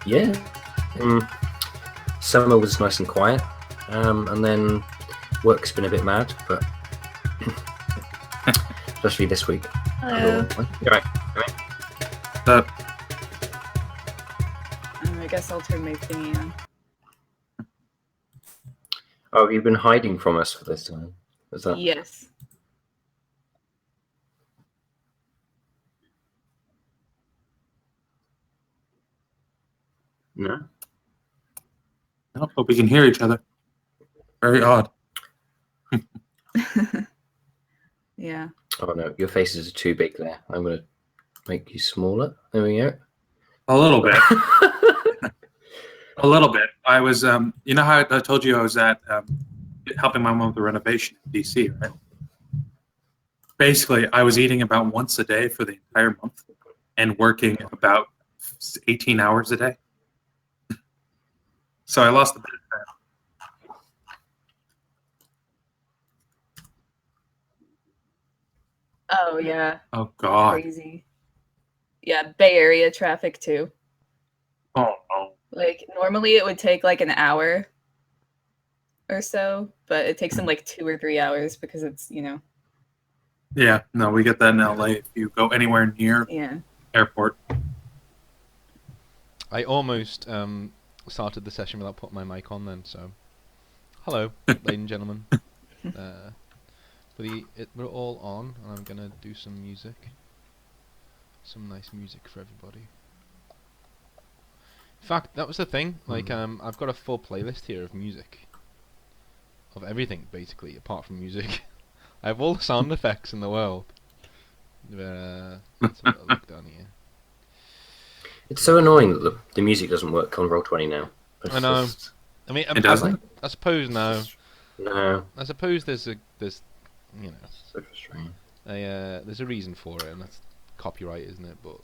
Yeah. Summer was nice and quiet, and then work's been a bit mad, but especially this week. Hello. You're right. I guess I'll turn my thingy on. Oh, you've been hiding from us for this time. Is that? Yes. No. No, but we can hear each other. Very odd. Yeah. Oh no, your faces are too big there. I'm gonna make you smaller. There we go. A little bit. A little bit. I was, you know how I told you I was at helping my mom with the renovation in DC, right? Basically, I was eating about once a day for the entire month and working about 18 hours a day. So I lost a bit of fat. Oh yeah. Oh God. Crazy. Yeah, Bay Area traffic too. Oh no. Like normally it would take like an hour or so, but it takes them like 2 or 3 hours because it's, you know. Yeah, no, we get that in LA if you go anywhere near airport. I almost started the session without putting my mic on then, so hello, ladies and gentlemen. We're all on, and I'm gonna do some music. Some nice music for everybody. In fact, that was the thing. Like, I've got a full playlist here of music, of everything basically, apart from music. I have all the sound effects in the world. Let's have a look down here. It's so annoying that the music doesn't work on Roll20 now. I know. I mean, it doesn't. I suppose no. No. I suppose there's you know, so frustrating. There's a reason for it, and that's copyright, isn't it? But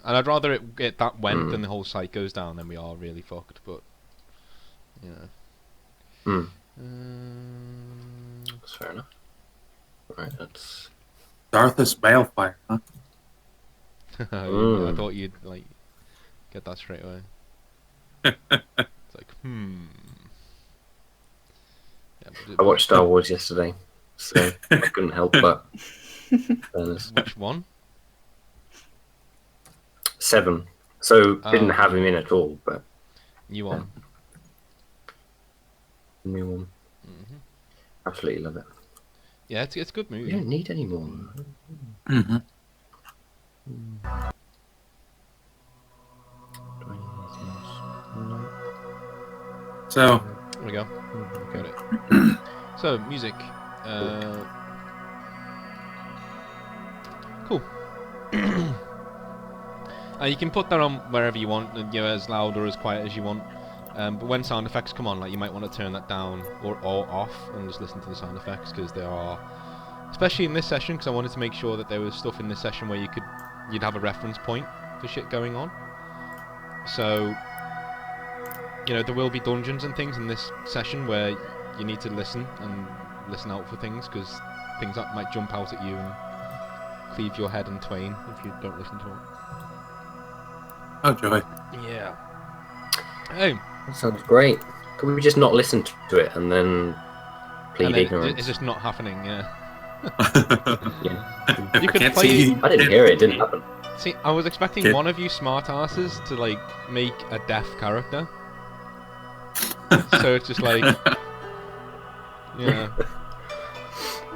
and I'd rather it get that went than the whole site goes down, then we are really fucked. But you know. That's fair enough. Right, that's Darthus Balefire, huh? I thought you'd like get that straight away. It's like, Yeah, I watched Star Wars yesterday, so I couldn't help but. Which one? 7. So didn't have him in at all, but new one. New one. Absolutely love it. Yeah, it's a good movie. You don't need any more. So there we go. Got it. So music. Cool. You can put that on wherever you want, you know, as loud or as quiet as you want. But when sound effects come on, like, you might want to turn that down or off and just listen to the sound effects, because there are, especially in this session, because I wanted to make sure that there was stuff in this session where you'd have a reference point for shit going on. So, you know, there will be dungeons and things in this session where you need to listen out for things, because things that might jump out at you and cleave your head in twain if you don't listen to it. Oh joy. Yeah. Hey. That sounds great. Could we just not listen to it and then plead ignorance? It's just not happening, yeah. Yeah. You could can't play. see. I didn't hear it. It didn't happen. See, I was expecting one of you smartasses to like make a deaf character. So it's just like, yeah.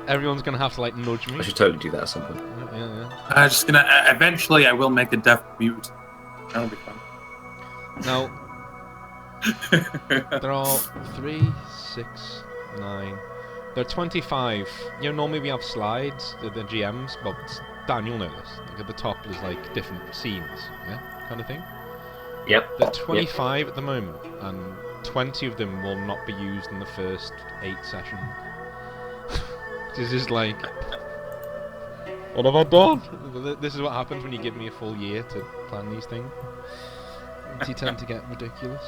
Everyone's gonna have to like nudge me. I should totally do that at some point. Yeah. I'm just gonna. Eventually, I will make a deaf mute. That'll be fun. Now, there are 3, 6, 9. There are 25. You know, normally we have slides, the GMs. Well, Dan, you'll know this. Like at the top is like different scenes, yeah, kind of thing. Yep. There are 25 at the moment, and 20 of them will not be used in the first 8 sessions. It's just like, what have I done? This is what happens when you give me a full year to plan these things. You tend to get ridiculous.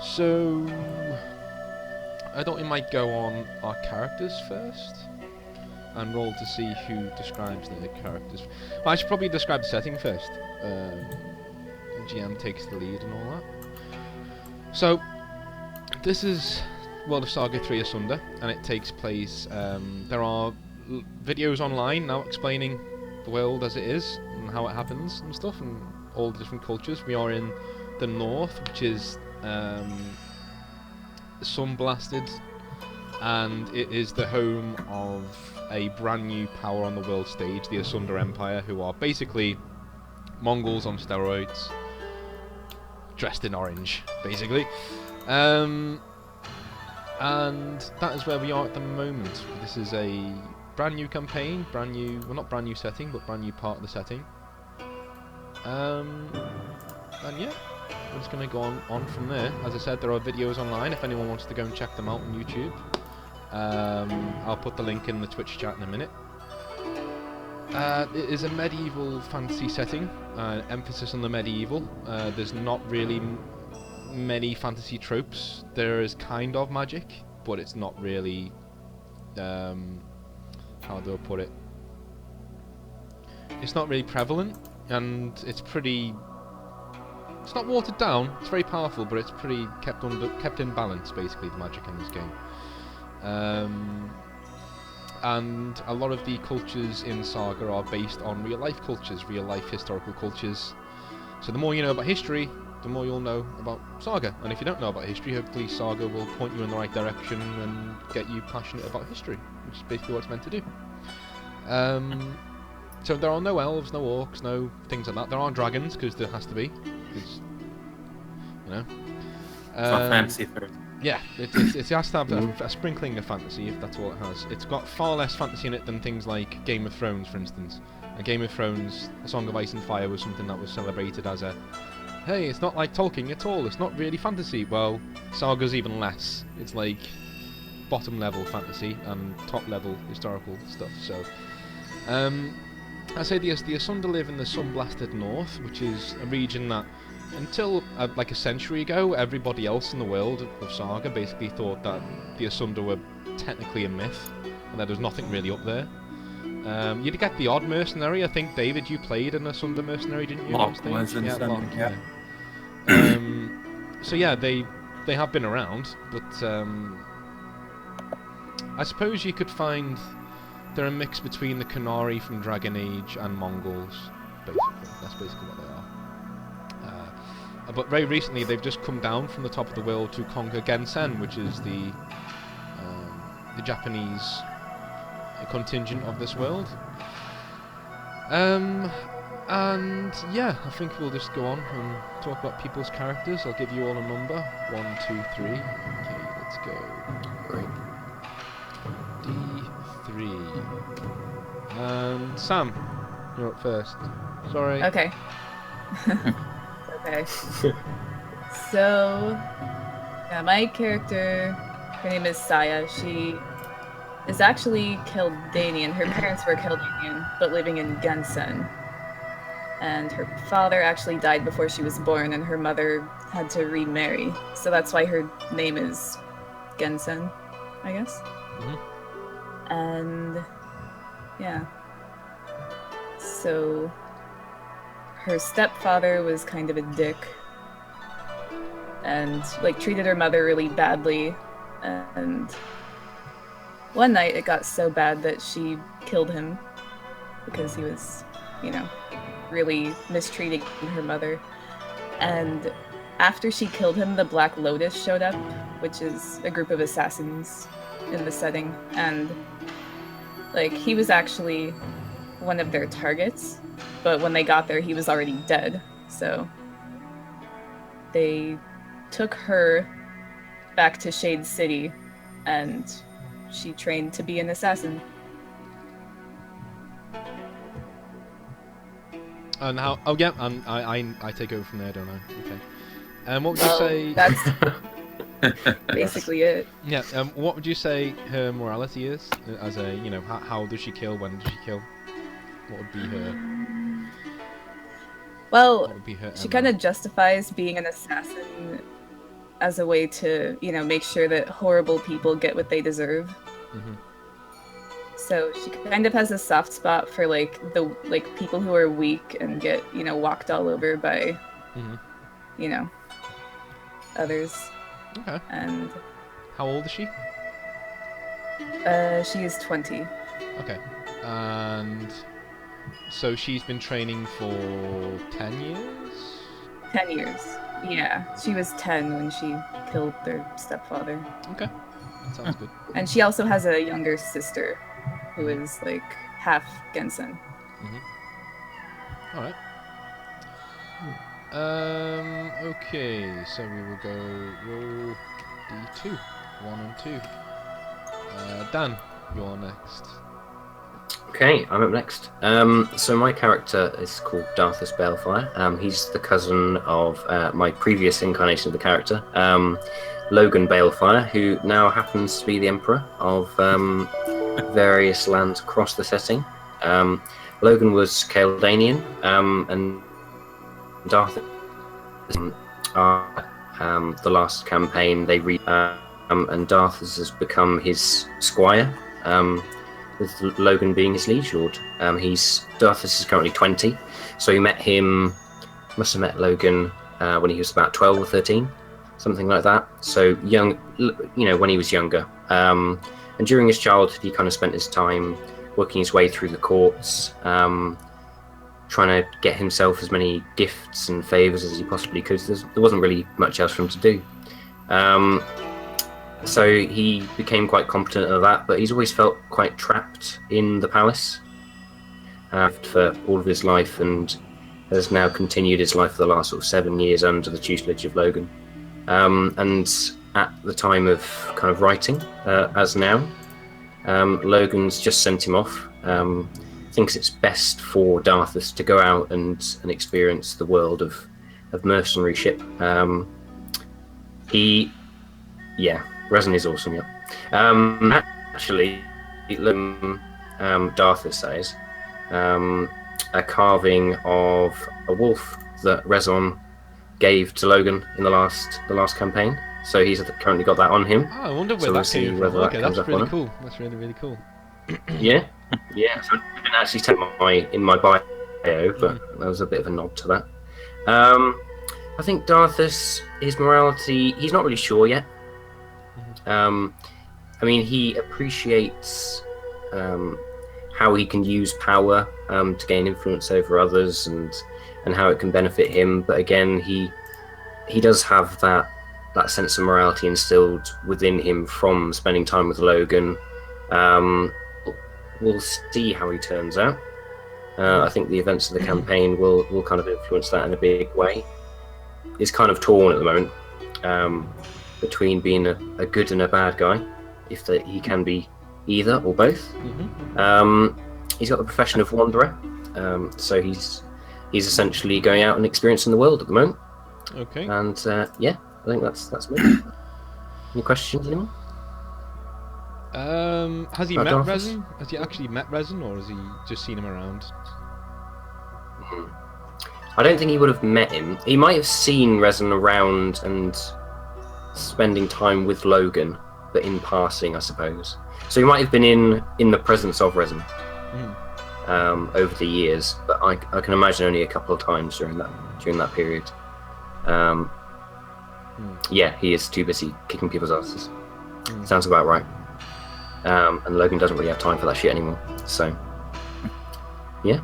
So, I thought we might go on our characters first and roll to see who describes their characters. Well, I should probably describe the setting first. GM takes the lead and all that. So, this is World of Saga 3 Asunder, and it takes place, there are videos online now explaining the world as it is, and how it happens and stuff, and all the different cultures. We are in the north, which is sun-blasted, and it is the home of a brand new power on the world stage, the Asunder Empire, who are basically Mongols on steroids, dressed in orange, basically. And that is where we are at the moment. This is a brand new campaign, brand new, well, not brand new setting, but brand new part of the setting. And yeah, we're just going to go on from there. As I said, there are videos online if anyone wants to go and check them out on YouTube. I'll put the link in the Twitch chat in a minute. It is a medieval fantasy setting, emphasis on the medieval. There's not really many fantasy tropes. There is kind of magic, but it's not really, how do I put it? It's not really prevalent, and it's pretty, it's not watered down, it's very powerful, but it's pretty kept in balance, basically, the magic in this game. And a lot of the cultures in Saga are based on real-life cultures, real-life historical cultures. So the more you know about history, the more you'll know about Saga. And if you don't know about history, hopefully Saga will point you in the right direction and get you passionate about history, which is basically what it's meant to do. So there are no elves, no orcs, no things like that. There are dragons, because there has to be, because, you know. It's not fantasy first. Yeah, it has to have a sprinkling of fantasy, if that's all it has. It's got far less fantasy in it than things like Game of Thrones, for instance. Game of Thrones, A Song of Ice and Fire was something that was celebrated as a, hey, it's not like Tolkien at all, it's not really fantasy. Well, Saga's even less. It's like bottom level fantasy and top level historical stuff. So, I say the Asunder live in the sun-blasted north, which is a region that, until like a century ago, everybody else in the world of Saga basically thought that the Asunder were technically a myth, and that there's nothing really up there. You'd get the odd mercenary. I think, David, you played an Asunder mercenary, didn't you? Locke was in something, yeah. So yeah, they have been around, but I suppose you could find they're a mix between the Qunari from Dragon Age and Mongols, basically. That's basically what they are. But very recently, they've just come down from the top of the world to conquer Gensen, which is the Japanese contingent of this world. And yeah, I think we'll just go on and talk about people's characters. I'll give you all a number. 1, 2, 3. Okay, let's go. Great. D3. And Sam, you're up first. Sorry. Okay. Okay. So, yeah, my character, her name is Saya. She is actually Keldanian. Her parents were Keldanian, but living in Gensen. And her father actually died before she was born, and her mother had to remarry. So that's why her name is Gensen, I guess. Mm-hmm. And yeah. So her stepfather was kind of a dick and like treated her mother really badly, and one night it got so bad that she killed him because he was, you know, really mistreating her mother. And after she killed him, the Black Lotus showed up, which is a group of assassins in the setting, and like he was actually one of their targets, but when they got there he was already dead. So they took her back to Shade City and she trained to be an assassin. And how? Oh yeah, and I take over from there, don't I? Okay. And what would you say? That's basically it. Yeah. What would you say her morality is? As a, you know, how does she kill? When does she kill? What would be her? Well, what would be her she MO? kind of justifies being an assassin as a way to, you know, make sure that horrible people get what they deserve. Mm-hmm. So she kind of has a soft spot for like the people who are weak and get, you know, walked all over by Mhm. you know, others. Okay. And How old is she? she is 20. Okay. And so she's been training for 10 years? 10 years. Yeah, she was 10 when she killed their stepfather. Okay. That sounds good. And she also has a younger sister who is like half Gensen. Alright. Okay, so we will go roll D2. 1 and 2. Dan, you're next. Okay, I'm up next. So my character is called Darthus Balefire. He's the cousin of my previous incarnation of the character, Logan Balefire, who now happens to be the Emperor of various lands across the setting. Logan was Caldanian, and Darthus, the last campaign they and Darthus has become his squire. With Logan being his liege lord. Darthus is currently 20, so he must have met Logan when he was about 12 or 13, something like that. So young, when he was younger. And during his childhood, he kind of spent his time working his way through the courts, trying to get himself as many gifts and favors as he possibly could. There wasn't really much else for him to do. So he became quite competent at that, but he's always felt quite trapped in the palace for all of his life, and has now continued his life for the last sort of 7 years under the tutelage of Logan. And at the time of kind of writing, as now, Logan's just sent him off. Thinks it's best for Darthus to go out and experience the world of mercenaryship. Resin is awesome, yeah. Actually, Darthus says a carving of a wolf that Rezon gave to Logan in the last campaign. So he's currently got that on him. Oh, I wonder where so that came from. Okay, that's really cool. That's really, really cool. Yeah. So I didn't actually take in my bio, but that was a bit of a nod to that. I think Darthus, his morality, he's not really sure yet. I mean, he appreciates how he can use power to gain influence over others, and how it can benefit him. But again, he does have that sense of morality instilled within him from spending time with Logan. We'll see how he turns out. I think the events of the campaign will kind of influence that in a big way. He's kind of torn at the moment. Between being a good and a bad guy, if he can be either or both. He's got the profession of wanderer, so he's essentially going out and experiencing the world at the moment. Okay. And I think that's me. Any questions, anyone? Has he met Resin? Has he actually met Resin, or has he just seen him around? I don't think he would have met him. He might have seen Resin around and spending time with Logan, but in passing, I suppose. So he might have been in the presence of Resin over the years, but I can imagine only a couple of times during that period. Yeah, he is too busy kicking people's asses. Sounds about right. And Logan doesn't really have time for that shit anymore. So, yeah.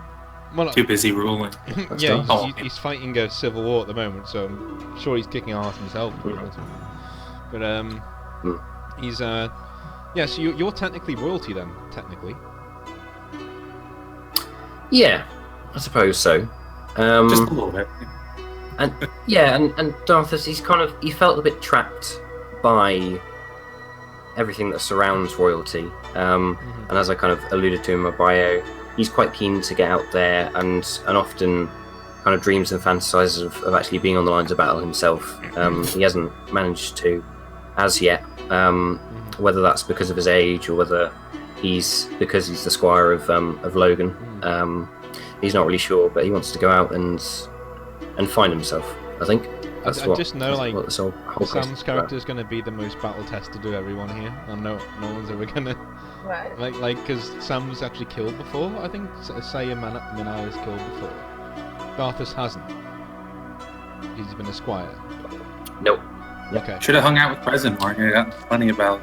Well, too busy ruling. Yeah, he's fighting a civil war at the moment, so I'm sure he's kicking ass himself. But he's so you're technically royalty then, technically. Yeah, I suppose so. Just a little bit. And and Darthus, he felt a bit trapped by everything that surrounds royalty. And as I kind of alluded to in my bio, he's quite keen to get out there and often kind of dreams and fantasizes of actually being on the lines of battle himself. He hasn't managed to as yet, whether that's because of his age or whether because he's the squire of Logan. He's not really sure, but he wants to go out and find himself, I think. I just know, like, whole Sam's character is going to be the most battle-tested of everyone here, and no one's ever going to... What? Like, because Sam's actually killed before, I think. Saya Minai has killed before. Darthus hasn't. He's been a squire. Nope. Okay. Should have hung out with President more. You got plenty about.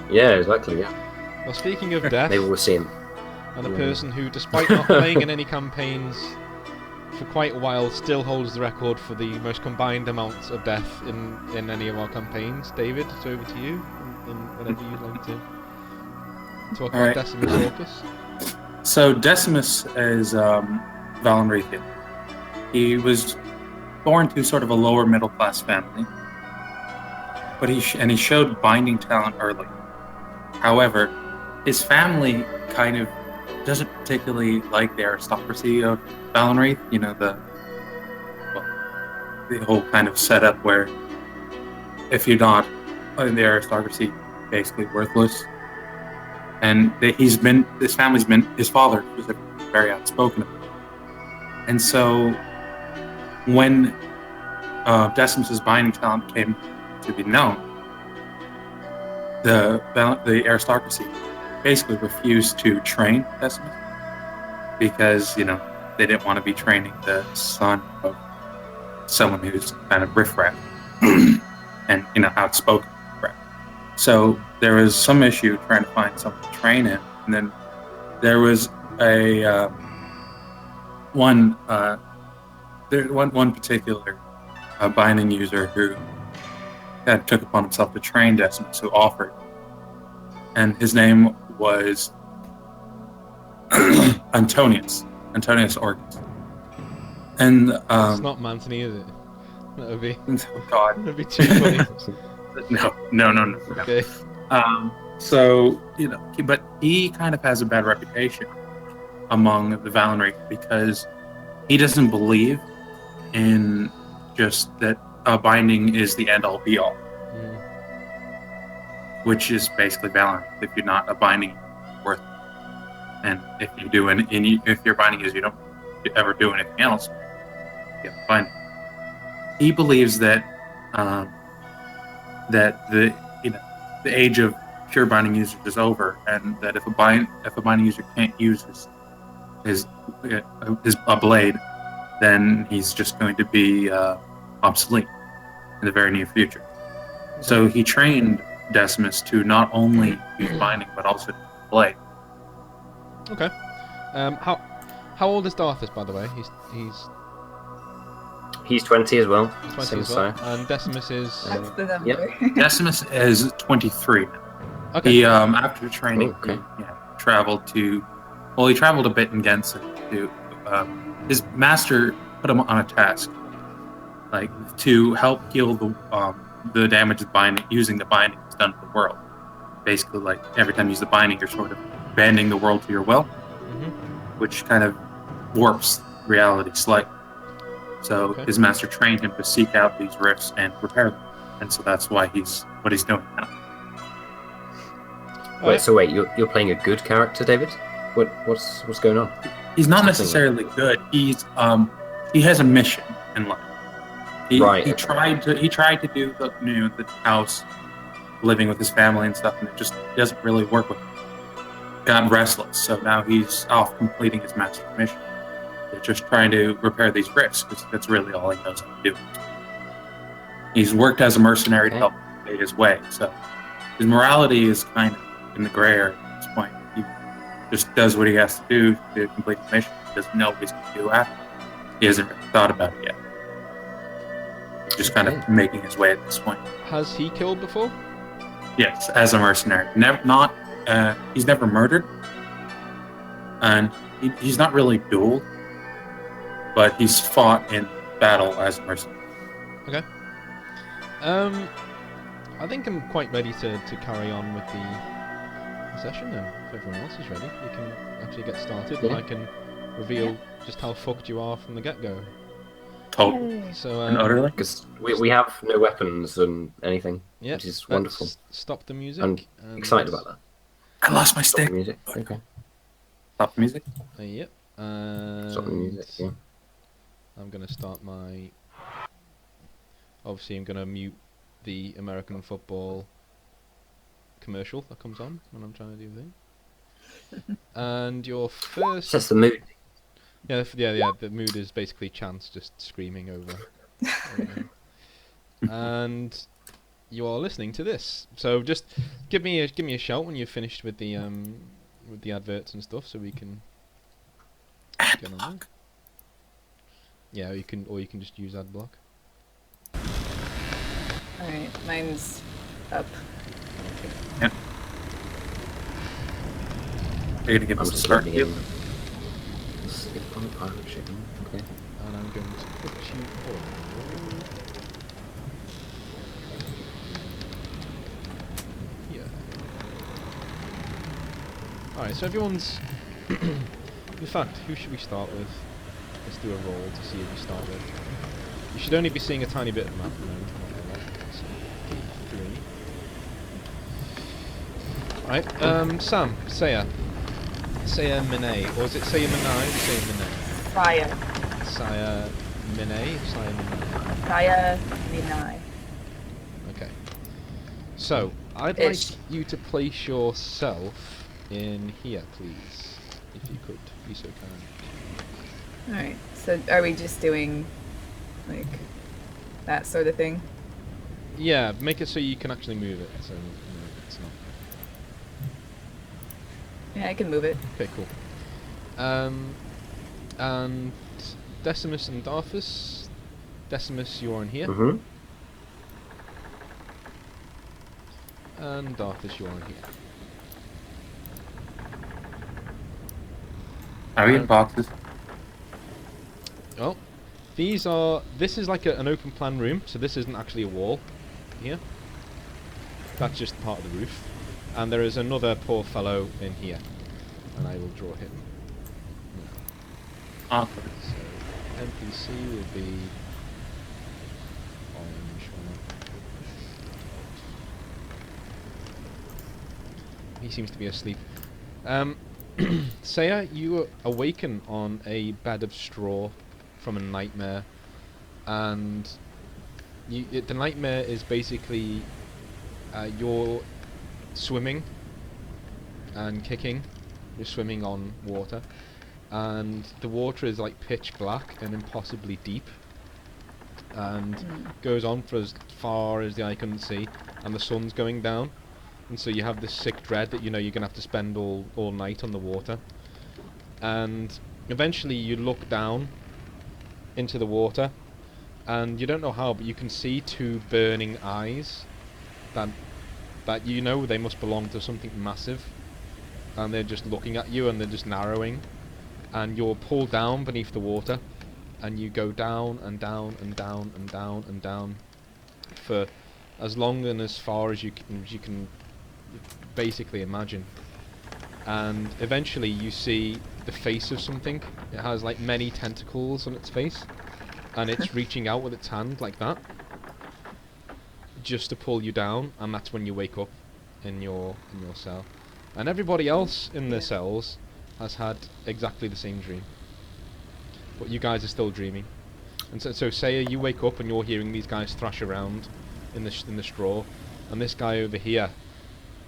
Yeah, exactly. Yeah. Well, speaking of death, Maybe we'll see him. and a person who, despite not playing in any campaigns for quite a while, still holds the record for the most combined amounts of death in any of our campaigns. David, it's over to you, in whenever you'd like to talk about Decimus Orcus. So Decimus is Valenrethian. He was born to sort of a lower middle class family, but he showed binding talent early. However, his family kind of doesn't particularly like the aristocracy of Valenrath. You know, the whole kind of setup where if you're not in the aristocracy, you're basically worthless. And his father was very outspoken about it. And so when Decimus's binding talent came to be known, the aristocracy basically refused to train Decimus because, you know, they didn't want to be training the son of someone who's kind of riffraff and, you know, outspoken riffraff. So there was some issue trying to find someone to train him, and then there was one particular binding user who took upon himself to train Decimus, who offered, and his name was Antonius Orcus. And it's not Mantony, is it? That would be. Oh God. That'd be too funny. No. Okay. So, you know, but he kind of has a bad reputation among the Valenrath because he doesn't believe in just that binding is the end all be all, which is basically Valenrath. If you're not a binding, you're worth it. And if you do, if your binding is you don't ever do anything else, you have binding. He believes that that the age of pure binding users is over, and that if a binding user can't use his blade, then he's just going to be obsolete in the very near future. So he trained Decimus to not only use binding but also blade. Okay. How old is Darthus, by the way? He's 20 as well. 20 as well. And Decimus is. That's the number. Yep. Decimus is 23. Okay. He after training, Okay. he traveled a bit in Gensen. His master put him on a task, like to help heal the damage using the binding has done to the world. Basically, like every time you use the binding, you're sort of bending the world to your will, which kind of warps reality slightly. So his master trained him to seek out these rifts and repair them, and so that's what he's doing now. Wait, you're playing a good character, David? What's going on? He's not necessarily good. He has a mission in life. He tried to do the house, living with his family and stuff, and it just doesn't really work with him. Got restless, so now he's off completing his master's mission. They're just trying to repair these rifts because that's really all he knows how to do. He's worked as a mercenary to help pay his way, so his morality is kind of in the gray area at this point. He just does what he has to do to complete the mission. He doesn't know what he's going to do after. He hasn't really thought about it yet. He's just kind of making his way at this point. Has he killed before? Yes, as a mercenary. He's never murdered, and he's not really dueled, but he's fought in battle as a mercenary. Okay. I think I'm quite ready to carry on with the session now. If everyone else is ready, we can actually get started, and I can reveal just how fucked you are from the get-go. Totally. So, and utterly? Because we have no weapons and anything, which is wonderful. Stop the music. I'm excited about that. I lost my Stop stick. the music. Okay. Stop the music? Yep. Stop the music, yeah. I'm going to start my... Obviously, I'm going to mute the American football commercial that comes on when I'm trying to do the thing. And your first... Sets the mood. Yeah, the mood is basically Chance just screaming over And you are listening to this. So just give me a shout when you've finished with the adverts and stuff, so we can get on there. Yeah, or you can just use AdBlock. All right, mine's up. Yep. You're gonna give us a start. Yep. Skip on the pirate ship. Okay. And I'm going to put you on. Yeah. Alright, so everyone's... In fact, who should we start with? Let's do a roll to see who we start with. You should only be seeing a tiny bit of the map at the moment. Right, Sam, Saya Minay, or is it Saya Minay or Saya Minay? Saya Minay? Saya Minay. Okay. So, I'd like you to place yourself in here, please. If you could, be so kind. Alright, so are we just doing, like, that sort of thing? Yeah, make it so you can actually move it, so it's not... Yeah, I can move it. Okay, cool. And Decimus and Darthus. Decimus, you're in here. Mm-hmm. And Darthus, you're in here. Are we in boxes? Oh, this is like an open plan room, so this isn't actually a wall here. That's just part of the roof. And there is another poor fellow in here. And I will draw him. Awkward. So, NPC will be orange one. He seems to be asleep. Saya, you awaken on a bed of straw from a nightmare. And the nightmare is basically you're swimming and kicking. You're swimming on water, and the water is like pitch black and impossibly deep, and goes on for as far as the eye can see, and the sun's going down, and so you have this sick dread that you know you're gonna have to spend all night on the water, and eventually you look down into the water, and you don't know how, but you can see two burning eyes that you know they must belong to something massive. And they're just looking at you, and they're just narrowing, and you're pulled down beneath the water, and you go down and down and down and down and down for as long and as far as you can basically imagine. And eventually you see the face of something. It has like many tentacles on its face, and it's reaching out with its hand like that just to pull you down, and that's when you wake up in your cell. And everybody else in the cells has had exactly the same dream. But you guys are still dreaming. And so Saya, you wake up and you're hearing these guys thrash around in the straw. And this guy over here,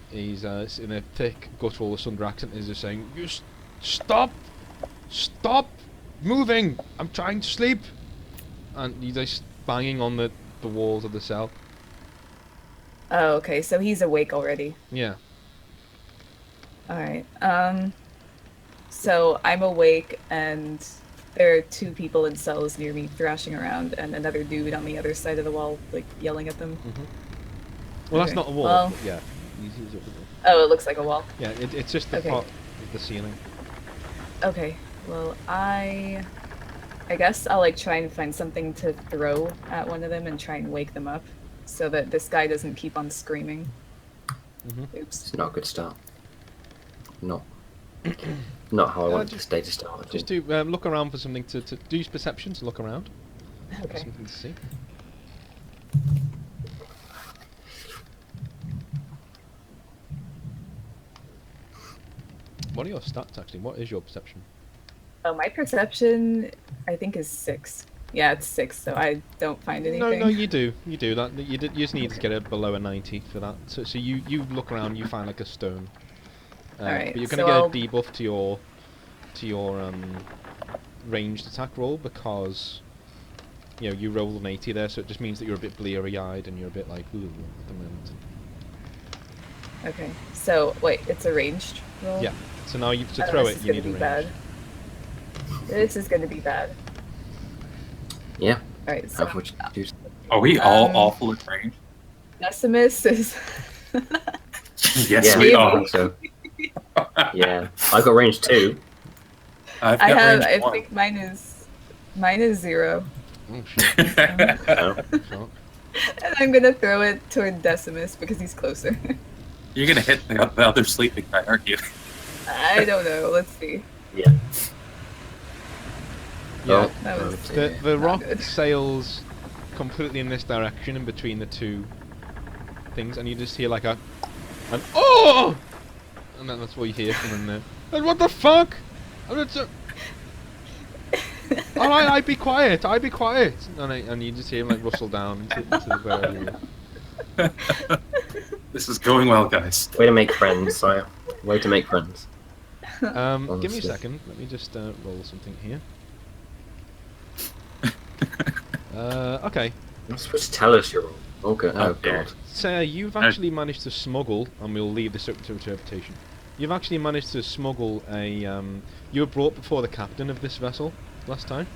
he's in a thick guttural Asunder accent, is just saying, "You stop moving! I'm trying to sleep!" And he's just banging on the walls of the cell. Oh, okay, so he's awake already. Yeah. Alright, so I'm awake, and there are two people in cells near me thrashing around, and another dude on the other side of the wall, like, yelling at them. Well, that's not a wall, well, but yeah. He's up there. Oh, it looks like a wall. Yeah, it's just the part of the ceiling. Okay, well, I guess I'll, like, try and find something to throw at one of them and try and wake them up, so that this guy doesn't keep on screaming. Oops. It's not a good start. Not how I want this day to start. Just to look around for something to do perception to look around. Okay. Something to see. What are your stats actually? What is your perception? Oh, my perception, I think, is 6. Yeah, it's 6, so I don't find anything. No, you do. You do that. You just need to get it below a 90 for that. So you look around, you find like a stone. Alright, but you're gonna get a debuff to your ranged attack roll because you know, you rolled an 80 there, so it just means that you're a bit bleary-eyed and you're a bit like, ooh, at the moment. Okay, so wait, it's a ranged roll? Yeah, so now to throw it, you need a range. Bad. This is gonna be bad. Yeah. Alright, so... Are we all awful at range? Decimus is... Yes, yeah, we are. I think so. Yeah, I've got range 2. I think mine is 0. Oh, shit. Oh. And I'm gonna throw it toward Decimus because he's closer. You're gonna hit the other sleeping guy, aren't you? I don't know. Let's see. Yeah. Yeah. That was The rock good. sails completely in this direction in between the two things, and you just hear like an oh, and then that's what you hear from in there. And what the fuck? Alright, I'd be quiet. And you just hear him like rustle down into the where. This is going well, guys. Way to make friends, Sire. Way to make friends. Give me a second. Let me just roll something here. Okay. You're supposed to tell us your roll. Okay. Oh god. So you've actually managed to smuggle, and we'll leave this up to interpretation. You've actually managed to smuggle a. You were brought before the captain of this vessel last time.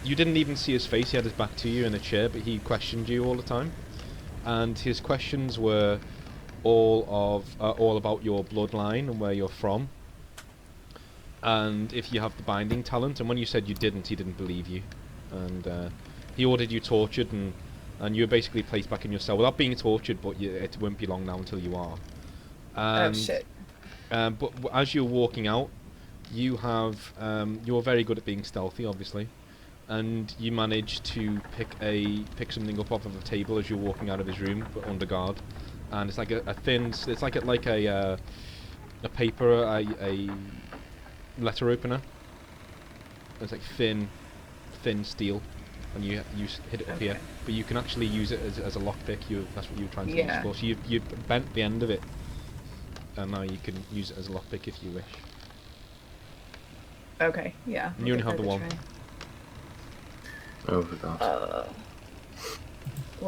You didn't even see his face. He had his back to you in a chair, but he questioned you all the time, and his questions were all about your bloodline and where you're from, and if you have the binding talent. And when you said you didn't, he didn't believe you, and he ordered you tortured, and you were basically placed back in your cell without being tortured, but it won't be long now until you are. Oh shit. But as you're walking out, you have you're very good at being stealthy, obviously, and you manage to pick something up off of a table as you're walking out of his room, but under guard. And it's like a thin, it's like a paper, a letter opener. It's like thin steel, and you hit it up here, but you can actually use it as a lockpick. That's what you were trying to use it for. So you bent the end of it, and now you can use it as a lockpick if you wish. Okay, yeah. And you only have the one. Oh god. Wow.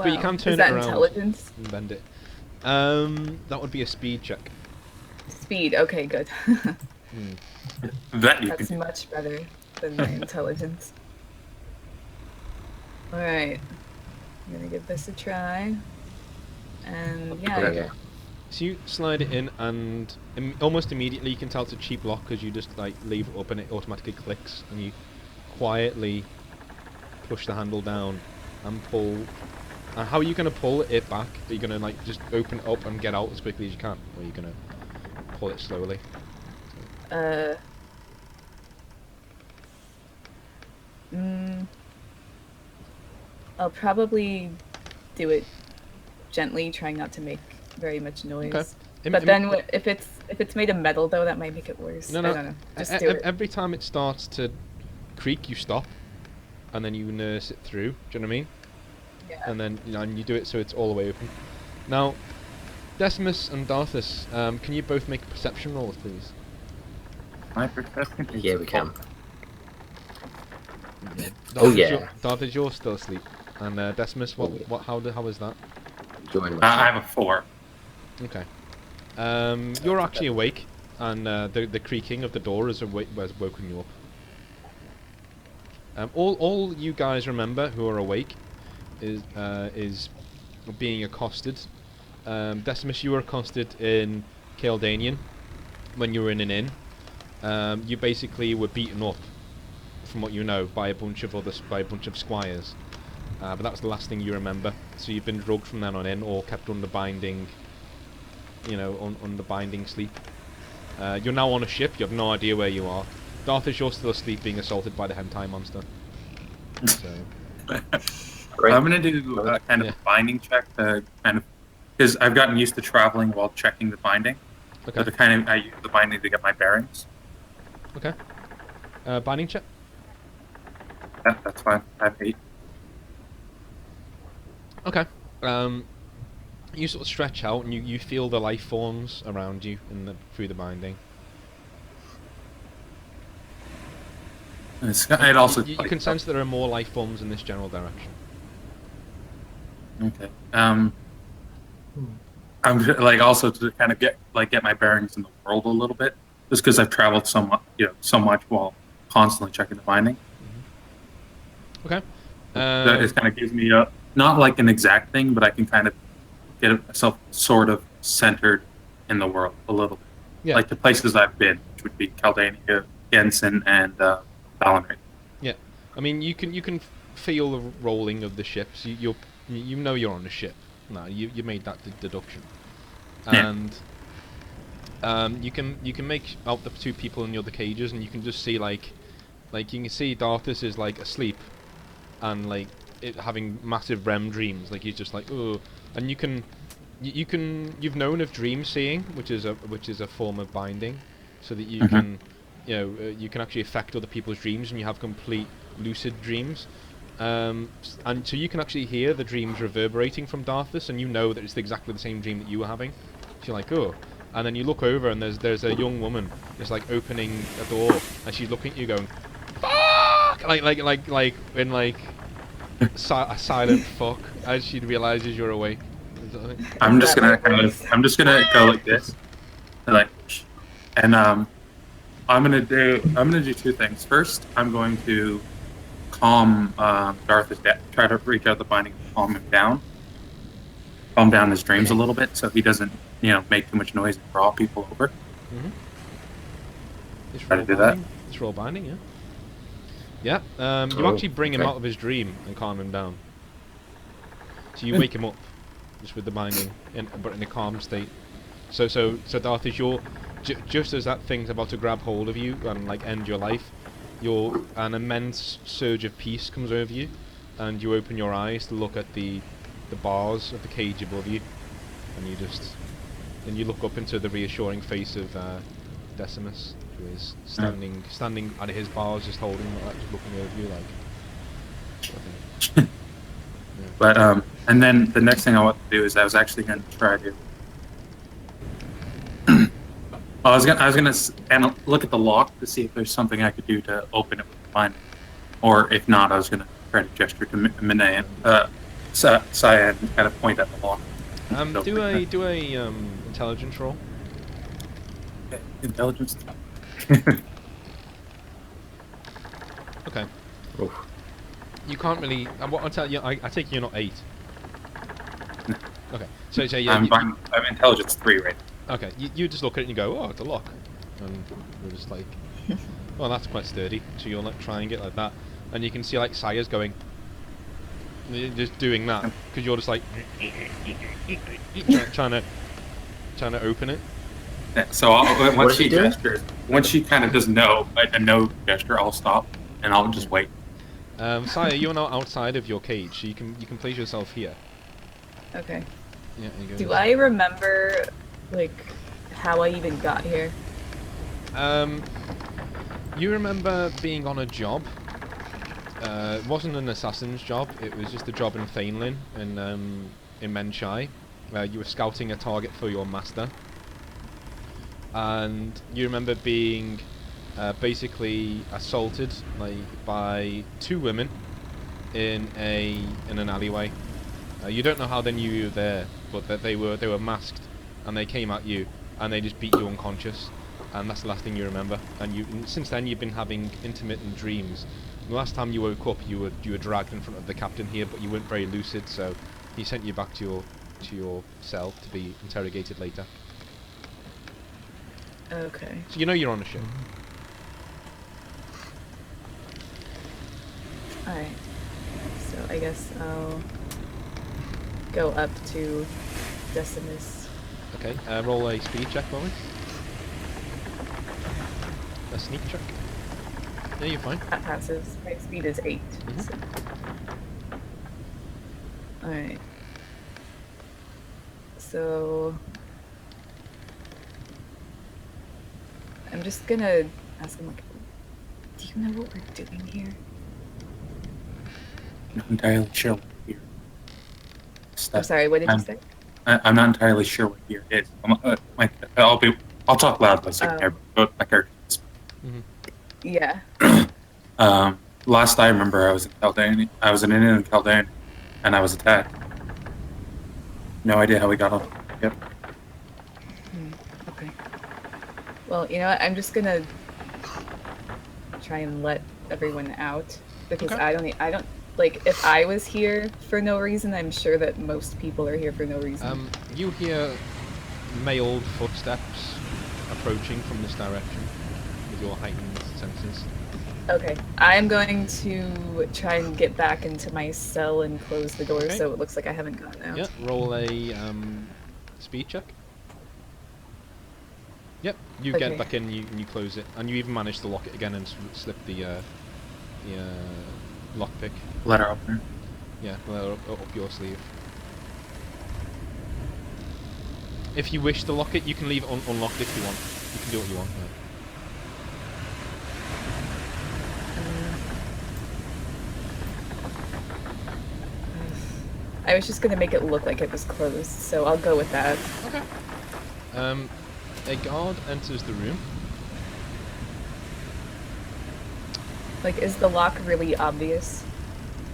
But you can turn Is it that around intelligence? and bend it. That would be a speed check. Speed, okay, good. That's much better than my intelligence. Alright. I'm gonna give this a try. And yeah. Okay. So you slide it in, and almost immediately you can tell it's a cheap lock because you just like leave it up and it automatically clicks, and you quietly push the handle down and pull. How are you going to pull it back? Are you going to like just open it up and get out as quickly as you can, or are you going to pull it slowly? I'll probably do it gently, trying not to make very much noise. Okay. But then if it's made of metal though, that might make it worse. No. I don't know. Just do it. Every time it starts to creak, you stop, and then you nurse it through. Do you know what I mean? Yeah. And then and you do it so it's all the way open. Now, Decimus and Darthus, can you both make a perception roll, please? My perception is Yeah, we can. Darthus, you're still asleep. And Decimus, how is that? I'm a 4. Okay. You're actually awake, and the creaking of the door has woken you up. All you guys remember who are awake is being accosted. Decimus, you were accosted in Caldanian when you were in an inn. You basically were beaten up, from what you know, by a bunch of squires. But that was the last thing you remember. So you've been drugged from then on in, or kept under binding. Under binding sleep. You're now on a ship. You have no idea where you are. Darthus, you're still asleep, being assaulted by the hentai monster. So. I'm gonna do a kind of a binding check to kind of, because I've gotten used to traveling while checking the binding. Okay. So I use the binding to get my bearings. Okay. Binding check. Yeah, that's fine. I have 8. Okay. You sort of stretch out, and you feel the life forms around you through the binding. It also you can sense there are more life forms in this general direction. Okay. I'm like also to kind of get my bearings in the world a little bit, just because I've traveled so much while constantly checking the binding. Okay. It kind of gives me not like an exact thing, but I can kind of get myself sort of centered in the world a little bit. Yeah. Like the places I've been, which would be Caldania, Gensen, and Valinor. Yeah. I mean, you can feel the rolling of the ships. You know you're on a ship. No, you made that deduction. And you can make out the two people in the other cages, and you can just see like you can see Darthus is like asleep, and like having massive REM dreams. Like he's just like, oh, and you've known of dream seeing, which is a form of binding, so that you can you can actually affect other people's dreams, and you have complete lucid dreams. And so you can actually hear the dreams reverberating from Darthus, and you know that it's exactly the same dream that you were having. So you're like, oh, and then you look over, and there's a young woman just like opening a door, and she's looking at you, going, "Fuck!" like in like a silent fuck as she realizes you're awake. I'm just gonna go like this, and I'm gonna do two things. First, I'm going to calm Darthus down, try to reach out the binding, calm down his dreams a little bit, so he doesn't, make too much noise and draw people over. Try to do that. This roll binding, yeah. Yeah. You actually bring him out of his dream and calm him down. So you wake him up, just with the binding, but in a calm state. So Darthus, you're just as that thing's about to grab hold of you and like end your life, an immense surge of peace comes over you, and you open your eyes to look at the bars of the cage above you, and you look up into the reassuring face of Decimus, who is standing at his bars, just holding, just looking over you like. But and then the next thing I want to do is I was actually going to try to. I was gonna look at the lock to see if there's something I could do to open it with mine, or if not, I was gonna try to gesture to Minay and Saya and kind of point at the lock. Do a intelligence roll. Okay, intelligence. Okay. Oof. You can't really. What I'll tell you, I take you're not 8. No. Okay. So yeah. I'm intelligence 3 right now. Okay, you just look at it and you go, oh, it's a lock. And you're just like, well, that's quite sturdy. So you're like trying it like that. And you can see like Saya's going, just doing that. Because you're just like, trying to open it. Yeah, so once she gestures, once she kind of does no, like a no gesture, I'll stop and I'll just wait. Saya, you're now outside of your cage, so you can place yourself here. Okay. Yeah, do I remember like how I even got here? You remember being on a job. It wasn't an assassin's job. It was just a job in Thainlin in Menshai, where you were scouting a target for your master. And you remember being basically assaulted by 2 women in an alleyway. You don't know how they knew you were there, but that they were masked, and they came at you, and they just beat you unconscious, and that's the last thing you remember. And since then you've been having intermittent dreams. The last time you woke up, you were dragged in front of the captain here, but you weren't very lucid, so he sent you back to your cell to be interrogated later. Okay. So you know you're on a ship. Alright. So I guess I'll go up to Decimus. Okay, roll a speed check for me. A sneak check. Yeah, you're fine. That passes. My speed is 8. Mm-hmm. So. Alright. So I'm just gonna ask him, like, do you know what we're doing here? I'm not entirely sure what here. I'm sorry, what did you say? I'm not entirely sure what here is. I'll talk loud for a second here, but my character. Yeah. Last I remember, I was in Caldane. I was an Indian in Caldane, and I was attacked. No idea how we got on. Yep. Okay. Well, you know what? I'm just gonna try and let everyone out because Okay. I don't like if I was here for no reason. I'm sure that most people are here for no reason. You hear mailed footsteps approaching from this direction with your heightened senses. Okay, I'm going to try and get back into my cell and close the door so it looks like I haven't gotten out. Yeah, roll a speed check. Yep, you get back in and you close it, and you even manage to lock it again and slip the lockpick. Letter opener. Yeah, letter up your sleeve. If you wish to lock it, you can leave it unlocked if you want. You can do what you want. Yeah. I was just gonna make it look like it was closed, so I'll go with that. Okay. A guard enters the room. Like, is the lock really obvious?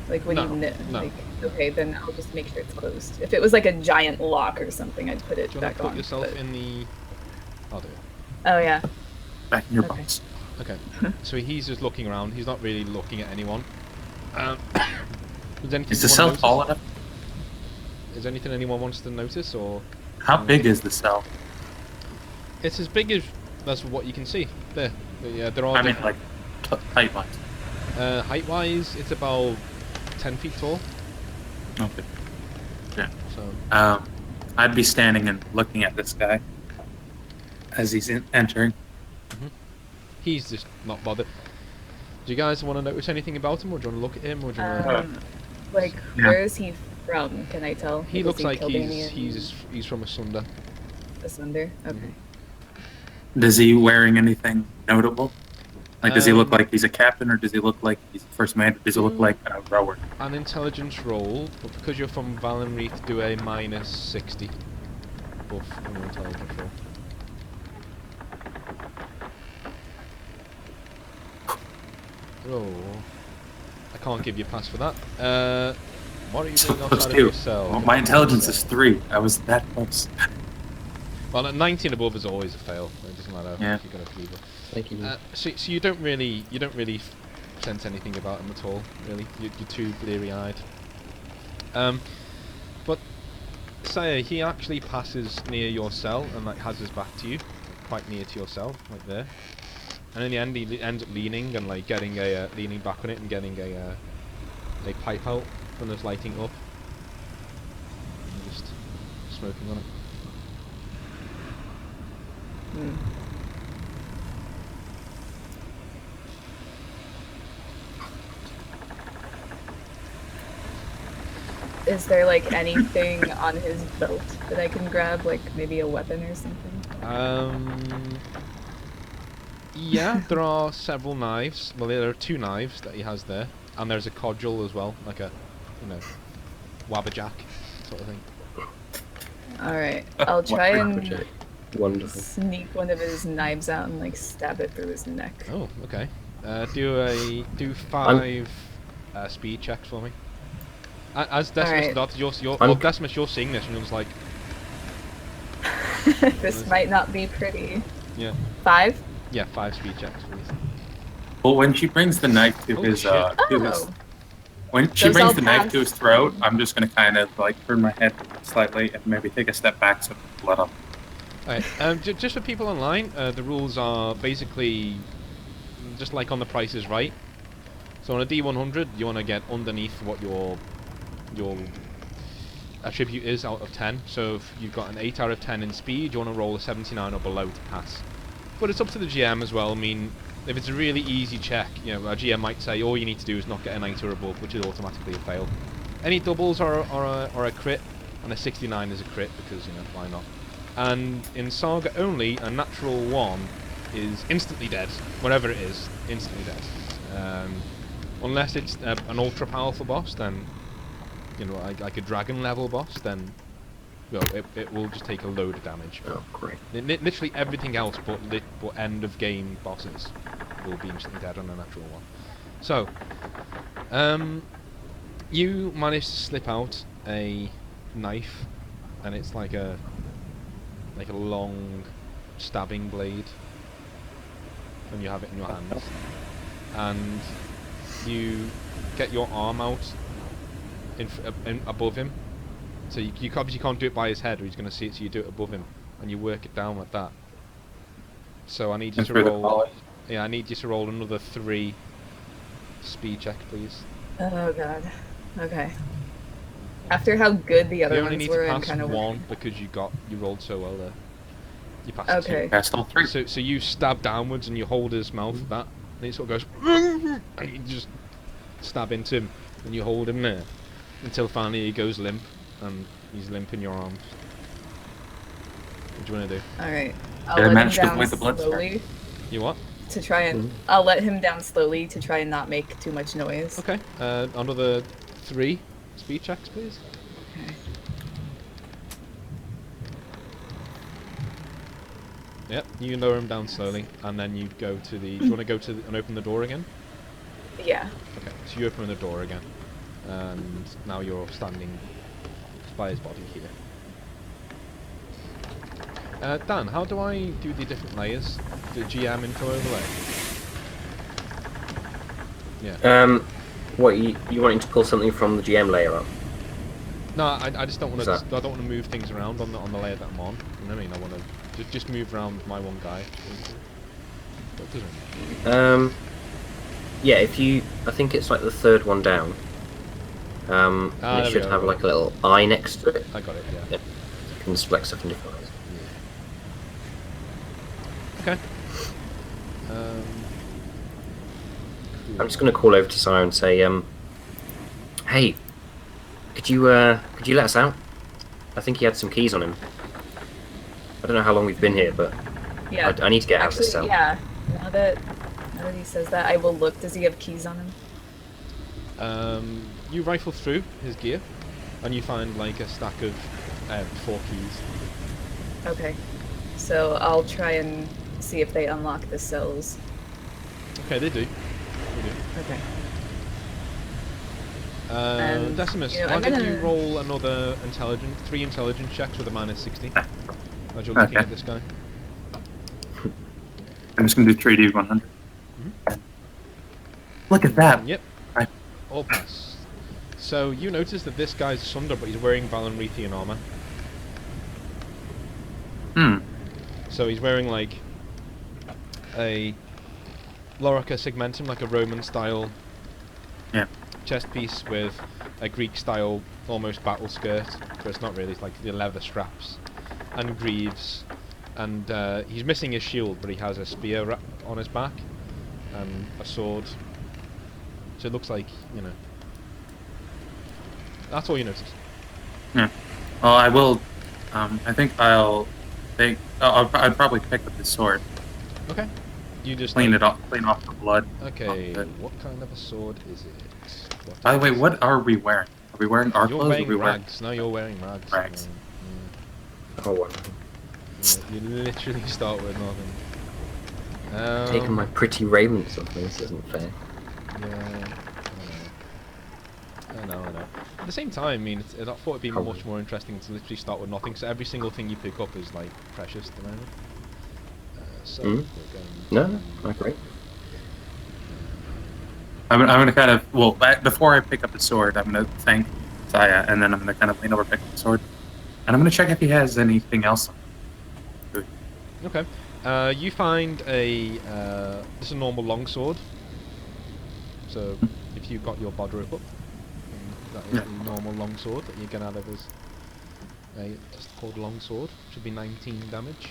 Like, when No. like, okay, then I'll just make sure it's closed. If it was like a giant lock or something, I'd put it Do you want back to put on. yourself but... in the... I'll do it. Oh, yeah. Back in your box. Okay. So he's just looking around. He's not really looking at anyone. Is the cell tall enough? Is there anything anyone wants to notice, or...? How big is the cell? It's as big as that's what you can see. There. Yeah, there are... I mean, like, height-wise. Height-wise, it's about 10 feet tall. Okay. Yeah. So... I'd be standing and looking at this guy as he's entering. He's just not bothered. Do you guys want to notice anything about him, or do you want to look at him, or do you want to... Like, where is he from? Can I tell? He looks like he's from Asunder. Asunder? Okay. Is he wearing anything notable? Like, does he look like he's a captain, or does he look like he's the first man? Does he look like a rower? An intelligence roll, but because you're from Valenreith, do a -60 buff on your intelligence roll. Oh, I can't give you a pass for that. What are you doing outside of your cell? Well, my intelligence is 3. I was that close. Well, at 19 above is always a fail. It doesn't matter if you're gonna fever. Thank you. So you don't really sense anything about him at all, really. You're too bleary-eyed. But Saya, he actually passes near your cell and like has his back to you, quite near to your cell, like there. And in the end, he ends up leaning and like getting leaning back on it and getting a pipe out and just lighting up and just smoking on it. Is there like anything on his belt that I can grab, like maybe a weapon or something? Yeah, there are several knives. Well, there are 2 knives that he has there, and there's a cudgel as well, like a, wabberjack sort of thing. All right, I'll try and Wonderful. sneak one of his knives out and like stab it through his neck. Oh, okay. Do 5 speed checks for me. As Decimus started, Decimus, you're seeing this, and you're just like, this might not be pretty. Yeah. 5? Yeah, 5 speed checks, please. Well, when she brings the knife to his, when she brings the knife to his throat, I'm just gonna kind of like turn my head slightly and maybe take a step back so let up. Alright, just for people online, the rules are basically just like on The Price is Right. So on a D100, you want to get underneath what your attribute is out of 10. So if you've got an 8 out of 10 in speed, you want to roll a 79 or below to pass. But it's up to the GM as well. I mean, if it's a really easy check, a GM might say all you need to do is not get a 90 or above, which is automatically a fail. Any doubles are a crit, and a 69 is a crit because why not? And in Saga only, a natural 1 is instantly dead, wherever it is, instantly dead. Unless it's an ultra powerful boss, then like a dragon level boss, then it will just take a load of damage. Oh, great. Literally everything else but end of game bosses will be instantly dead on a natural So, you managed to slip out a knife, and it's like a long stabbing blade, and you have it in your hands, and you get your arm out in above him. So you obviously can't do it by his head, or he's going to see it. So you do it above him, and you work it down like that. So I need you to roll. Yeah, I need you to roll another 3 speed check, please. Oh god. Okay. After how good the other you only ones need were, to I'm pass kind of 1 because you rolled so well there. You passed okay. 2. Passed all 3. So you stab downwards and you hold his mouth that, and he sort of goes, and you just stab into him, and you hold him there until finally he goes limp, and he's limp in your arms. What do you want to do? All right. Did I manage to avoid the blood slowly You what? to try and. I'll let him down slowly to try and not make too much noise. Okay. Another 3 speed checks, please. Okay. Yep. You lower him down slowly, and then you go to the. Do you want to go to and open the door again? Yeah. Okay. So you open the door again, and now you're standing by his body here. Dan, how do I do the different layers? The GM info overlay? Yeah. What, you wanting to pull something from the GM layer up? No, I just don't want to. I don't want to move things around on the layer that I'm on. You know what I mean? I want to just move around my one guy. Yeah. If you, I think it's like the 3rd one down. And it should have like a little eye next to it. I got it. Yeah. You can select stuff in different ways. Okay. I'm just going to call over to Sire and say, hey, could you let us out? I think he had some keys on him. I don't know how long we've been here, but Yeah. I need to get out of this cell. Yeah. Now that he says that, I will look. Does he have keys on him? You rifle through his gear, and you find like a stack of 4 keys. Okay. So I'll try and see if they unlock the cells. Okay, they do. Okay. Decimus, you know, why don't you roll another 3 intelligence checks with a -60 as you're looking at this guy. I'm just going to do 3D100. Look at that. Yep. All pass. So you notice that this guy's Asunder, but he's wearing Valenrethian armor. So he's wearing like a Lorica Segmentum, like a Roman style chest piece with a Greek style almost battle skirt, but it's not really, it's like the leather straps and greaves, and he's missing his shield, but he has a spear on his back and a sword, so it looks like, you know, that's all you notice. Yeah. Well, I will. I think I'll I'd probably pick up the sword. Okay. You just clean it off, clean off the blood. Okay. What kind of a sword is it? By the way, what are we wearing? Are we wearing our clothes? You're wearing rags. No, you're wearing rags. Rags. Oh, wow. You literally start with nothing. Taking my pretty raiments off me, this isn't fair. Yeah. I know. At the same time, I mean, I thought it'd be much more interesting to literally start with nothing, so every single thing you pick up is, like, precious at the moment. So, we're going... No, great. I'm gonna kind of, well, before I pick up the sword, I'm gonna thank Saya, and then I'm gonna kind of lean over, pick up the sword, and I'm gonna check if he has anything else. Okay. You find this is a normal longsword. So, if you got your bod rope up, that is the normal longsword that you get out of his just called longsword. Should be 19 damage.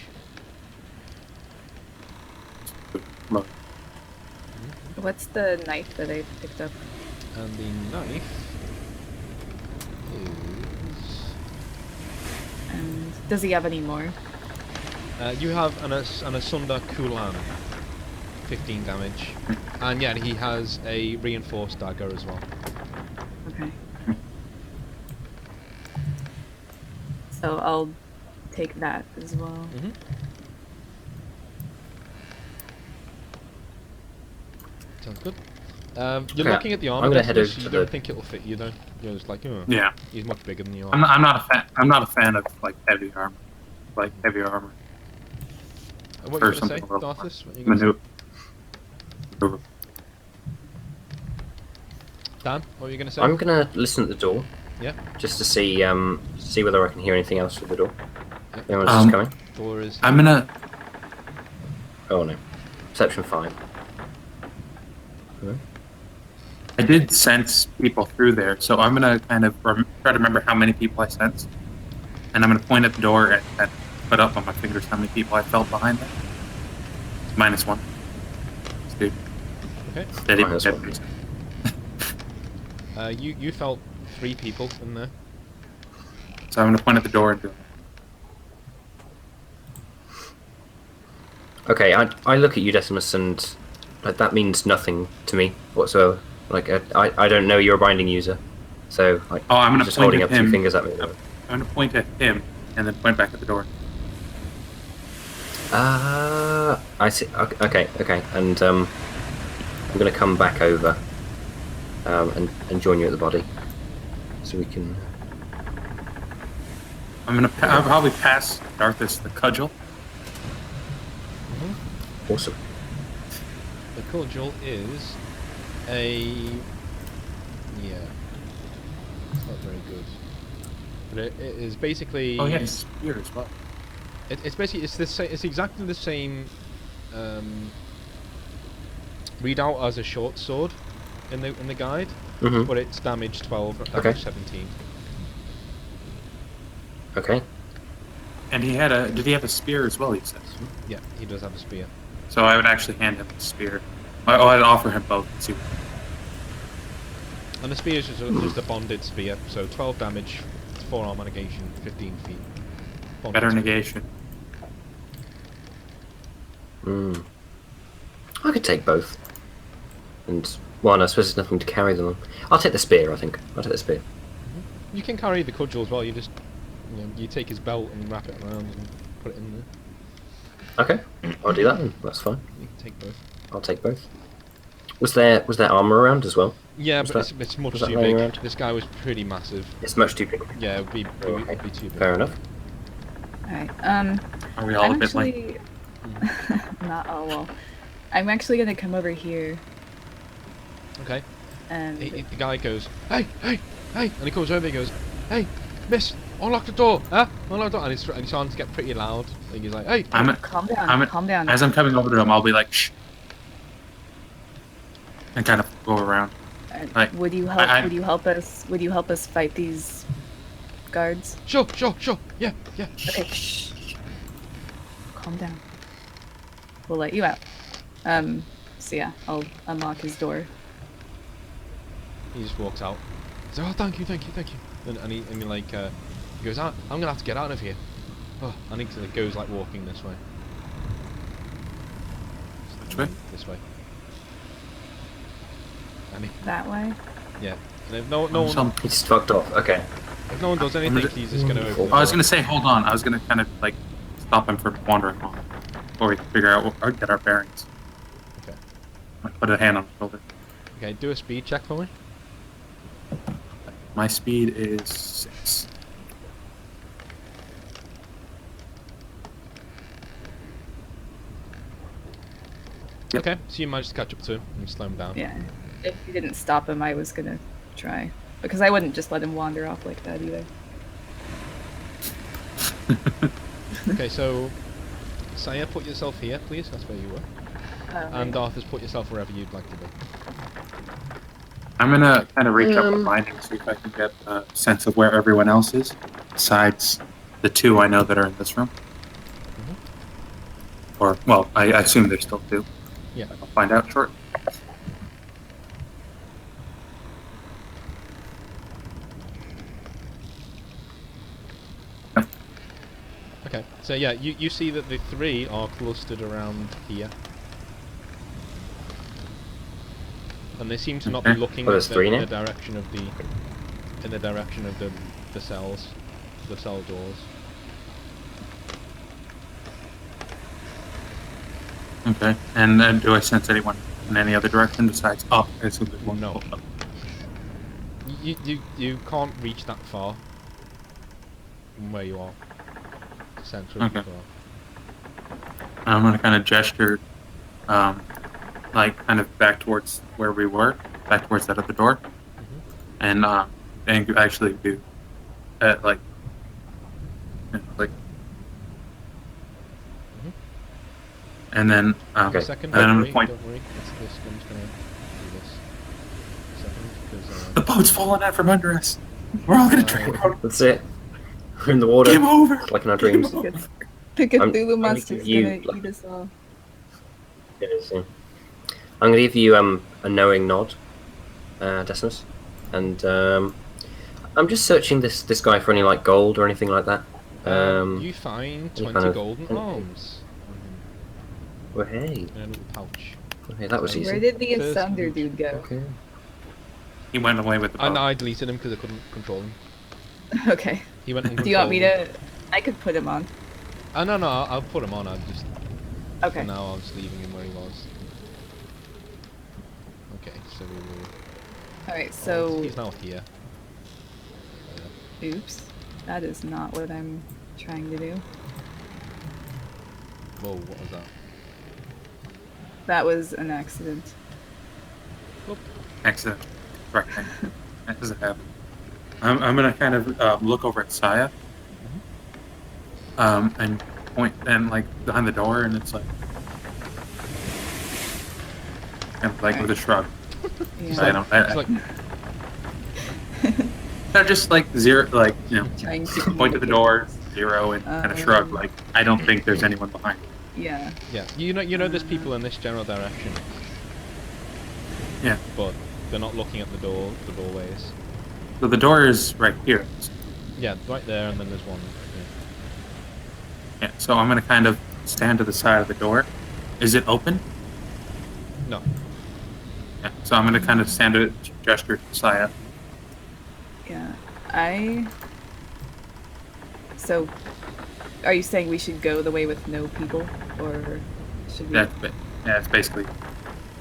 What's the knife that I picked up? And the knife is... And does he have any more? You have an Asunder Kulan, 15 damage. And yeah, he has a reinforced dagger as well. Okay. So I'll take that as well. Mm-hmm. Sounds good. You're looking at the armor. I'm gonna head over You to don't think it'll fit you though. You're just like, oh, Yeah. he's much bigger than you are. I'm not a fan. I'm not a fan of like heavy armor. Like heavy armor. What are you gonna say, Darthus? What are you gonna say? Dan, what were you gonna say? I'm gonna listen at the door. Yeah. Just to see whether I can hear anything else through the door. Yep. Anyone else coming? Door is. I'm gonna. Oh no. Perception 5. I did sense people through there, so I'm gonna kind of try to remember how many people I sensed, and I'm gonna point at the door and put up on my fingers how many people I felt behind there. -1. Dude. Okay. Steady. -1. You felt 3 people in there. So I'm gonna point at the door and do it. Okay, I look at you, Decimus, and like, that means nothing to me whatsoever. Like I don't know you're a binding user, so like, I'm gonna just point holding at up him. 2 fingers at me. I'm gonna point at him and then point back at the door. I see. Okay, and I'm gonna come back over, and join you at the body, so we can. I'll probably pass Darthus the cudgel. Awesome. The cudgel is yeah. It's not very good, but it is basically. Oh yeah, spear as well. It's basically it's exactly the same readout as a short sword in the guide, but it's damage 12, damage 17. Okay. And did he have a spear as well, he says? Yeah, he does have a spear. So I would actually hand him the spear. I'd offer him both and see what. And the spear is just a bonded spear, so 12 damage, 4 armor negation, 15 feet. Bonded Better spear. negation. I could take both. And one, I suppose there's nothing to carry them on. I'll take the spear, I think. I'll take the spear. You can carry the cudgel as well, you just you take his belt and wrap it around and put it in there. Okay, I'll do that then. That's fine. You can take both. I'll take both. Was there armor around as well? Yeah, Was but that- it's much was that too laying big. around? This guy was pretty massive. It's much too big. Yeah, it'd be too big. Fair enough. Alright, Are we all I'm a bit like? actually... Not all well. I'm actually gonna come over here Okay. and... The guy goes, hey, and he comes over and he goes, hey, miss, unlock the door, huh? Unlock the door. And he's starting to get pretty loud. And he's like, hey. Calm down, calm down. As I'm coming over to him, I'll be like, shh. And kind of go around. Like, would you help? Would you help us? Would you help us fight these guards? Sure. Yeah. Okay. Shh. Calm down. We'll let you out. So yeah, I'll unlock his door. He just walks out. He's like, oh, thank you. And he goes, I'm gonna have to get out of here. Oh, and he goes like walking this way. Which way? This way. And That way. yeah. And if no one He's fucked off. Okay. if no one does anything, he's just gonna open the I was door. gonna say, hold on. I was gonna kind of like stop him from wandering off, or we can figure out or get our bearings. Okay. Like, put a hand on the shoulder. Okay, do a speed check for me. My speed is 6. Yep. Okay, so you managed to catch up to him and slow him down. Yeah. If you didn't stop him, I was gonna try because I wouldn't just let him wander off like that either. Okay, so Saya, put yourself here, please. That's where you were. And Arthur's, put yourself wherever you'd like to be. I'm gonna kind of reach up behind him and see if I can get a sense of where everyone else is, besides the 2 I know that are in this room. Or, well, I assume there's still 2. Yeah. I'll find out shortly. Okay, so yeah, you see that the 3 are clustered around here. And they seem to not be looking Well, there's 3 in now? the direction of the cells, the cell doors. Okay. And then do I sense anyone in any other direction besides up? I assume there's one. No. Up. You can't reach that far from where you are. Central. Okay. I'm gonna kind of gesture, like kind of back towards where we were, back towards that other door, and actually do, like, and then Okay. Second, and then I'm don't gonna point. worry. This gun's gonna do this. Second, because The boat's falling out from under us. We're all gonna drown. That's it. We're in the water. Game over. Like in our dreams. Game over. The Cthulhu I'm monster's you, gonna like- eat us all. Yeah, so. I'm gonna give you a knowing nod, Decimus, and I'm just searching this guy for any like gold or anything like that. you find 20 kind of- golden arms Well, hey, in a little pouch. okay, that was easy. Where did the First Asunder loot. dude go? Okay. He went away with the boat. I deleted him because I couldn't control him. Okay. He went and Do you want me controlled to? I could put him on. him. No, I'll put him on. I'll just. Okay. For now, I was leaving him where he was. Okay, so we will. Alright, so. He's now here. Oops. That is not what I'm trying to do. Whoa, what was that? That was an accident. Accident. Right. That doesn't happen. I'm gonna kind of look over at Saya, and point and like behind the door, and it's like, and like with a shrug. Yeah. I don't. It's like, No, just like zero, like Trying to point to the door, zero, and kind of shrug. Like I don't think there's anyone behind. Yeah. yeah, you know, there's people in this general direction, Yeah. but they're not looking at the doorways. So the door is right here. Yeah, right there, and then there's one. Yeah. So I'm gonna kind of stand to the side of the door. Is it open? No. Yeah. So I'm gonna kind of stand to gesture to Saya. Yeah. So, are you saying we should go the way with no people, or should we? Yeah, it's basically.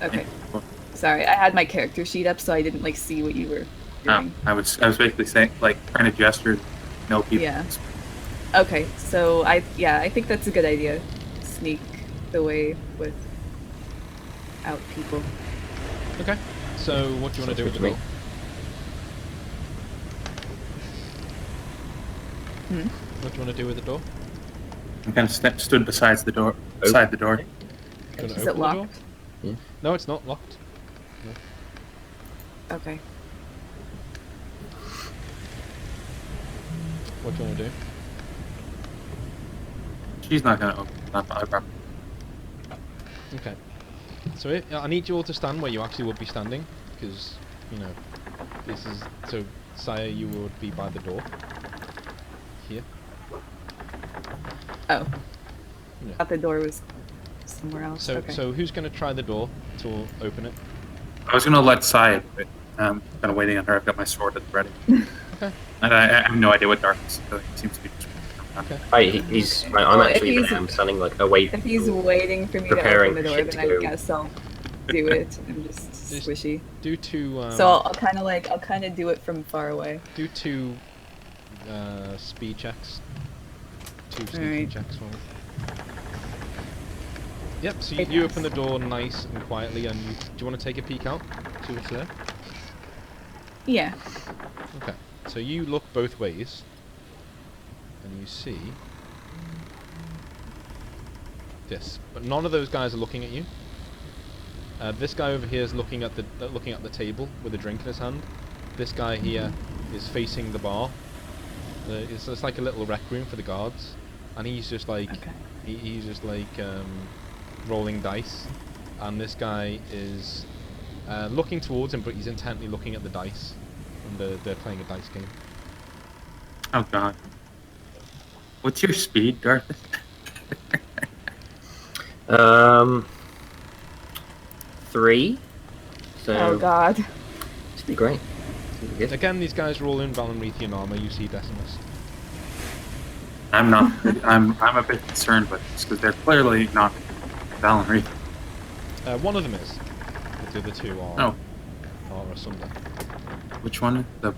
Okay. Yeah. Sorry, I had my character sheet up, so I didn't like see what you were doing. I was basically saying, like, trying to gesture, no people. Yeah. Okay, so I think that's a good idea. Sneak the way without people. Okay. So what do you want to do with the Sounds good to door? What do you want to do with the door? I'm kind of stood beside the door. Beside the door. You wanna Is open it the locked? door? No, it's not locked. Okay. What do you want to do? She's not gonna open it up. I probably. Okay. So I need you all to stand where you actually would be standing, because, you know, this is... So, Saya, you would be by the door. Here. Oh. Yeah. Thought the door was somewhere else. So, okay. so who's going to try the door to open it? I was gonna let Saya do it. I'm kind of waiting on her. I've got my sword at the ready. Okay. And I have no idea what darkness is. It seems to be just. Okay. I'm Well, if actually he's- I'm standing like away. If he's waiting for me Preparing to open the door, shit then to I go. guess I'll do it. I'm just Just- squishy. Do two... So I'll kind of do it from far away. Do two speed checks. Two sneaking Alright. checks for me. Yep, so you open the door nice and quietly, and do you want to take a peek out? See what's there? Yeah. Okay, so you look both ways, and you see this, but none of those guys are looking at you. This guy over here is looking at the table with a drink in his hand. This guy here is facing the bar. It's like a little rec room for the guards, and he's just like Okay. he's just like rolling dice, and this guy is looking towards him, but he's intently looking at the dice, and they're playing a dice game. Oh God. What's your speed, Darth? 3. So Oh God. This be great. This be good. Again, these guys are all in Valenrethian armor. You see Decimus. I'm not. I'm a bit concerned with this because they're clearly not Valerie. One of them is. The other two are Asunder. Which one? The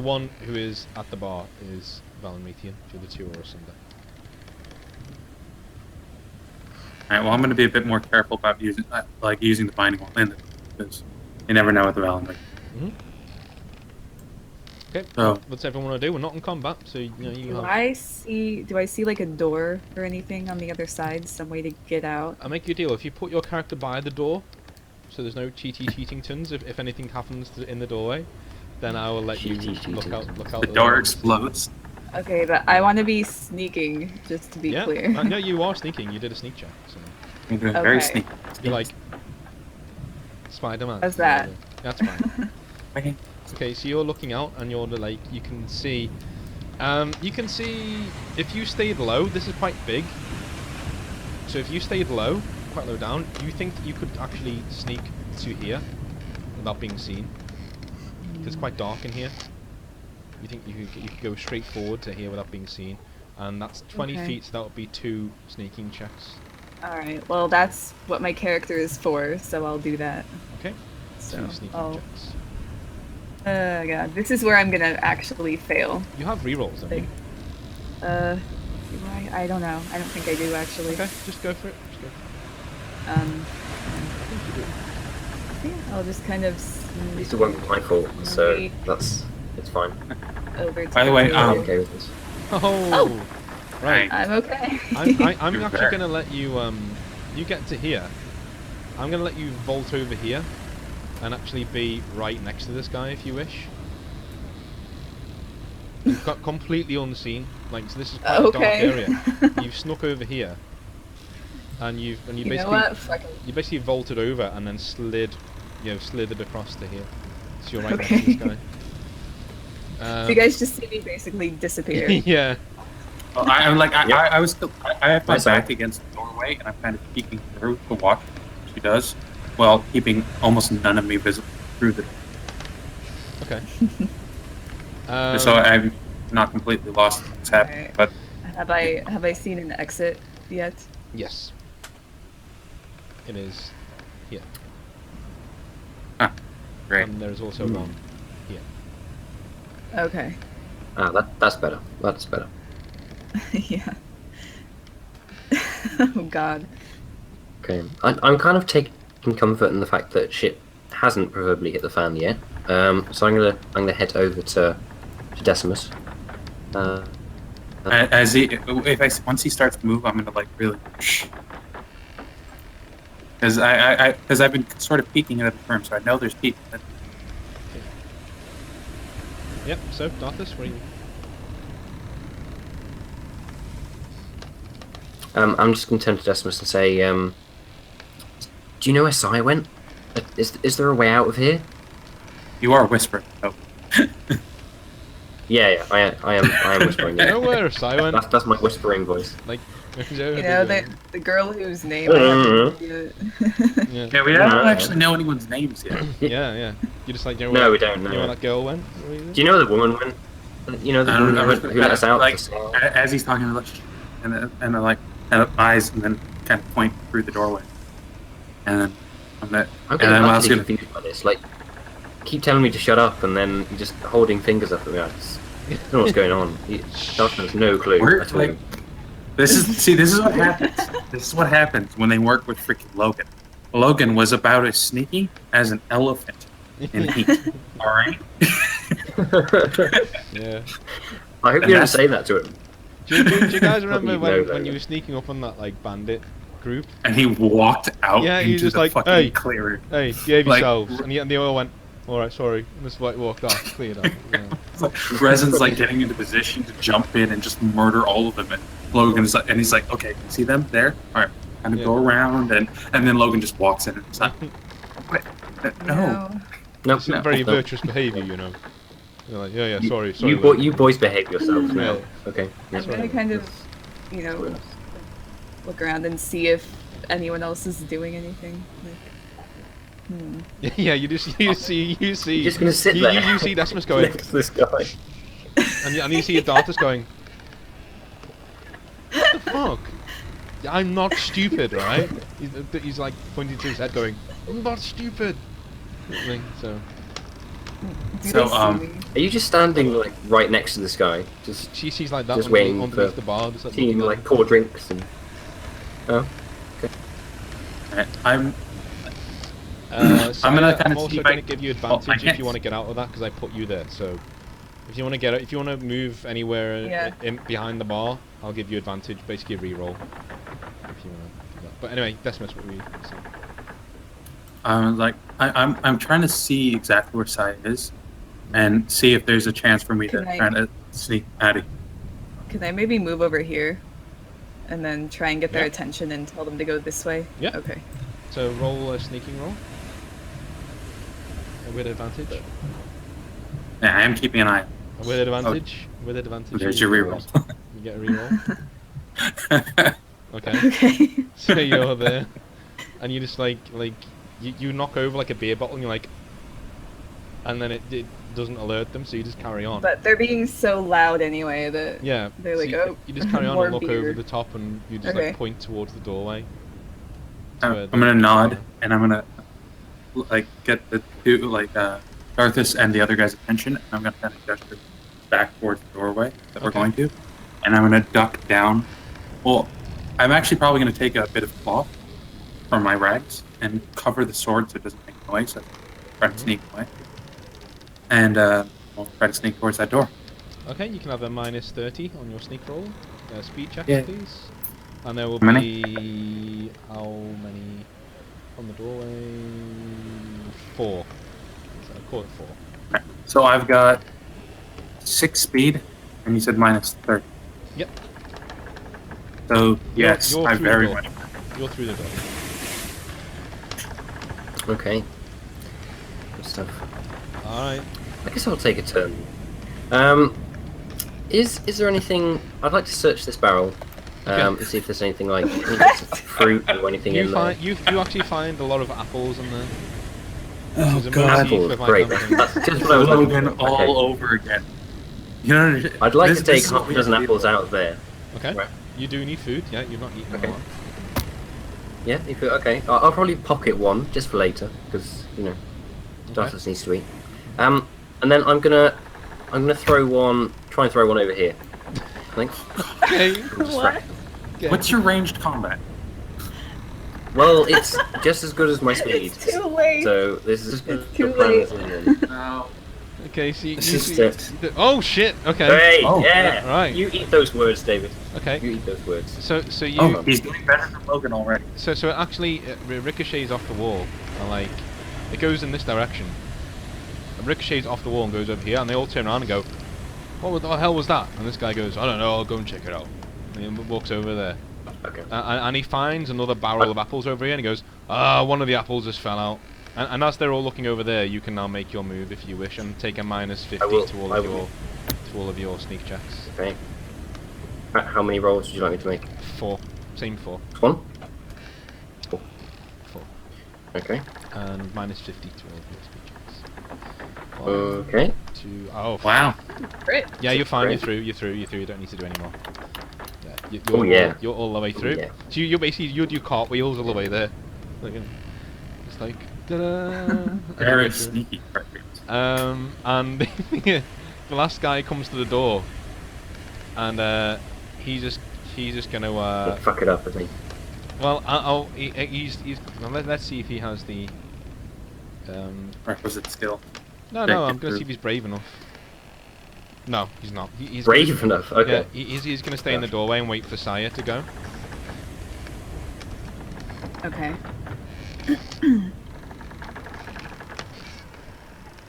one who is at the bar is Valmethian. The other two are Asunder. Alright, well, I'm going to be a bit more careful about using the binding while in it, because you never know with the Valentine. Okay, so what's everyone want to do? We're not in combat, so you know you Do I see like a door or anything on the other side, some way to get out? I'll make you a deal. If you put your character by the door, so there's no cheatingtons, if anything happens in the doorway, then I will let you look out. The door explodes. Okay, but I want to be sneaking, just to be clear. No, you are sneaking. You did a sneak check. So. You're doing very sneaky. You're like Spider-Man. How's that? That's fine. Okay, so you're looking out, and you're like, you can see if you stayed low. This is quite big. So if you stayed low, quite low down, you think that you could actually sneak to here without being seen? Because it's quite dark in here. You think you could go straight forward to here without being seen, and that's 20 feet, so that would be 2 sneaking checks. Alright, well that's what my character is for, so I'll do that. Okay. So 2 sneaking checks. Oh god, this is where I'm gonna actually fail. You have rerolls, don't you? Do I don't know. I don't think I do actually. Okay, just go for it. I think you do. Yeah, I'll just kind of At least it won't be my fault, so it's fine. Over to By the way, I'm okay with this. Oh, right. I'm okay. I'm actually gonna let you you get to here. I'm gonna let you vault over here, and actually be right next to this guy if you wish. You've got completely unseen, like so. This is quite a dark area. You've snuck over here, and you basically vaulted over and then slithered across to here. So you're right next to this guy. So you guys just see me basically disappear. Yeah. Well, I have my back against the doorway, and I'm kind of peeking through to watch what she does, while keeping almost none of me visible through the door. Okay. So I'm not completely lost what's happening. But have I seen an exit yet? Yes. It is here. Ah, great. And there's also one here. Okay. That's better. That's better. Yeah. Oh god. Okay, I'm kind of taking comfort in the fact that shit hasn't probably hit the fan yet. So I'm gonna head over to Decimus. Once he starts to move, I'm gonna like really, because I've been sort of peeking at the firm, so I know there's people. Okay. Yep. So Darthus, where are you? I'm just gonna turn to Decimus and say, do you know where Sai went? Is there a way out of here? You are whispering. Oh. Yeah, I am whispering. You know where Sai went? That's my whispering voice. Like, the girl whose name. Yeah, we don't actually know anyone's names yet. Yeah. You just like no, we don't know. You know where that girl went? Do you know where the woman went? You know the woman who let us out. Like, as he's talking, and like eyes, and then kind of point through the doorway, and then I'm there. I'm getting confused by this. Like, keep telling me to shut up, and then you're just holding fingers up at me. I don't know what's going on. Dalton has no clue at all. Like, this is what happens. This is what happens when they work with freaking Logan. Logan was about as sneaky as an elephant in heat. All right. Yeah. I hope you didn't say that to him. Do you guys remember when you were sneaking up on that like bandit group? And he walked out into just the like, fucking clearing. Hey, behave yourselves. And they all went, alright, sorry. And just like walked off, cleared up. Yeah. Like, Resin's like getting into position to jump in and just murder all of them. And Logan's like, and he's like, okay, see them there? Alright, kind of go around, and then Logan just walks in and it's like, what? No. It's very virtuous behaviour, you know. You're like, yeah, sorry. You boys behave yourselves now. Okay. I'm gonna kind of, look around and see if anyone else is doing anything. Like, Yeah, you see. You're just gonna sit there. You see Decimus going. Next to this guy. And you see Darthus going. What the fuck? I'm not stupid, right? He's like pointing to his head, going, "I'm not stupid." So. Are you just standing like right next to this guy? She's like that just waiting underneath for the bar, just seeing like pour drinks and. Oh. Okay. I'm gonna kind of also gonna give you advantage if you want to get out of that because I put you there. So if you want to get, if you want to move anywhere behind the bar, I'll give you advantage. Basically, re-roll if you want to do that. But anyway, Decimus, what were you saying? I'm trying to see exactly where Saya is, and see if there's a chance for me to try to sneak Addy. Can I maybe move over here, and then try and get their attention and tell them to go this way? Yeah. Okay. So roll a sneaking roll. With advantage. Yeah, I am keeping an eye. With advantage. With advantage. There's your reroll. You get a reroll. Okay. Okay. So you're there, and you just like you knock over like a beer bottle, and you're like, and then it doesn't alert them, so you just carry on. But they're being so loud anyway that they're like, so you just carry on and look beer. over the top, and you just like point towards the doorway. I'm gonna nod, and I'm gonna like get the two Darthus and the other guy's attention, and I'm gonna kind of gesture back towards the doorway that we're going to, and I'm gonna duck down. Well, I'm actually probably gonna take a bit of cloth from my rags and cover the sword so it doesn't make noise. So try to sneak away, and we'll try to sneak towards that door. Okay, you can have a -30 on your sneak roll. Speed check, please. And there will be how many on the doorway? 4. So I'll call it 4. Okay. So I've got 6 speed, and you said -30. Yep. So yes, I very much. You're through the door. Okay. Good stuff. Alright. I guess I'll take a turn. Is there anything... I'd like to search this barrel. And see if there's anything like fruit or anything in there. You actually find a lot of apples in there. Oh god, apples, great. That's just what I was looking all over again. You know, I'd like to take half a dozen apples out of there. Okay. Right. You do need food. Yeah, you've not eaten a lot. Yeah, you feel okay. I'll probably pocket one just for later because you know, Darthus needs to eat. And then I'm gonna throw one. Try and throw one over here. I think. Okay. What? What's your ranged combat? Well, it's just as good as my speed. It's too late. So this is too late. No. Okay, see. Oh shit. Okay. Hey, oh, yeah. Right. You eat those words, David. Okay. You eat those words. So you. Oh, he's doing better than Logan already. So it actually ricochets off the wall, and like it goes in this direction. It ricochets off the wall and goes over here, and they all turn around and go, "What the hell was that?" And this guy goes, "I don't know. I'll go and check it out." And he walks over there. Okay. And he finds another barrel of apples over here, and he goes, one of the apples just fell out. And as they're all looking over there, you can now make your move if you wish, and take a -50 to all of your sneak checks. Okay. How many rolls would you like me to make? 4. Same 4. 1? 4. Okay. And -50 to all of your sneak checks. 1, okay. 2. Oh. Wow. Great. Yeah, you're fine. You're through. You don't need to do any more. You're all the way through. Yeah. So you're basically you do cartwheels all the way there. Like, it's like ta-da. Very sneaky. And the last guy comes to the door, and he's just gonna fuck it up, I think. Well, let's see if he has the requisite skill. No, I'm gonna see if he's brave enough. No, he's not. He's brave enough. Okay. Yeah, he's gonna stay in the doorway and wait for Saya to go. Okay.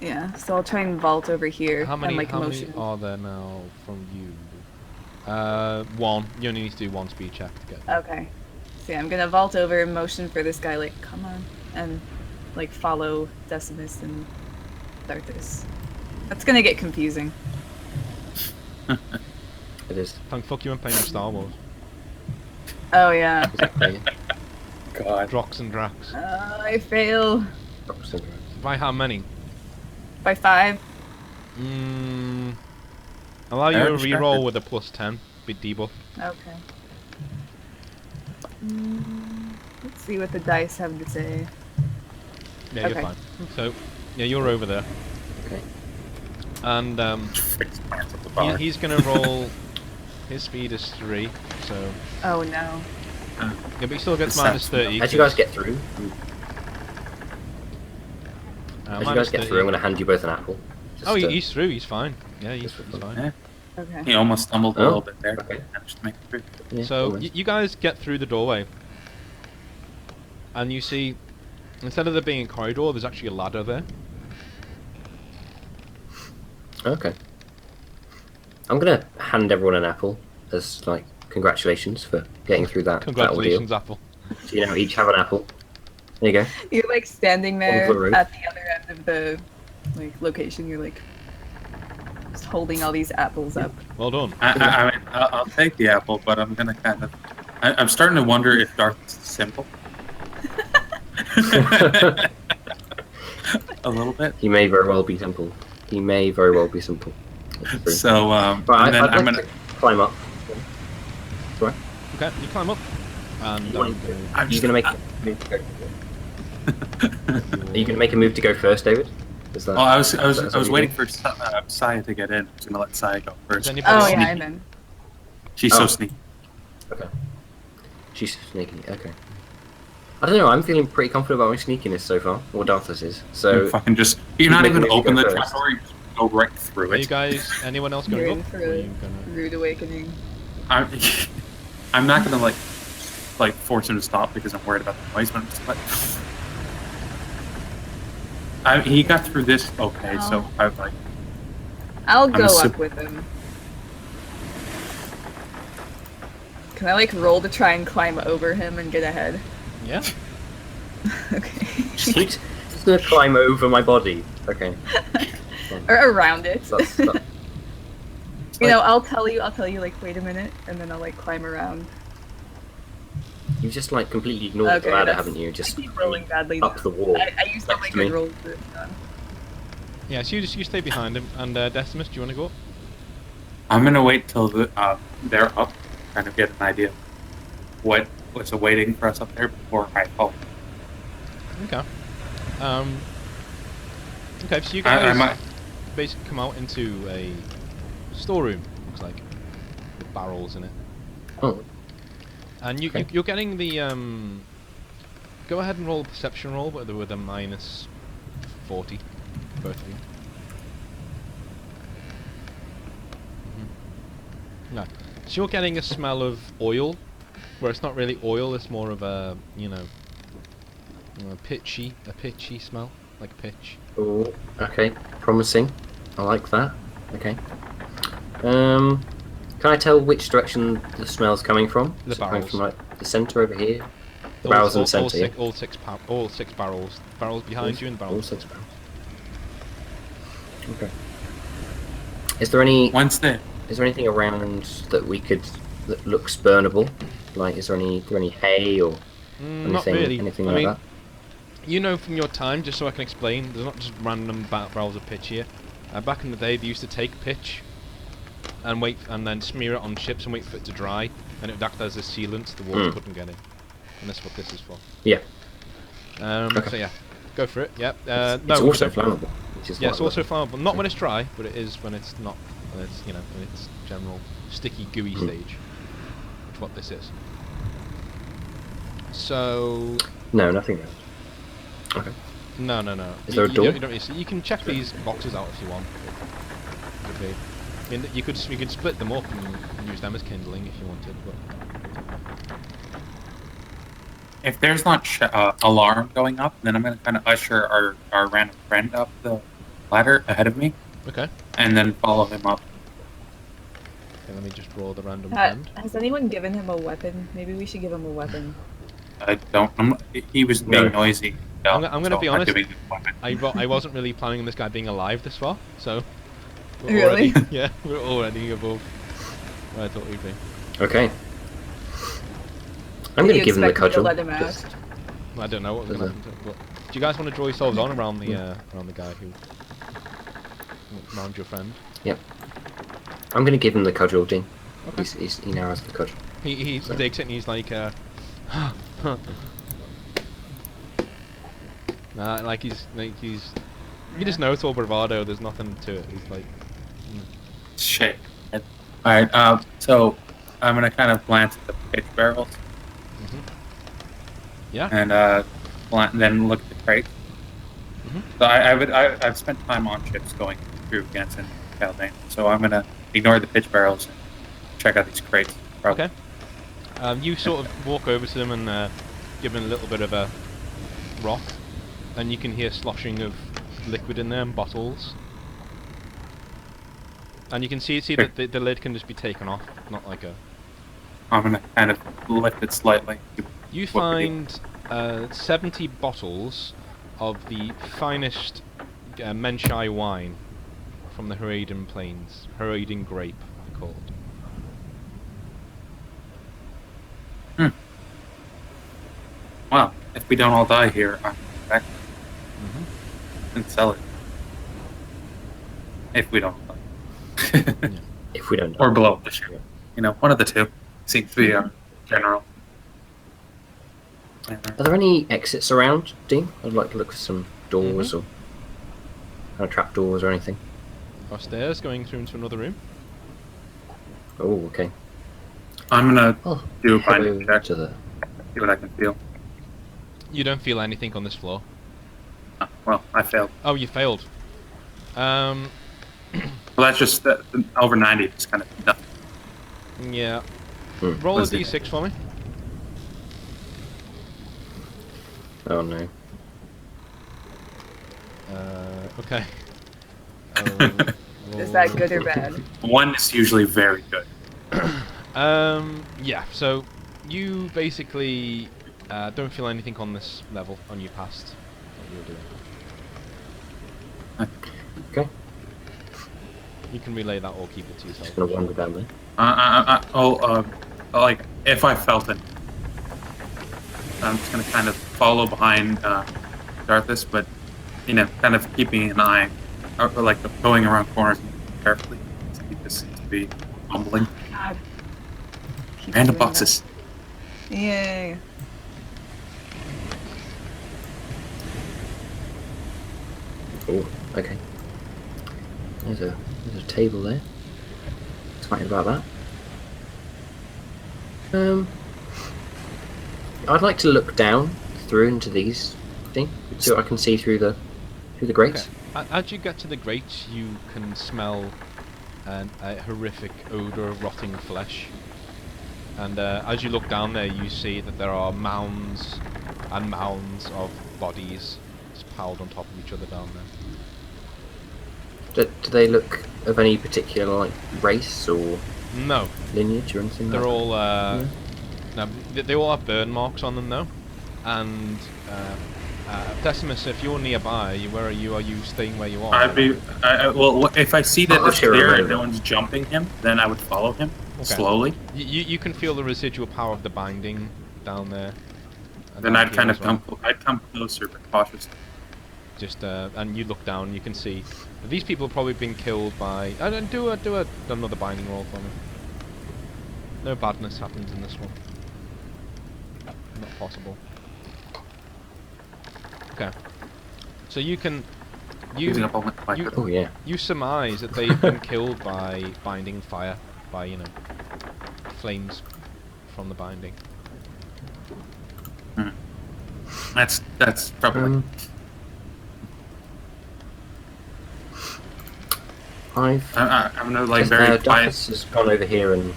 Yeah, so I'll try and vault over here. How many motion. are there now from you? 1. You only need to do 1 speed check to get there. Okay. So yeah, I'm gonna vault over and motion for this guy, like, come on, and like follow Decimus and Darthus. That's gonna get confusing. It is. Thank fuck you and playing Star Wars. Oh yeah. Exactly. God. Drox and Drax. I fail. By how many? By 5. Allow you a reroll with a +10. Big debuff. Okay. Let's see what the dice have to say. Yeah, you're Okay. fine. So, yeah, you're over there. Okay. And he's gonna roll. His speed is 3, so. Oh no. Yeah, but he still gets minus 30. As you guys get through, I'm going to hand you both an apple. Oh, he's through. He's fine. Yeah, he's fine. Yeah. Okay. He almost stumbled a little bit there. Okay. Managed to make it through. Yeah, So you guys get through the doorway, and you see, instead of there being a corridor, there's actually a ladder there. Okay. I'm gonna hand everyone an apple as like congratulations for getting through that. Congratulations, that Apple. So, you know, each have an apple. There you go. You're like standing there On the road. at the other end of the like location. You're like just holding all these apples up. Well done. I mean, I'll take the apple, but I'm gonna kind of. I'm starting to wonder if Darth is simple. A little bit. He may very well be simple. He may very well be simple. So, Right, and then I'd I'm like gonna. to climb up. Sorry. Okay, you climb up, and Are you gonna make a move to go? Are you gonna make a move to go first, David? Is that? Oh, I was what you waiting do? for Saya to get in. I was gonna let Saya go Is first. anybody Oh else- yeah, I'm in. She's so sneaky. Okay. She's sneaky. Okay. I don't know. I'm feeling pretty confident about my sneakiness so far. Or Darth's is. So. Fucking just. You're not make even me go open the first. trap door. You just go right through Are you it. guys? Anyone else You're going in up? for Or are a you gonna... rude awakening. I'm not gonna like force him to stop because I'm worried about the noise. But I'm just like. He got through this okay, so Oh. I'm like. I'll I'm go a up sup- with him. Can I like roll to try and climb over him and get ahead? Yeah. Okay. He's gonna climb over my body. Okay. Or around it. That's, You know, I'll tell you like wait a minute, and then I'll like climb around. you've just like completely ignored the Okay, ladder, that's- haven't you? I just keep rolling badly. up the wall. I used all my next to me. good rolls for this one. Yeah. So you stay behind him, and Decimus, do you want to go up? I'm gonna wait till they're up, kind of get an idea of what's awaiting for us up there before I fall. Okay. Okay. So you I guys might. basically come out into a storeroom. Looks like with barrels in it, Oh, and Okay. you're getting the Go ahead and roll a perception roll, but with a minus 40, both of you. No. So you're getting a smell of oil, where it's not really oil, it's more of a, a pitchy smell, like pitch. oh, okay. Promising. I like that. Okay. Can I tell which direction the smell's coming from? The Is it coming barrels. from like the centre over here? The barrels in the centre. Yeah? All six barrels. Barrels behind you and All barrels. 6 barrels. Okay. Is there anything around that looks burnable? Like, is there any hay or Not anything, really. anything I like mean, that? you know from your time, just so I can explain, there's not just random barrels of pitch here. Back in the day, they used to take pitch and wait, and then smear it on ships and wait for it to dry, and it would act as a sealant so the water couldn't get in. And that's what this is for. Yeah. So yeah, go for it. Yep. It's No, also don't- flammable. Which is Yeah, what it's I also love. flammable. Not when it's dry, but it is when it's not. When it's in its general sticky, gooey stage. Which is what this is. So No, nothing else. Okay. no. Is there a door? You don't need to, you can check these boxes out if you want. Okay. I mean, you could split them up and use them as kindling if you wanted. But If there's not alarm going up, then I'm gonna kind of usher our random friend up the ladder ahead of me, okay. and then follow him up. Okay, let me just roll the random friend. Has anyone given him a weapon? Maybe we should give him a weapon. I don't. He was being noisy. I'm gonna so be I'm honest. giving him a weapon. I wasn't really planning on this guy being alive this far, so we're Really? already, yeah, we're already above where I thought we'd be. Okay. I'm going You to give him the expect me to cudgel. let him out? just- I don't know what was Does going to happen. But do you guys want to draw yourselves on around the guy who around your friend? Yep. I'm going to give him the cudgel, Dean. Okay. He now has the cudgel. He takes it and he's like, Nah, like he's you just know it's all bravado. There's nothing to it. He's like, Shit. All right. So I'm gonna kind of glance at the pitch barrels. Yeah. And then look at the crates. So I've spent time on ships going through Gans and Caldane, so I'm gonna ignore the pitch barrels and check out these crates. Probably. Okay. You sort of walk over to them and give them a little bit of a rock, and you can hear sloshing of liquid in there and bottles. And you can see that the lid can just be taken off, not like a... I'm gonna kind of lift it slightly. You find 70 bottles of the finest Menshai wine from the Heraden Plains. Heraden grape, they're called. Well, if we don't all die here, I'm back and sell it. If we don't die. Yeah. If we don't die. Or blow up the ship. You know, one of the two. Seems to be general. Are there any exits around, Dean? I'd like to look for some doors or trap doors or anything. Upstairs, going through into another room. Oh, okay. I'm gonna do a binding check to the... see what I can feel. You don't feel anything on this floor. Oh, well, I failed. Oh, you failed. Well, that's just over 90. It's kind of nothing. Yeah. Roll a d6 for me. Oh no. Okay. Is that good or bad? 1 is usually very good. Yeah, so you basically don't feel anything on this level, on your past what you were doing. Okay. You can relay that or keep it to yourself. Just gonna wander down there. Like, if I felt it, I'm just gonna kind of follow behind Darthus, but, you know, kind of keeping an eye, or like going around corners carefully. This seems to be humbling. God. Random boxes. That. Yay. Oh, okay. There's a table there. Excited about that. I'd like to look down through into these things, so I can see through the grates. Okay. As you get to the grates, you can smell a horrific odor of rotting flesh. And as you look down there, you see that there are mounds and mounds of bodies just piled on top of each other down there. Do they look of any particular like race or no lineage or anything? They're like all that? no, they all have burn marks on them though. And Decimus, if you're nearby, where are you? Are you staying where you are? Well, if I see that it's clear and no one's jumping him, then I would follow him slowly. You can feel the residual power of the binding down there. Then I'd kind of come closer but cautiously. Just and you look down, you can see these people have probably been killed by. Do another binding roll for me. No badness happens in this one. Not possible. Okay. So you surmise that they've been killed by binding fire, by, you know, flames from the binding. That's probably. I'm gonna like very quiet. Duffus has gone over here and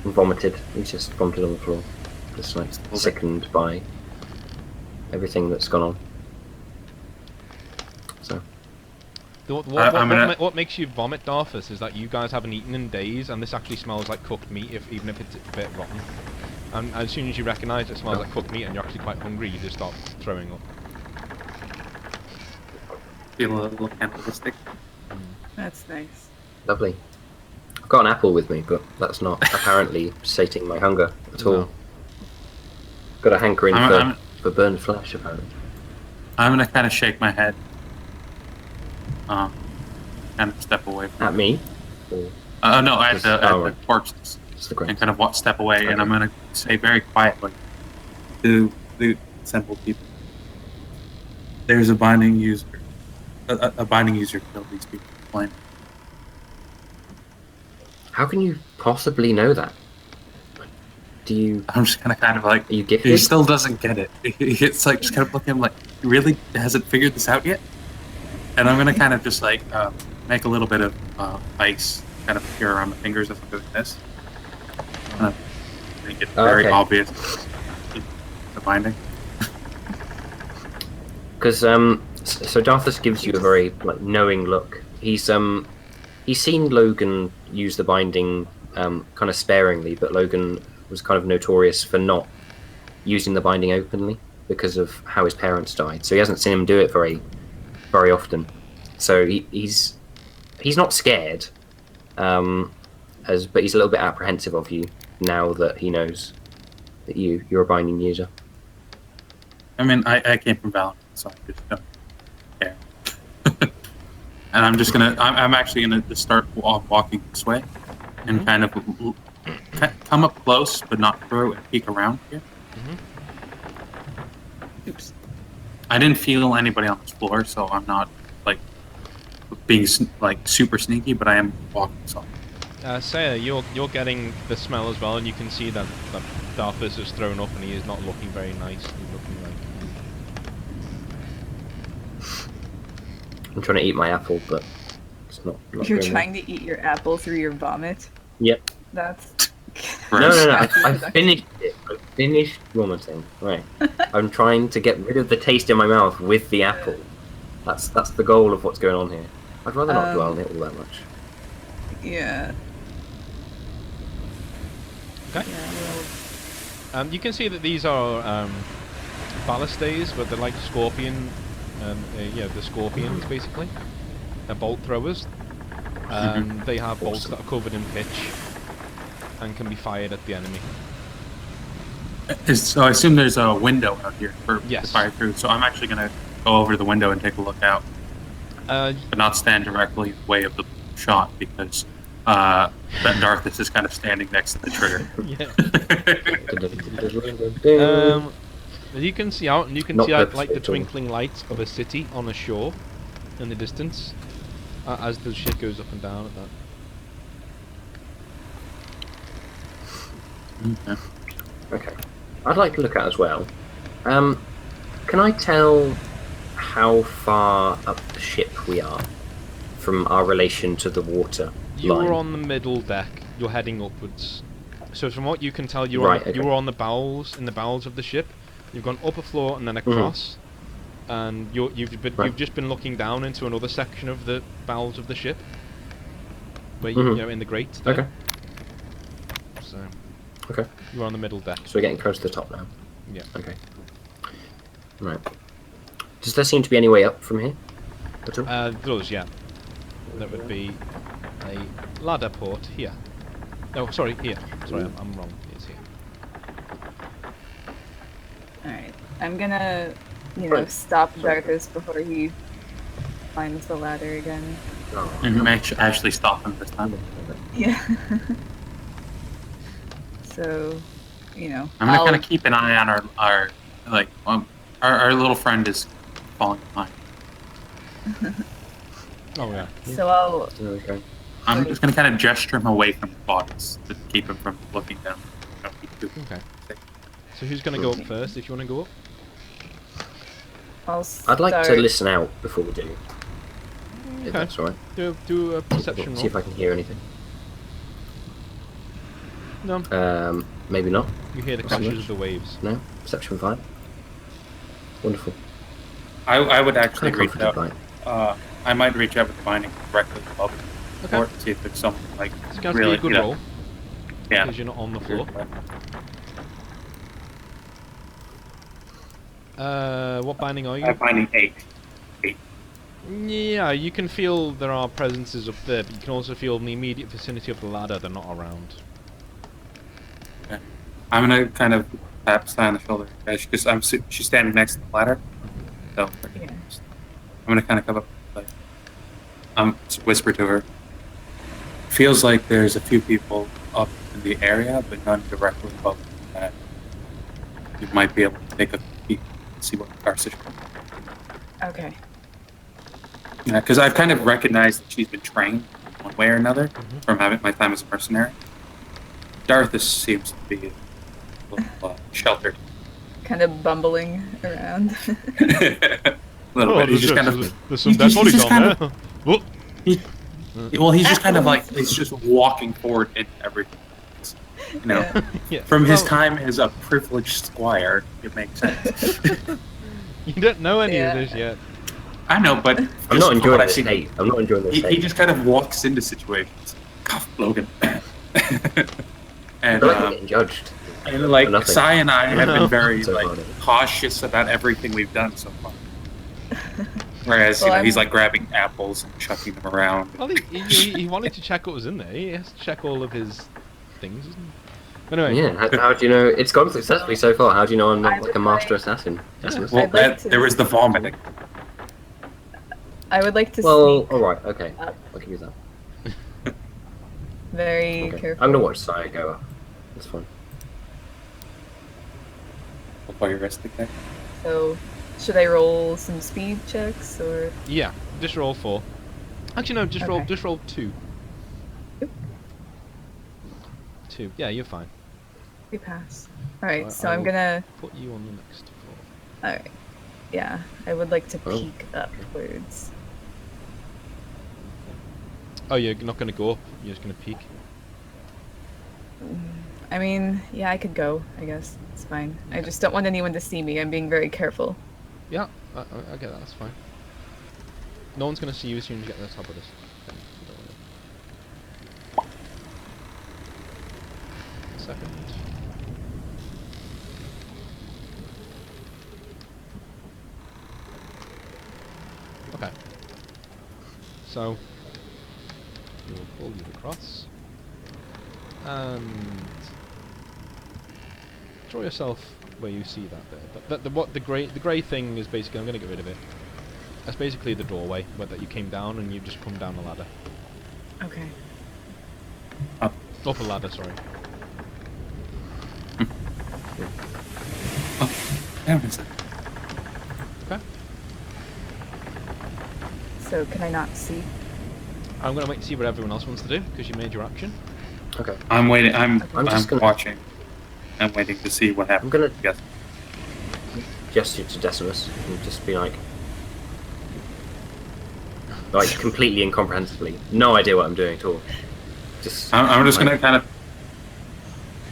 vomited. He's just vomited on the floor, just like sickened by everything that's gone on. So, what makes you vomit, Darthus, is that you guys haven't eaten in days, and this actually smells like cooked meat, even if it's a bit rotten. And as soon as you recognise it smells like cooked meat, and you're actually quite hungry, you just start throwing up. Feel a little cannibalistic. That's nice. Lovely. I've got an apple with me, but that's not apparently sating my hunger at all. Got a hankering for burned flesh, apparently. I'm gonna kind of shake my head. Kind of step away from At me? No, at the corpses. And kind of step away, and I'm gonna say very quietly, to the assembled people. There's a binding user. A binding user killed these people. Blind. How can you possibly know that? Do you? I'm just kind of like, Are you gifted? he still doesn't get it. It's like just kind of looking at him like, he really hasn't figured this out yet. And I'm gonna kind of just like make a little bit of ice kind of appear around the fingers as I'm doing this. Make it very obvious the binding. Because so Darthus gives you a very like knowing look. He's seen Logan use the binding kind of sparingly, but Logan was kind of notorious for not using the binding openly because of how his parents died. So he hasn't seen him do it very often. So he's not scared, but he's a little bit apprehensive of you now that he knows that you're a binding user. I mean, I came from Valentine, so I just don't care. And I'm actually gonna just start walking this way, and kind of come up close, but not through and peek around here. Oops. I didn't feel anybody on this floor, so I'm not like being like super sneaky, but I am walking softly. Saya, you're getting the smell as well, and you can see that Darthus is thrown up, and he is not looking very nice. He's looking like. I'm trying to eat my apple, but it's not You're going trying to eat your apple through your vomit? Yep. That's... No. I finished it. I finished vomiting. Right. I'm trying to get rid of the taste in my mouth with the apple. That's the goal of what's going on here. I'd rather not dwell on it all that much. Yeah. Okay. Yeah, You can see that these are ballistae, but they're like scorpion. The scorpions basically. They're bolt throwers. They have bolts that are covered in pitch and can be fired at the enemy. So I assume there's a window out here for to Yes. fire through. So I'm actually gonna go over to the window and take a look out, but not stand directly in the way of the shot because that Darthus is kind of standing next to the trigger. You can see out, and you can see out like the twinkling lights of a city on a shore in the distance as the ship goes up and down at that. Okay. I'd like to look at as well. Can I tell how far up the ship we are from our relation to the water line? You're on the middle deck. You're heading upwards. So from what you can tell, you were on the bowels of the ship. You've gone up a floor and then across, and you've just been looking down into another section of the bowels of the ship, where you're in the grate. There. Okay. So. Okay. You're on the middle deck. So we're getting close to the top now. Yeah. Okay. Right. Does there seem to be any way up from here? At all? There does, yeah. There would be a ladder port here. No, sorry, here. Sorry, I'm wrong. It's here. Alright. I'm gonna, stop Darthus before he climbs the ladder again. And actually stop him this time. Yeah. So, I'm gonna kind of keep an eye on our little friend is falling behind. Oh yeah. So I'll. Okay. I'm just gonna kind of gesture him away from the bodies to keep him from looking down. Okay. So who's gonna go up first? If you want to go up. I'd like to listen out before we do. Okay. If that's alright. Do a perception roll. See if I can hear anything. No. Maybe not. You hear the crashes of the waves. No. Perception 5. Wonderful. I would actually Kind of reach out. confident, I might reach out with the binding directly above the floor to see if there's something like It's going to really be a good roll. Yeah. Because you're not on the floor. What binding are you? I'm binding 8. Yeah, you can feel there are presences up there, but you can also feel in the immediate vicinity of the ladder they're not around. Okay. I'm gonna kind of tap Sai on the shoulder because she's standing next to the ladder. So Yeah. I'm gonna kind of come up, whisper to her. Feels like there's a few people up in the area, but none directly above that. you might be able to take a peek and see what our situation is. Okay. Yeah, because I've kind of recognized that she's been trained one way or another from having my time as a mercenary. Darthus seems to be a little sheltered. Kind of bumbling around. A little bit. He's just kind of. There's some dead bodies on there. He's just kind of like he's just walking forward into everything. You know, from his time as a privileged squire, it makes sense. You don't know any of this yet. I know, but I'm not enjoying this hate. I'm not enjoying this hate. He just kind of walks into situations. Logan. And getting judged. And like Sai and I have been very cautious about everything we've done so far. Whereas he's like grabbing apples and chucking them around. Well, he wanted to check what was in there. He has to check all of his things, isn't he? Anyway. Yeah. How do you know it's gone successfully so far? How do you know I'm not like a master assassin? Well, there was the vomiting. I would like to. Well, all right. Okay. I'll give you that. Very careful. I'm gonna watch Sai go up. That's fine. While you're resting there. So, should I roll some speed checks or? Yeah, just roll 4. Actually, no, just roll 2. 2. Yeah, you're fine. We pass. All right, so I'm gonna put you on the next floor. All right. Yeah, I would like to peek upwards. Oh, you're not gonna go up. You're just gonna peek. I mean, yeah, I could go. I guess it's fine. I just don't want anyone to see me. I'm being very careful. Yeah, I get that. That's fine. No one's gonna see you as soon as you get to the top of this. Second. Okay. So we'll pull you across and draw yourself where you see that there. But the grey thing is basically, I'm going to get rid of it. That's basically the doorway where that you came down and you've just come down the ladder. Okay. Up a ladder, sorry. Okay. So can I not see? I'm gonna wait to see what everyone else wants to do because you made your action. Okay. I'm waiting. I'm just watching. I'm waiting to see what happens. I'm gonna yes. gesture to Decimus and just be like completely incomprehensibly, no idea what I'm doing at all. I'm just gonna kind of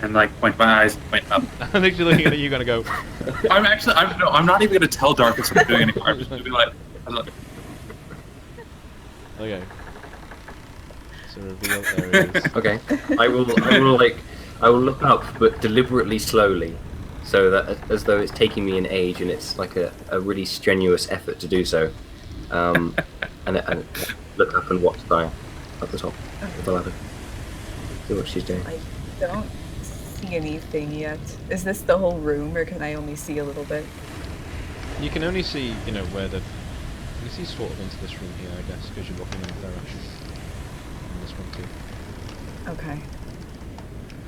and like point my eyes and point up. I'm actually looking at you, gonna go. I'm not even gonna tell Darkus what I'm doing anymore. I'm just gonna be like, okay. So reveal areas. Okay. I will look up, but deliberately slowly, so that as though it's taking me an age and it's like a really strenuous effort to do so. And look up and watch Sai at the top of the ladder. See what she's doing. I don't see anything yet. Is this the whole room, or can I only see a little bit? You can only see, where you can see sort of into this room here, I guess, because you're looking in the direction. And this one too. Okay.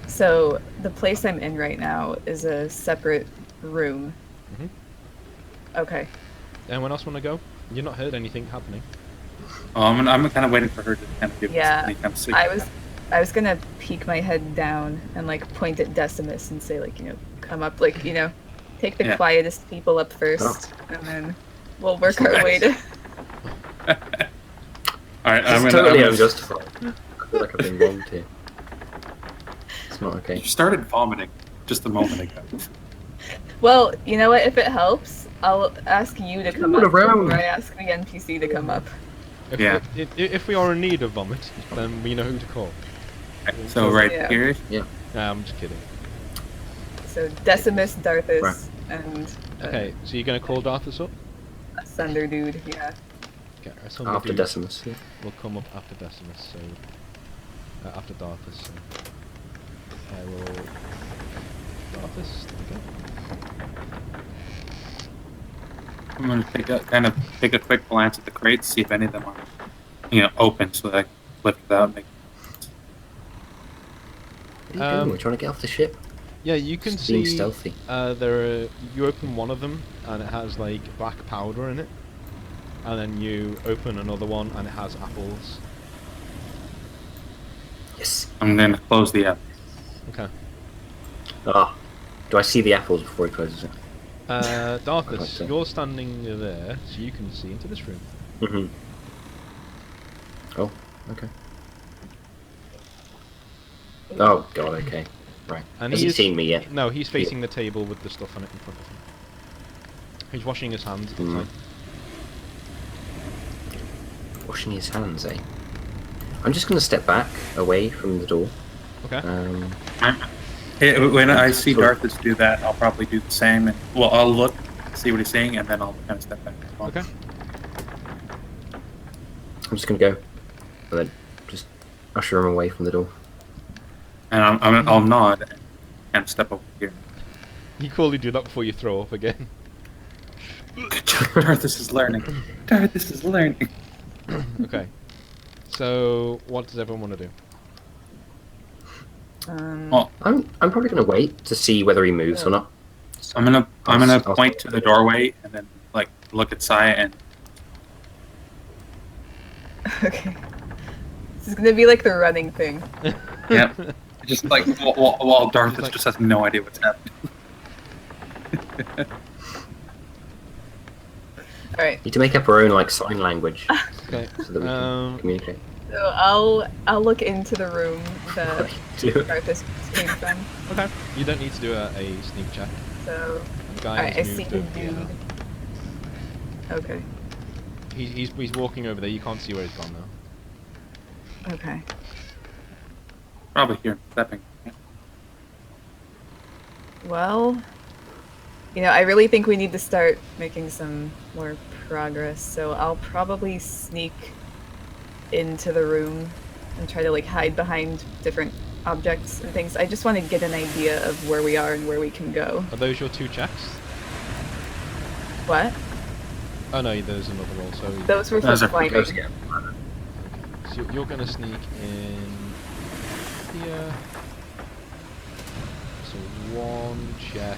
So the place I'm in right now is a separate room. Mhm. Okay. Anyone else want to go? You've not heard anything happening. I'm kind of waiting for her to kind of give us any kind of signal. I was gonna peek my head down and like point at Decimus and say like, come up, like, take the quietest people up first, and then we'll work our way to. Alright, I'm totally unjustified. I feel like I've been wronged here. It's not okay. You started vomiting just a moment ago. Well, you know what? If it helps, I'll ask you to come up before I ask the NPC to come up. If we are in need of vomit, then we know who to call. So here? Yeah. Nah, I'm just kidding. So Decimus, Darthus, and... okay, so you're going to call Darthus up? Asunder dude, yeah. Okay, Asunder after dude Decimus, yeah. will come up after Decimus, so... after Darthus, so... I will... Darthus, there I'm going to take a quick glance at the crates, see if any of them are, open, so that I can lift it out and make... What are you doing? We're trying to get off the ship. Yeah, you can Just being see. stealthy. You open one of them and it has like black powder in it, and then you open another one and it has apples. Yes. I'm gonna close the app. Okay. Ah, do I see the apples before he closes it? Darthus, Okay. you're standing there, so you can see into this room. Mm-hmm. Oh, okay. Oh god, okay. Right. And Has he seen me yet? No, he's facing the table with the stuff on it in front of him. He's washing his hands, it looks like. Washing his hands, eh? I'm just going to step back away from the door. Okay. When I see Darthus do that, I'll probably do the same. And, well, I'll look, see what he's saying, and then I'll kind of step back. Okay. I'm just going to go and then just usher him away from the door. And I'll nod and step over here. You coolly do that before you throw up again. Darthus is learning. Darthus is learning. Okay. So, what does everyone want to do? Well, I'm probably going to wait to see whether he moves or not. I'm gonna I'll point to the doorway and then like look at Saya and. Okay. This is gonna be like the running thing. Yep. Just like while Darthus like, just has no idea what's happening. Alright. Need to make up our own like sign language Okay. so that we can communicate. So I'll look into the room that Darthus came from. Okay. You don't need to do a sneak check. So The guy alright, I has see moved the over here dude. now. Okay. He's walking over there. You can't see where he's gone now. Okay. Probably here stepping. Well, I really think we need to start making some more progress, so I'll probably sneak into the room and try to like hide behind different objects and things. I just want to get an idea of where we are and where we can go. Are those your 2 checks? What? Oh no, there's another roll. So Those were for Those are for climbing. ghosts again. So you're gonna sneak in here. So 1 check.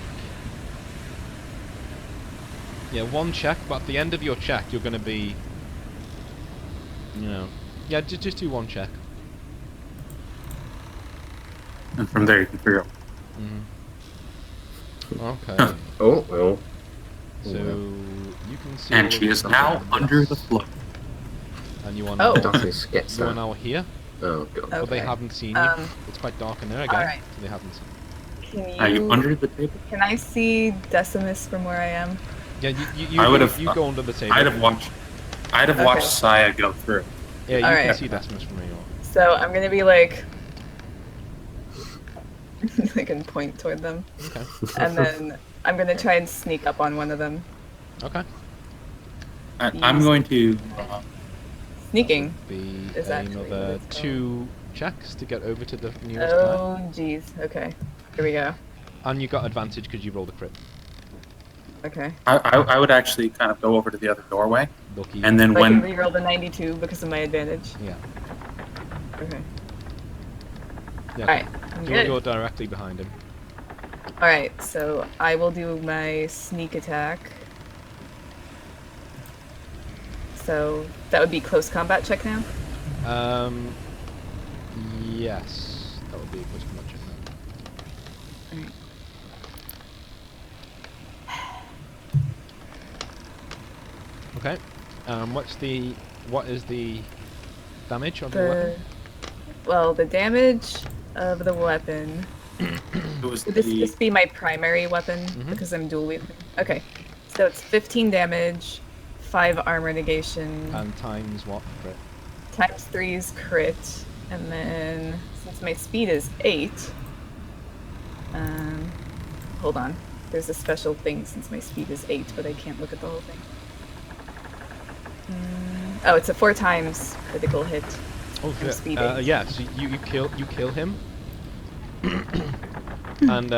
Yeah, 1 check. But at the end of your check, you're gonna be, yeah, just do 1 check. And from there you can figure out. Okay. Oh, well. So you can see. And all she of is the now buttons. under the floor. And you are Oh. now. Darthus gets You are that. now here, Oh god. but they Okay. haven't seen you. It's quite dark in there again, alright. so they haven't seen. Are you under the table? Can I see Decimus from where I am? Yeah, you I would've- you go under the table. I'd have watched Okay. Saya go through. Yeah, you Alright. can see Decimus from where you are. So I'm gonna be like, I can point toward them, Okay. and then I'm gonna try and sneak up on one of them. Okay. I'm going to. Sneaking. Be Is actually what another it's 2 checks to get over to the nearest guy. Oh, jeez. Okay. Here we go. And you got advantage because you rolled a crit. Okay. I would actually kind of go over to the other doorway, Lucky. and then So I can when reroll the 92 because of my advantage. Yeah. Okay. Yeah. Alright. I'm good. You're directly behind him. Alright, so I will do my sneak attack. So that would be close combat check now? Yes. That would be a close combat check now. Alright. Okay. What is the damage of the weapon? Well, the damage of the weapon. it was Would the this be my primary weapon because I'm dual wielding? Okay. So it's 15 damage, 5 armor negation, And times what? Crit. times 3's crit, and then since my speed is 8, hold on. There's a special thing since my speed is 8, but I can't look at the whole thing. Oh, it's a 4 times critical hit. Oh from shit. speed 8. Yeah. So you kill him, and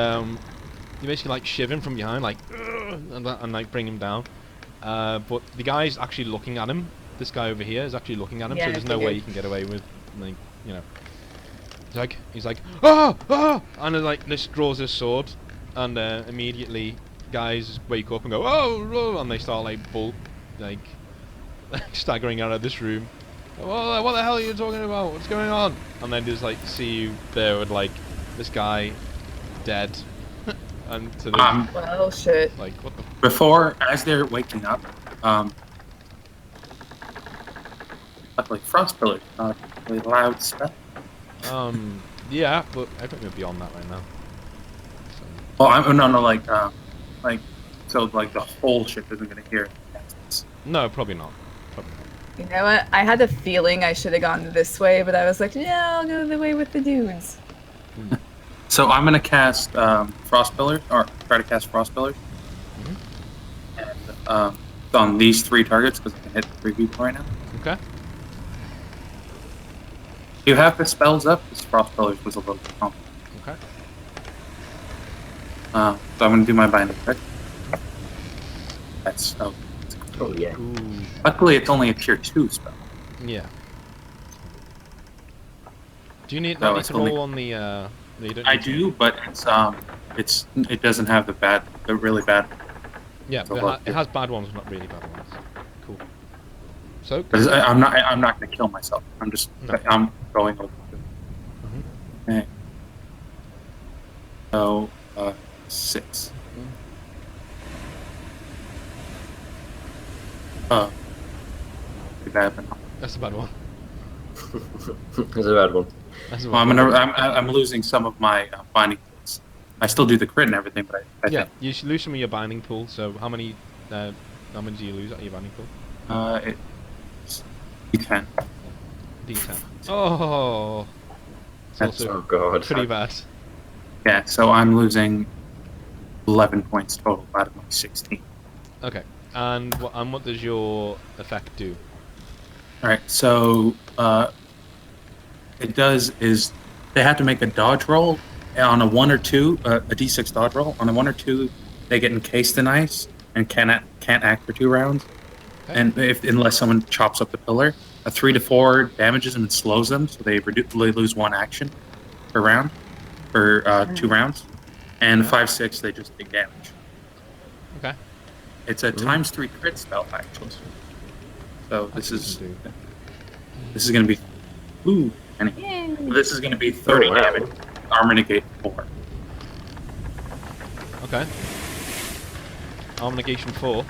you basically like shiv him from behind, like, and like bring him down. But the guy's actually looking at him. This guy over here is actually looking at him, Yeah, so I there's no way figured. you can get away with, like, He's like, ah, and then like this draws his sword, and immediately guys wake up and go, oh, and they start like staggering out of this room. Oh, what the hell are you talking about? What's going on? And then just like see you there with like this guy dead, and to the well, shit. like what the. Before, as they're waking up, like frost pillars, not really loud spell. Yeah, but I think we're beyond that right now. So. Oh, no, like, so like the whole ship isn't gonna hear it. No, probably not. You know what? I had a feeling I should have gone this way, but I was like, yeah, I'll go the way with the dudes. So I'm gonna cast frost pillars, or try to cast frost pillars, and on these 3 targets because I can hit 3 people right now. Okay. You have the spells up. This frost pillars was a little bit complicated. Okay. So I'm gonna do my binding trick. That's oh yeah. Ooh. Luckily, it's only a tier 2 spell. Yeah. Do you need, No, need it's to only- roll on the? No, you don't I need to. do, but it doesn't have the really bad. Yeah, So but it has bad ones, not really bad ones. Cool. So. Because I'm not gonna kill myself. I'm just No. I'm going over. Mhm. Okay. So 6. Too bad, but no. That's a bad one. That's a bad one. That's a Well, bad one. I'm losing some of my binding points. I still do the crit and everything, but I Yeah, think you should lose some of your binding pool. So how many do you lose out of your binding pool? you can. D10. Oh. It's That's also Oh god. pretty bad. Yeah, so I'm losing 11 points total out of my 16. Okay. And what does your effect do? All right, so it does is they have to make a dodge roll on a 1 or 2, a d6 dodge roll. On a 1 or 2, they get encased in ice and can't act for 2 rounds. Okay. And unless someone chops up the pillar, a 3 to 4 damages them and slows them, so they lose 1 action per round, for 2 rounds. And 5-6, they just take damage. Okay. It's a ×3 crit spell actually. So this is going to be this is going to be 30 damage. Armor negate 4. Okay. Armor negation 4.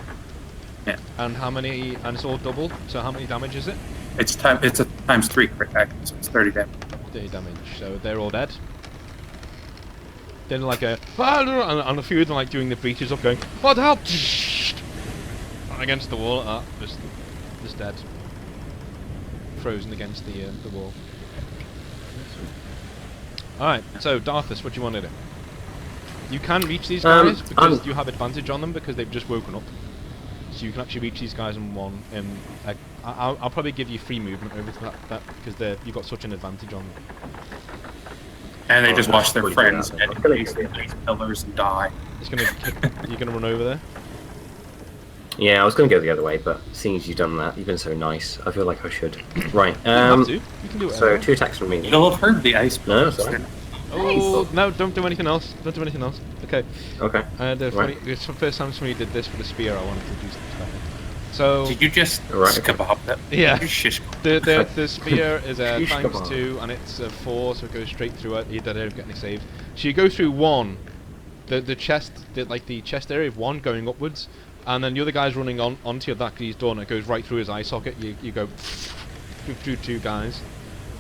Yeah. And how many? And it's all double. So how many damage is it? It's a ×3 crit actually, so it's 30 damage. 30 damage. So they're all dead. Then like and a few of them like doing the breaches up, going, "What the hell?" Against the wall. Just dead. Frozen against the wall. Alright, so Darthus, what do you want to do? You can reach these guys because you have advantage on them because they've just woken up. So you can actually reach these guys in one. I'll probably give you free movement over to that because you've got such an advantage on them. And they just watch their pretty friends good. and encase in these pillars and die. It's gonna you're gonna run over there. Yeah, I was going to go the other way, but seeing as you've done that, you've been so nice, I feel like I should. Right, You don't have to. You can do it. so 2 attacks from me. You'll have heard the ice. No, sorry. Oh no! Don't do anything else. Don't do anything else. Okay. Okay. It's the first time somebody did this for the spear. I wanted to do something. So Did you just Right. kebab that? yeah, You shish the spear is a Shish kebab. ×2 and it's a 4, so it goes straight through it. You don't get any save. So you go through 1, the chest, the chest area of 1 going upwards, and then the other guy's running onto that because he's done. It goes right through his eye socket. You go through 2 guys,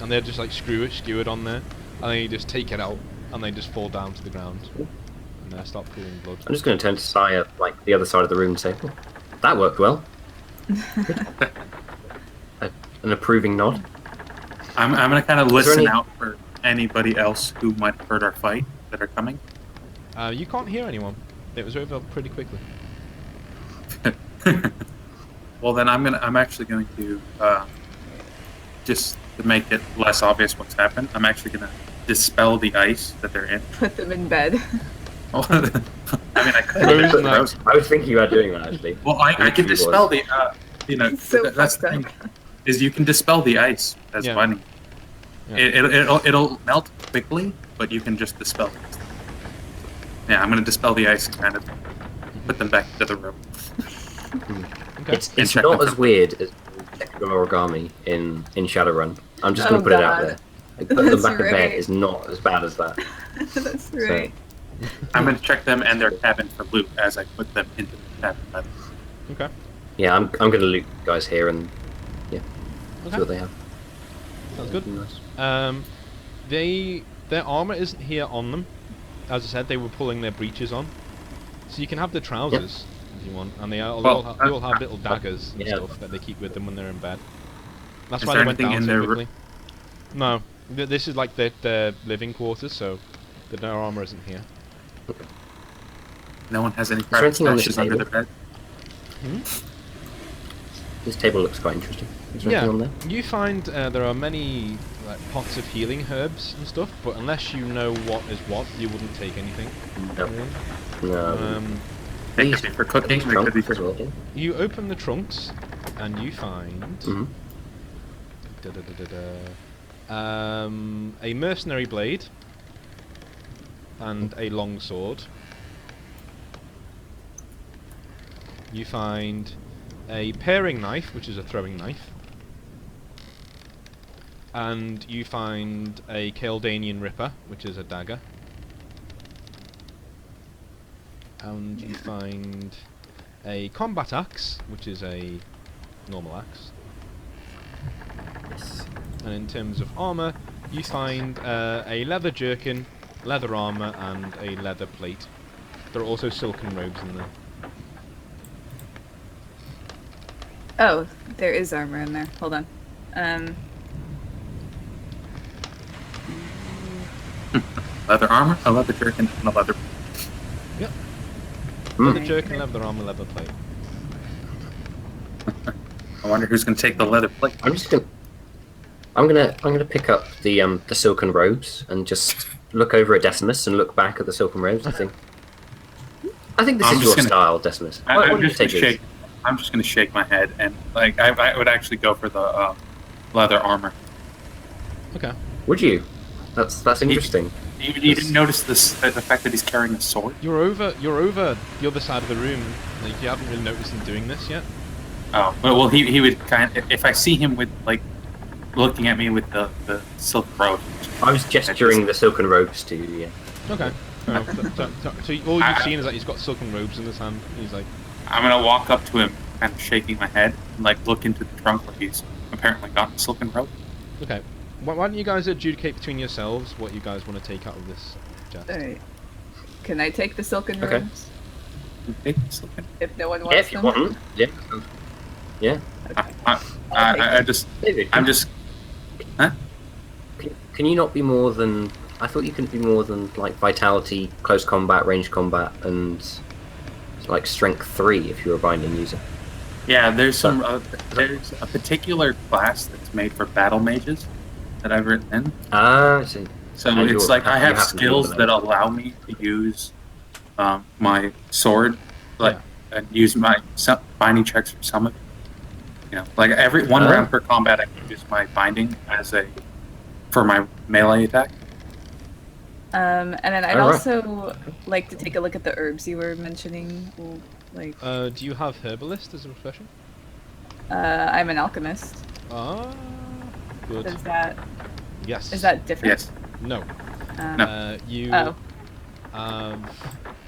and they're just like skewered on there, and then you just take it out, and they just fall down to the ground, and they start pooling blood. I'm just going to turn to Saya, like the other side of the room, and say, "Oh, that worked well." An approving nod. I'm gonna kind of Is there listen any- out for anybody else who might have heard our fight that are coming. You can't hear anyone. It was over pretty quickly. Well, then I'm actually going to just to make it less obvious what's happened. I'm actually going to dispel the ice that they're in. Put them in bed. I mean, I could. Frozen I was- I was thinking about doing that actually. Well, I can Literally dispel was. the So that's the fucked thing is you can dispel the ice as Yeah. binding. Yeah. It'll melt quickly, but you can just dispel it. Yeah, I'm gonna dispel the ice and kind of put them back into the room. Okay. It's not as weird as origami in Shadowrun. I'm just gonna put it out there. Like, putting them back in bed is not as bad as that. That's right. So, I'm gonna check them and their cabin for loot as I put them into the cabin. Okay. Yeah, I'm gonna loot guys here and see what they have. Sounds good. Nice. Their armor isn't here on them. As I said, they were pulling their breeches on, so you can have the trousers if you want, and they all have little daggers and stuff that they keep with them when they're in bed. That's why they went down so quickly. No, this is like their living quarters, so their armor isn't here. No one has any stashes under their bed. This table looks quite interesting. Is there anything on there? You find there are many pots of healing herbs and stuff, but unless you know what is what, you wouldn't take anything. No. They could be for cooking. They could be for well. You open the trunks, and you find a mercenary blade and a long sword. You find a paring knife, which is a throwing knife. And you find a Kaldanian Ripper, which is a dagger. And you find a combat axe, which is a normal axe. Yes. And in terms of armor, you find a leather jerkin, leather armor, and a leather plate. There are also silken robes in there. Oh, there is armor in there. Hold on. Leather armor, a leather jerkin, and a leather. Yep. Leather jerkin, leather armor, leather plate. I wonder who's gonna take the leather plate. I'm gonna pick up the silken robes and just look over at Decimus and look back at the silken robes. I think this is your style, Decimus. I'm just gonna shake my head and like I would actually go for the leather armor. Okay. Would you? That's interesting. You didn't notice the fact that he's carrying a sword? You're over the other side of the room. Like, you haven't really noticed him doing this yet. Oh, well, he would if I see him with like looking at me with the silk robe. I was gesturing the silken robes to you. Yeah. Okay. So all you've seen is that he's got silken robes in his hand. He's like, I'm gonna walk up to him, kind of shaking my head, and like look into the trunk where he's apparently got the silken robe. Okay. Why don't you guys adjudicate between yourselves what you guys want to take out of this chest? Alright. Can I take the silken robes? Take the silken. If no one wants if you want. Yeah. Yeah. Okay. I'm just. Huh? Can you not be more than? I thought you couldn't be more than like vitality, close combat, range combat, and like strength 3 if you're a binding user. Yeah, there's there's a particular class that's made for battle mages that I've written in. I see. So it's like I have skills that allow me to use my sword, and use my binding checks for some of it. You know, like every one round per combat, I can use my binding for my melee attack. And then I'd also like to take a look at the herbs you were mentioning. Like, do you have herbalist as a profession? I'm an alchemist. Ah, good. Is that? Yes. Is that different? Yes. No. No. You. Oh.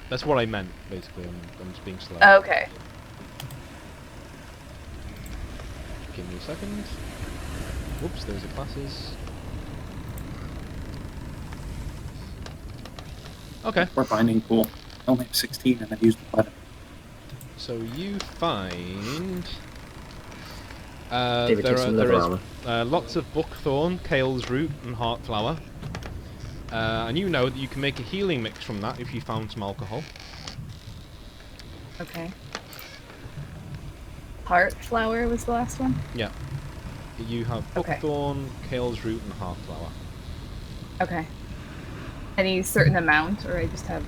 That's what I meant, basically. I'm just being slow. Okay. Give me a second. Whoops, those are classes. Okay. Or binding pool. I only have 16 and I've used 11. So you find David takes some there leather is lots of buckthorn, kale's root, and heartflower. And you know that you can make a healing mix from that if you found some alcohol. Okay. Heart flower was the last one? Yeah. You have buckthorn, kale's root, and heartflower. Okay. Any certain amount, or I just have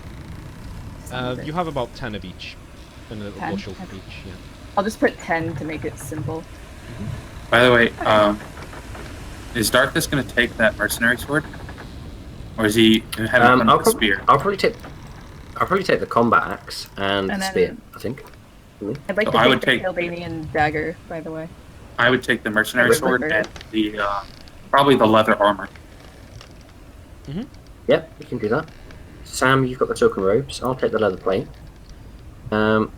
you have about 10 of each. And a little 10? bushel of each, yeah. I'll just put 10 to make it simple. By the way, Is Darkus going to take that mercenary sword, or is he having fun with the spear? I'll probably take the combat axe and the spear. I think. I'd like to take the Kaldanian dagger, by the way. I would take the mercenary sword and the probably the leather armor. Yep, we can do that. Sam, you've got the token robes. I'll take the leather plate. I've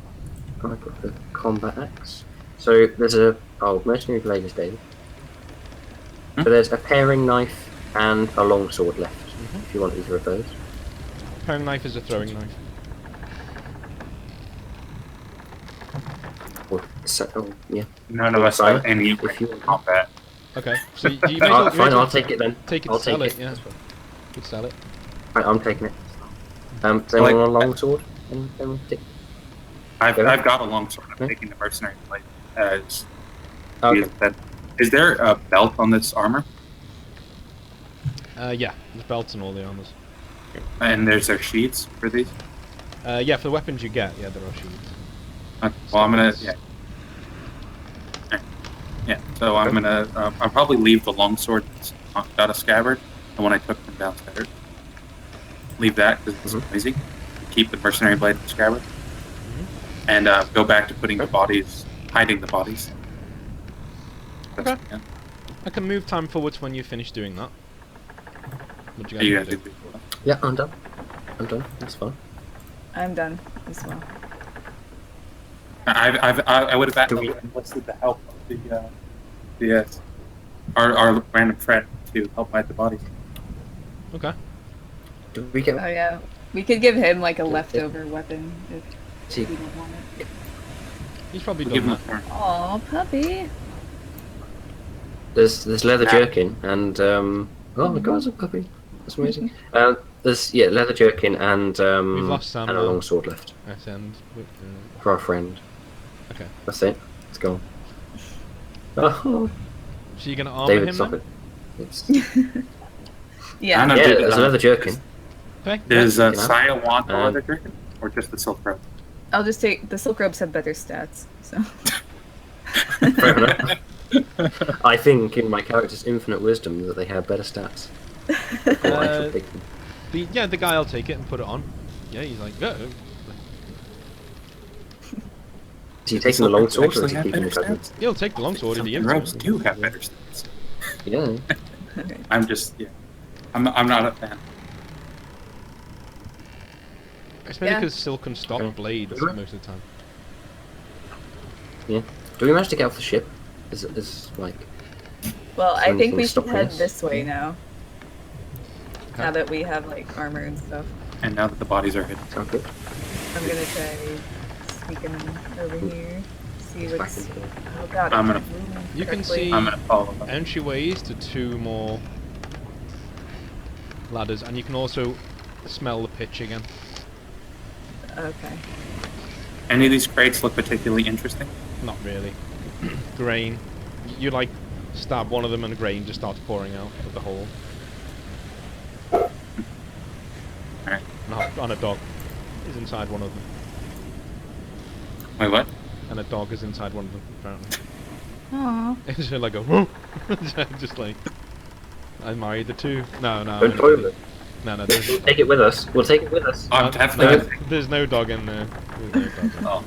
got the combat axe. So there's a mercenary blade is dead. So there's a paring knife and a longsword left. If you want either of those. Paring knife is a throwing knife. Yeah. None of us have any combat. Okay, so you may well fine, I'll take it then. Take it, I'll sell take it, yeah. You could sell it. Right, I'm taking it. Does anyone want a longsword? I've got a longsword. I'm taking the mercenary blade as. Is there a belt on this armor? Yeah, there's belts and all the armors. And there's sheaths for these? Yeah, for the weapons you get, yeah, there are sheaths. Well, I'm gonna, so I'm gonna, I'll probably leave the longsword that's got a scabbard, the one I took from downstairs. Leave that, because it's noisy. Keep the mercenary blade and scabbard. And go back to putting the bodies, hiding the bodies. Okay. I can move time forwards when you finish doing that. What do you guys do? Yeah, I'm done. That's fine. I'm done as well. I would have enlisted the help of our random friend to help hide the bodies. Okay. Do we get? Oh yeah, we could give him like a leftover weapon if he didn't want it. He's probably done that. Aw, puppy. There's leather jerkin and oh my god, it's a puppy. That's amazing. There's leather jerkin and we've lost Sam and a long sword left. For our friend. Okay. That's it. It's gone. Oh. So you're gonna armor David, him stop then? it. Yeah. There's a leather jerkin. Okay. Does Saya want the leather jerkin or just the silk robe? I'll just take the silk robes have better stats, so. Fair enough. I think in my character's infinite wisdom that they have better stats. The guy will take it and put it on. Yeah, he's like, go. Is he taking the longsword or is he keeping the presents? He'll take the longsword if he gives robes do have better stats. Yeah. I'm just, I'm not a fan. Especially because silk and stock blades most of the time. Yeah. Do we manage to get off the ship? Is like. Well, I think we should head this way now. Now that we have like armor and stuff. And now that the bodies are hidden. Sounds good. I'm gonna try sneaking over here. See what's. Oh god. You can see entryways to 2 more ladders, and you can also smell the pitch again. Okay. Any of these crates look particularly interesting? Not really. Grain. You like stab one of them and the grain just starts pouring out of the hole. Alright. And a dog is inside one of them. Wait, what? And a dog is inside one of them, apparently. Aww. It's just like a whoa! Just like I married the 2. No. No. Take it with us. We'll take it with us. There's no dog in there. Oh.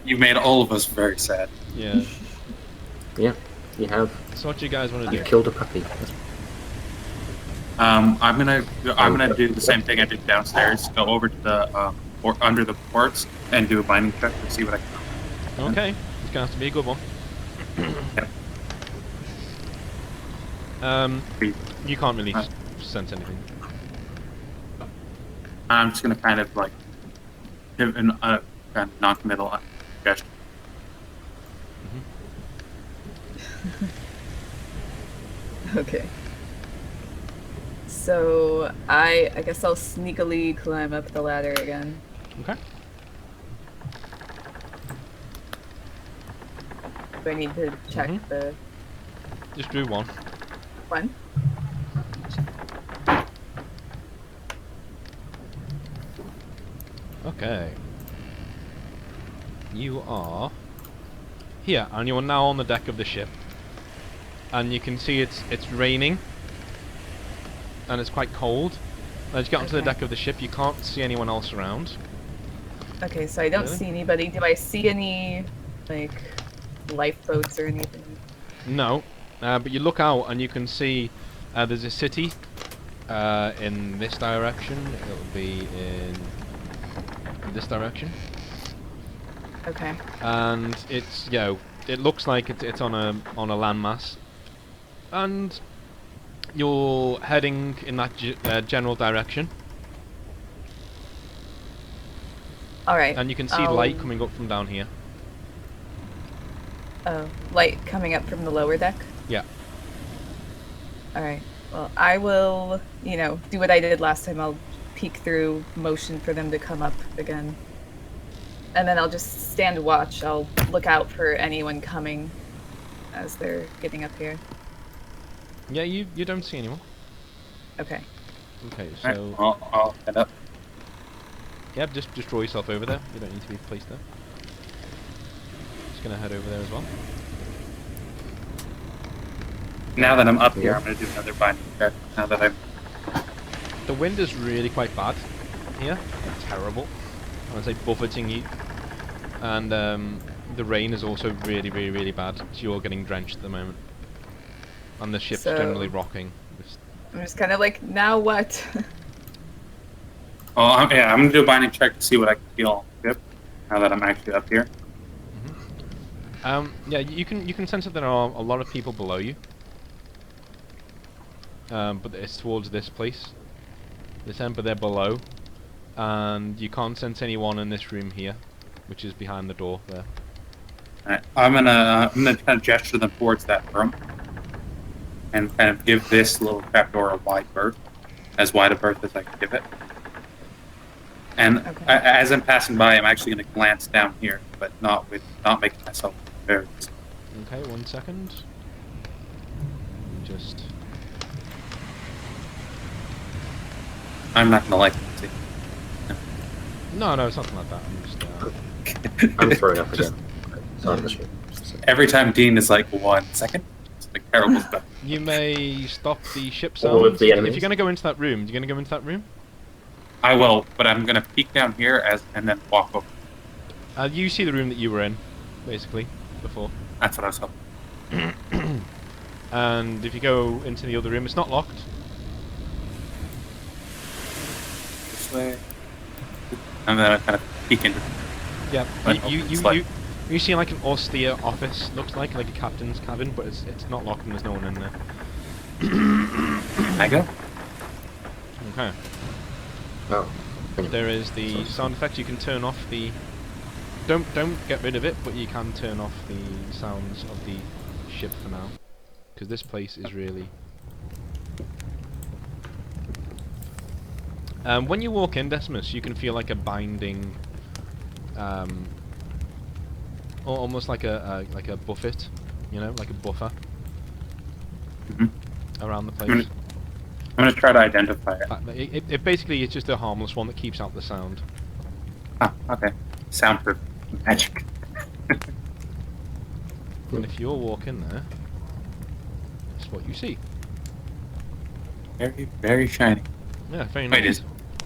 You've made all of us very sad. Yeah. Yeah, you have. So what do you guys want to do? You killed a puppy. I'm gonna do the same thing I did downstairs. Go over to the or under the ports and do a binding check to see what I can find. Okay, it's gonna have to be a good one. You can't really sense anything. I'm just gonna kind of like give a kind of non-committal gesture. Okay. So I guess I'll sneakily climb up the ladder again. Okay. Do I need to check the... Just do one. One? Okay. You are here, and you are now on the deck of the ship. and you can see it's raining, and it's quite cold. As you get onto the deck of the ship, you can't see anyone else around. Okay, so I don't see anybody. Do I see any, like, lifeboats or anything? No, but you look out and you can see there's a city in this direction. It'll be in this direction. Okay. And it's, you know, it looks like it's on a landmass, and you're heading in that general direction. All right. And you can see light coming up from down here. Oh, light coming up from the lower deck? Yeah. All right. Well, I will, you know, do what I did last time. I'll peek through, motion for them to come up again. And then I'll just stand watch. I'll look out for anyone coming as they're getting up here. Yeah, you don't see anyone. Okay. Okay, so... Right, I'll head up. Yeah, just draw yourself over there. You don't need to be placed there. Just gonna head over there as well. Now that I'm up here, I'm gonna do another binding check. Now that I'm... The wind is really quite bad here. Like, terrible. I would say buffeting you. And the rain is also really, really, really bad. So you're getting drenched at the moment. And the ship's generally rocking. I'm just kind of like, now what? Oh, I'm gonna do a binding check to see what I can feel on the ship. Now that I'm actually up here. Yeah, you can sense that there are a lot of people below you. But it's towards this place. This end, but they're below. And you can't sense anyone in this room here, which is behind the door there. Alright, I'm gonna kind of gesture them towards that room. And kind of give this little trapdoor a wide berth. As wide a berth as I can give it. And as I'm passing by, I'm actually going to glance down here, but not making myself very visible. Okay, 1 second. Just... I'm not going to like it. See? No, it's nothing like that. I'm just... I'm throwing up again. Sorry, Every time Dean is like, 1 second, it's like terrible stuff. You may stop the ship All sounds. of the If enemies. you're going to go into that room, you're going to go into that room? I will, but I'm going to peek down here and then walk over. You see the room that you were in, basically, before. That's what I was hoping. And if you go into the other room, it's not locked. This way. And then I kind of peek into it. Yeah, But you see like an austere office, looks like a captain's cabin, but it's not locked and there's no one in there. I go? Okay. Oh. There is the sound effect. You can turn off the... Don't get rid of it, but you can turn off the sounds of the ship for now. Because this place is really... when you walk in, Decimus, you can feel like a binding... almost like a buffet, you know, like a buffer around the place. I'm going to try to identify it. It basically is just a harmless one that keeps out the sound. Ah, okay. Soundproof. Magic. And if you're walking there, that's what you see. Very, very shiny. Yeah, very nice. Wait,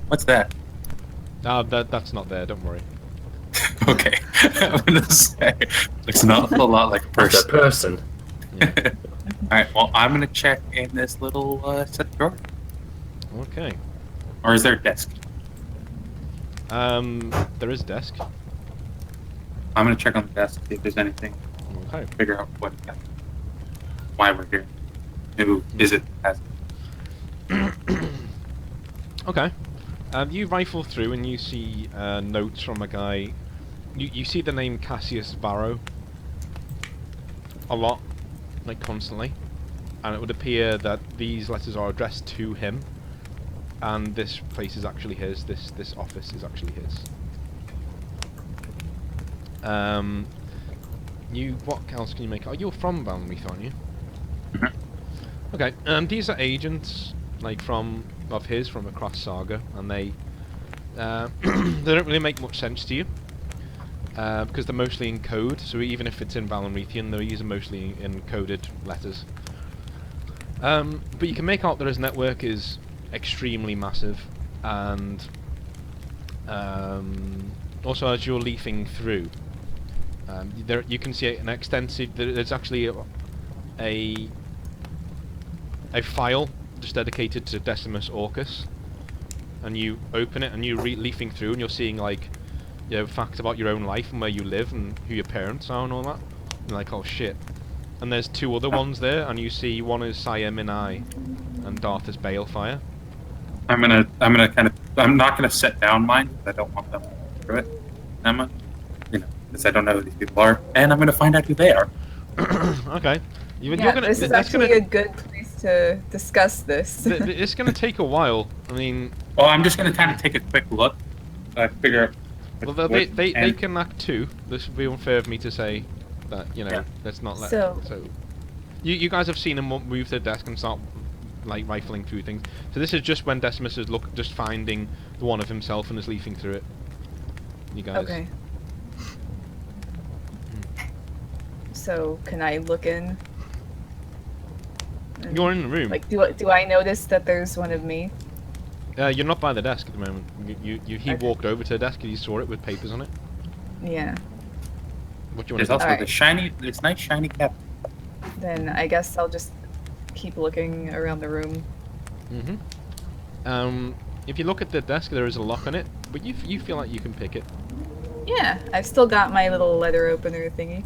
what's that? That's not there, don't worry. Okay. I'm going to say, it's not a lot like a person. That's a person. Yeah. Alright, well, I'm going to check in this little set drawer. Okay. Or is there a desk? There is a desk. I'm going to check on the desk, see if there's anything. Okay. Figure out why we're here. Who is it? Okay. You rifle through and you see notes from a guy. You see the name Cassius Varro a lot, like constantly, and it would appear that these letters are addressed to him, and this place is actually his. This office is actually his. What else can you make? Oh, you're from Valmreath, aren't you? Mm-hmm. Okay. These are agents, like from across Saga, and they they don't really make much sense to you. Because they're mostly in code, so even if it's in Valmrethian, they're using mostly encoded letters. But you can make out that his network is extremely massive, and also as you're leafing through, there you can see an extensive. There's actually a file just dedicated to Decimus Orcus, and you open it and you're leafing through, and you're seeing like, you know, facts about your own life and where you live and who your parents are and all that. And like, oh shit. And there's 2 other ones there, and you see one is Siam Minai and Darthus Balefire. I'm not gonna set down mine because I don't want them to do it. Emma, because I don't know who these people are, and I'm gonna find out who they are. Okay. This is actually a good place to discuss this. It's gonna take a while. I mean. Well, I'm just gonna kind of take a quick look. Figure out. Well, they can act too. This would be unfair of me to say that, you know, yeah. Let's not let. So you guys have seen him move to the desk and start like rifling through things. So this is just when Decimus is just finding the one of himself and is leafing through it. You guys. Okay. So can I look in? You're in the room. Like, do I notice that there's one of me? You're not by the desk at the moment. He Okay. walked over to the desk and you saw it with papers on it. Yeah. What do you want There's to do? also the shiny, this nice shiny cap. Then I guess I'll just keep looking around the room. If you look at the desk, there is a lock on it, but you feel like you can pick it. Yeah, I've still got my little letter opener thingy.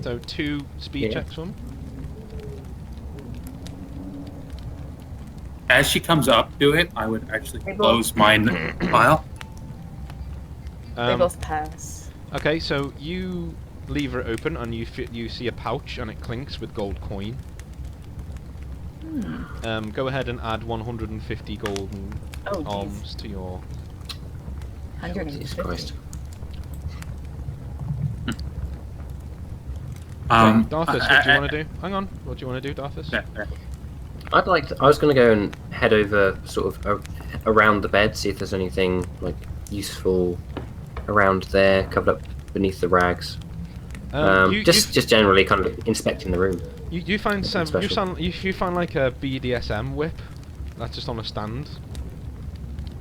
So 2 speed checks on. As she comes up to it, I would actually close my file. They both pass. Okay, so you leave it open and you see a pouch and it clinks with gold coin. Go ahead and add 150 golden alms to your. 150. Jesus Christ. Darthus, what do you want to do? Hang on, what do you want to do, Darthus? Yeah. I was going to go and head over, sort of around the bed, see if there's anything like useful around there, covered up beneath the rags. Just generally kind of inspecting the room. You find you find like a BDSM whip that's just on a stand.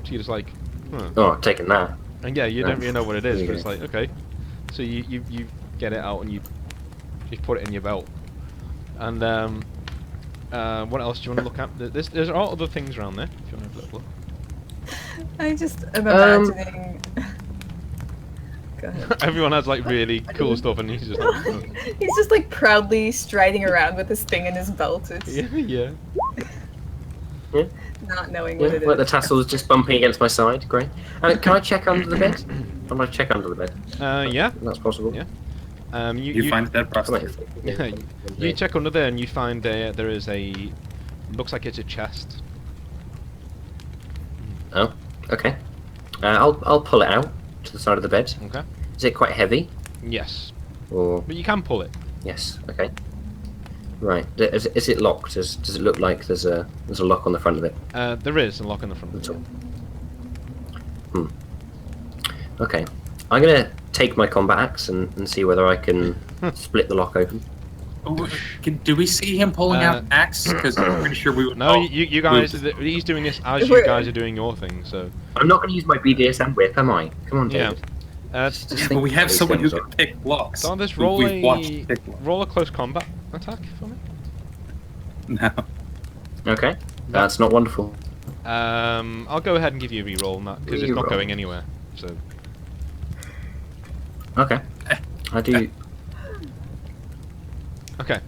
So you're just like, oh, taking that. And yeah, you don't really know what it is, There but you it's like, okay. So you get it out and you put it in your belt. And what else do you want to look at? There's all other things around there. If you want to have a look. I just am imagining. Go ahead. Everyone has like really cool stuff, and he's just like, he's just like proudly striding around with this thing in his belt. It's yeah. not knowing what it is. Like the tassel's just bumping against my side. Great. Can I check under the bed? I'm gonna check under the bed. Yeah. That's possible. Yeah. You find the dead prostitute. Yeah, you check under there and you find there is a. Looks like it's a chest. Oh, okay. I'll pull it out to the side of the bed. Okay. Is it quite heavy? Yes. Or But you can pull it. yes. Okay. Right. Is it locked? Does it look like there's a lock on the front of it? There is a lock in the front. That's all. Okay. I'm gonna take my combat axe and see whether I can split the lock open. Do we see him pulling out an axe? Because I'm pretty sure we would. No, you guys. He's doing this as you guys are doing your thing. So. I'm not gonna use my BDSM whip, am I? Come on, David. Yeah. But we have someone who can pick locks. So this roll a close combat attack for me. No. Okay. That's not wonderful. I'll go ahead and give you a reroll on that because it's not going anywhere. So. Okay. I do. Okay.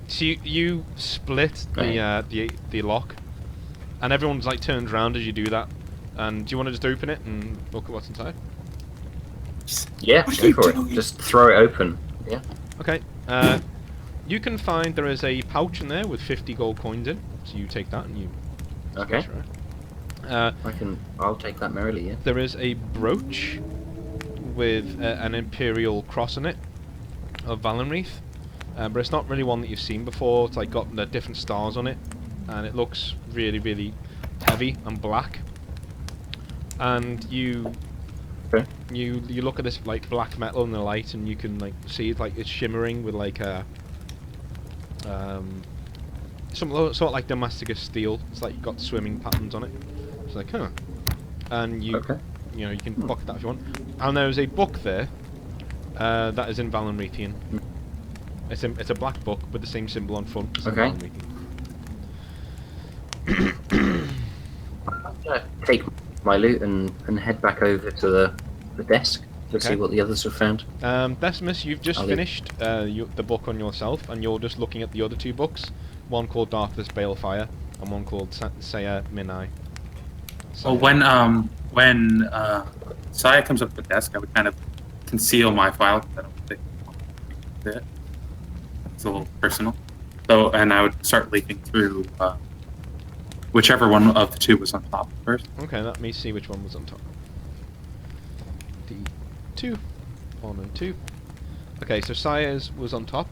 So you split the lock, and everyone's like turned around as you do that. And do you want to just open it and look at what's inside? Yeah, go for it. Just throw it open. Yeah. Okay. You can find there is a pouch in there with 50 gold coins in. So you take that and you. Okay. I'll take that merrily. Yeah. There is a brooch with an imperial cross on it of Valenreath, but it's not really one that you've seen before. It's like got the different stars on it, and it looks really, really heavy and black. And you look at this like black metal in the light, and you can like see it like it's shimmering with like a sort of like Damascus steel. It's like got swimming patterns on it. It's like, huh. And you, you know, you can pocket that if you want. And there's a book there that is in Valenrethian. It's a black book with the same symbol on front as Valenrethian. I'm gonna take my loot and head back over to the desk to see what the others have found. Decimus, you've just finished the book on yourself, and you're just looking at the other 2 books. One called Darthus Balefire, and one called Saya Minai. Well, when Saya comes up to the desk, I would kind of conceal my file because I don't think it's a little personal. So, and I would start leafing through whichever one of the 2 was on top first. Okay, let me see which one was on top. D2, 1 and 2. Okay, so Saya's was on top.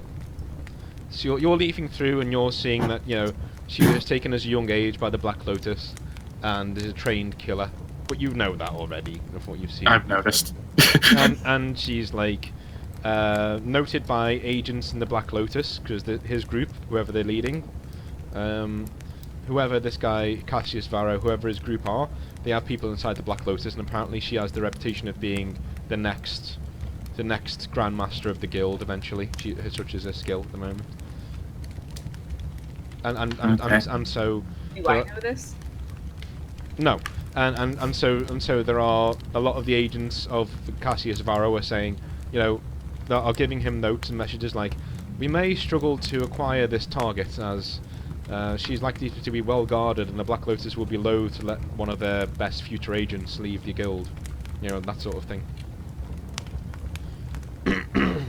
So you're leafing through, and you're seeing that, you know, she was taken as a young age by the Black Lotus, and is a trained killer. But you know that already, of what you've seen. I've noticed. and she's like noted by agents in the Black Lotus, because his group, whoever they're leading, whoever this guy Cassius Varro, whoever his group are, they have people inside the Black Lotus, and apparently she has the reputation of being the next Grandmaster of the guild. Eventually, such as her skill at the moment. And so. Do I know this? No, and so there are a lot of the agents of Cassius Varro are saying, you know, that are giving him notes and messages like, we may struggle to acquire this target as she's likely to be well guarded, and the Black Lotus will be loath to let one of their best future agents leave the guild, you know, that sort of thing.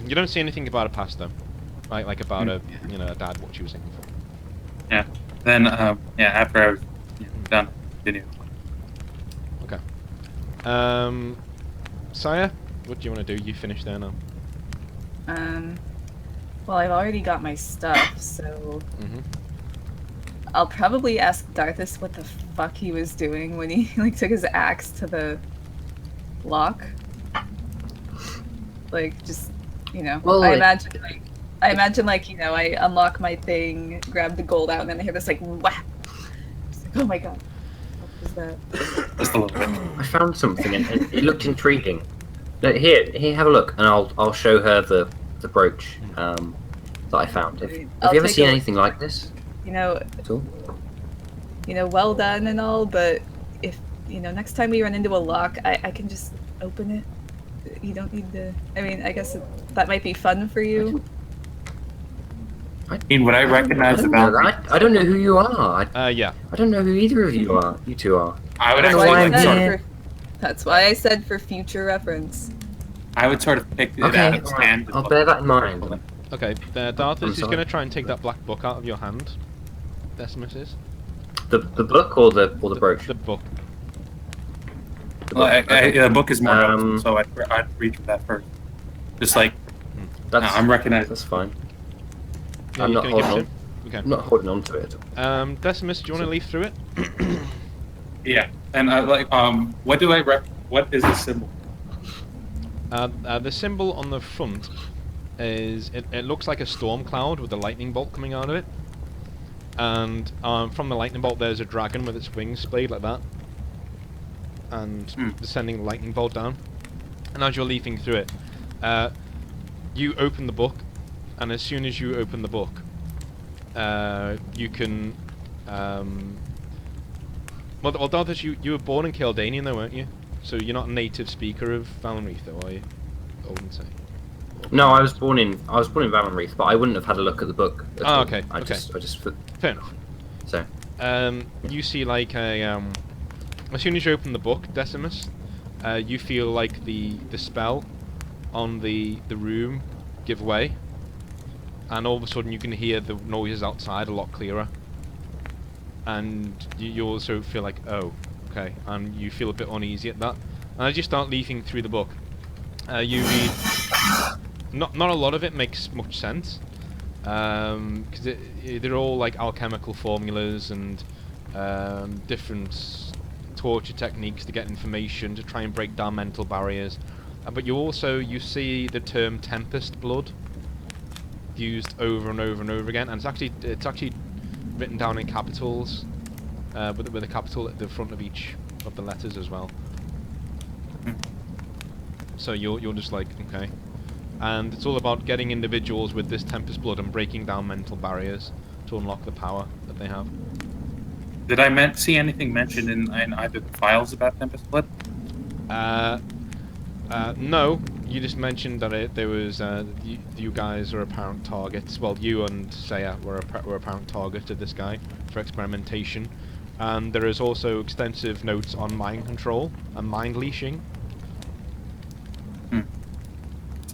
You don't see anything about her past though, right? Like about her, you know, her dad, what she was thinking for. Yeah. Then after I was done, continue. Okay. Saya, what do you want to do? You finished there now. Well, I've already got my stuff, so I'll probably ask Darthus what the fuck he was doing when he like took his axe to the lock. Like, just, you know, well, I imagine like, you know, I unlock my thing, grab the gold out, and then I hear this like whap. Just like, oh my god, what was that? Just a little bit. I found something and it looked intriguing. Look, here, have a look, and I'll show her the brooch that I found. Have you ever seen anything like this? You know, at all? You know, well done and all, but if, you know, next time we run into a lock, I can just open it. You don't need to. I mean, I guess that might be fun for you. I mean, would I recognize the boundary? I don't know who you are. Yeah. I don't know who either of you are. You two are. I would That's why I said for future reference. I would sort of pick it out of his hand. I'll bear that in mind. Okay, Darthus is going to try and take that black book out of your hand. Decimus is. The book or the brooch? The book. The book is more helpful, so I'd read for that first. Just like, I'm recognizing. That's fine. Yeah, I'm not holding on. Okay. I'm not holding on to it. Decimus, do you want to leaf through it? Yeah, and what is the symbol? The symbol on the front is it looks like a storm cloud with a lightning bolt coming out of it, and from the lightning bolt there's a dragon with its wings splayed like that, and sending the lightning bolt down. And as you're leafing through it, you open the book, and as soon as you open the book, you can. Well, Darthus, you were born in Kildanian though, weren't you? So you're not a native speaker of Valenreath, though, are you? I wouldn't say. No, I was born in Valenreath, but I wouldn't have had a look at the book. Oh, okay. I just fair enough. So. You see like a as soon as you open the book, Decimus, you feel like the spell on the room give way, and all of a sudden you can hear the noises outside a lot clearer, and you also feel like, oh, okay, and you feel a bit uneasy at that. And as you start leafing through the book, you read. Not a lot of it makes much sense, because they're all like alchemical formulas and different torture techniques to get information to try and break down mental barriers. But you see the term Tempest Blood used over and over and over again, and it's actually written down in capitals, with a capital at the front of each of the letters as well. So you're just like, okay. And it's all about getting individuals with this Tempest Blood and breaking down mental barriers to unlock the power that they have. Did I see anything mentioned in either the files about Tempest Blood? No. You just mentioned that there was you guys are apparent targets. Well, you and Saya were apparent targets of this guy for experimentation, and there is also extensive notes on mind control and mind leashing.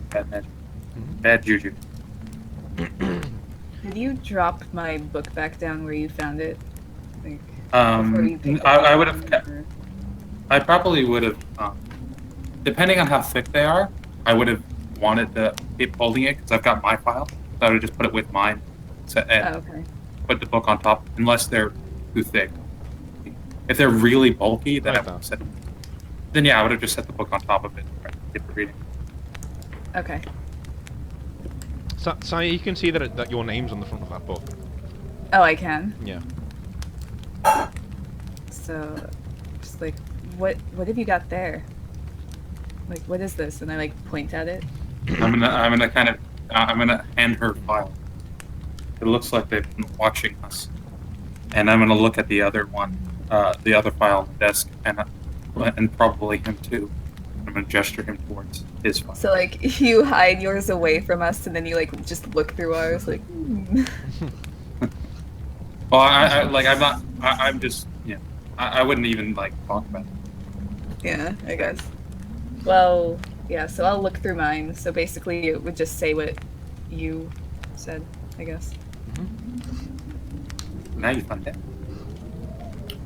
Bad magic. Bad juju. Did you drop my book back down where you found it? Like, I would have. I probably would have. Depending on how thick they are, I would have wanted to keep holding it because I've got my file. So I would have just put it with mine, and put the book on top, unless they're too thick. If they're really bulky, then I would have just set the book on top of it and get the reading. Okay. So you can see that your name's on the front of that book. Oh, I can? Yeah. So, just like, what have you got there? Like, what is this? And I like point at it. I'm gonna hand her file. It looks like they've been watching us, and I'm gonna look at the other one, the other file on the desk, and probably him too. I'm gonna gesture him towards his file. So like, you hide yours away from us, and then you like just look through ours, like. Well, I'm just, I wouldn't even like talk about it. Yeah, I guess. Well, yeah, so I'll look through mine. So basically it would just say what you said, I guess. Now you find it.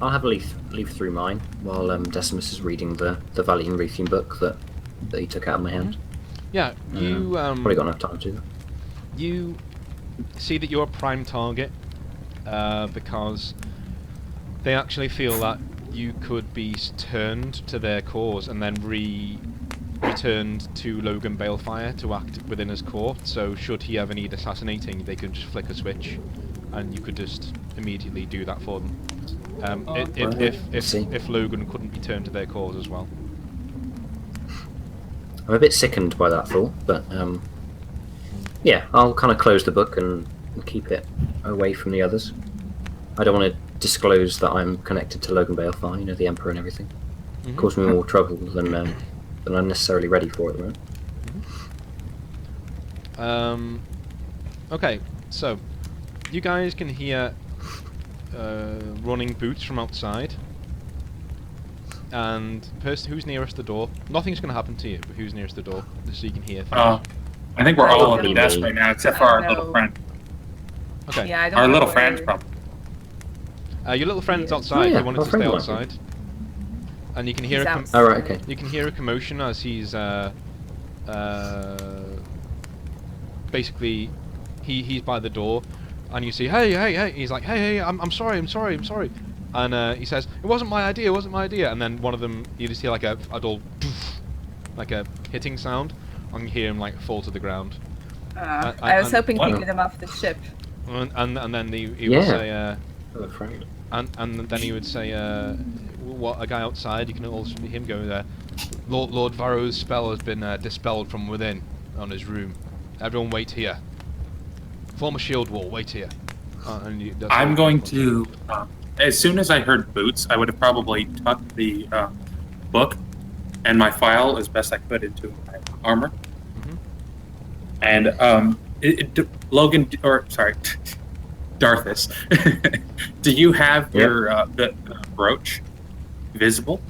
I'll have a leaf through mine while Decimus is reading the Valiant Ruthian book that he took out of my hand. Yeah, you probably got enough time to do that. You see that you're a prime target because they actually feel that you could be turned to their cause and then returned to Logan Balefire to act within his court. So should he ever need assassinating, they could just flick a switch, and you could just immediately do that for them. If Logan couldn't be turned to their cause as well. I'm a bit sickened by that thought, but yeah, I'll kind of close the book and keep it away from the others. I don't want to disclose that I'm connected to Logan Balefire, the Emperor and everything. Cause me more trouble than I'm necessarily ready for at the moment. Okay, so you guys can hear running boots from outside, and person who's nearest the door. Nothing's going to happen to you, but who's nearest the door, just so you can hear things. I think we're all at the desk right now, except for our little friend. Okay. Yeah, I don't our know little where... friend's probably. Your little friend's outside. He wanted to stay outside, and you can hear you can hear a commotion as he's basically he's by the door, and you see hey. He's like hey I'm sorry, and he says it wasn't my idea, and then one of them you just hear like a dull like a hitting sound, and you hear him like fall to the ground. I was hoping to get him off the ship. And then he would say and then he would say what a guy outside. You can also hear him go there. Lord Varro's spell has been dispelled from within on his room. Everyone wait here. Form a shield wall. Wait here. I'm going to. As soon as I heard boots, I would have probably tucked the book and my file as best I could into my armor. And Logan, or sorry, Darthus, do you have your the brooch visible?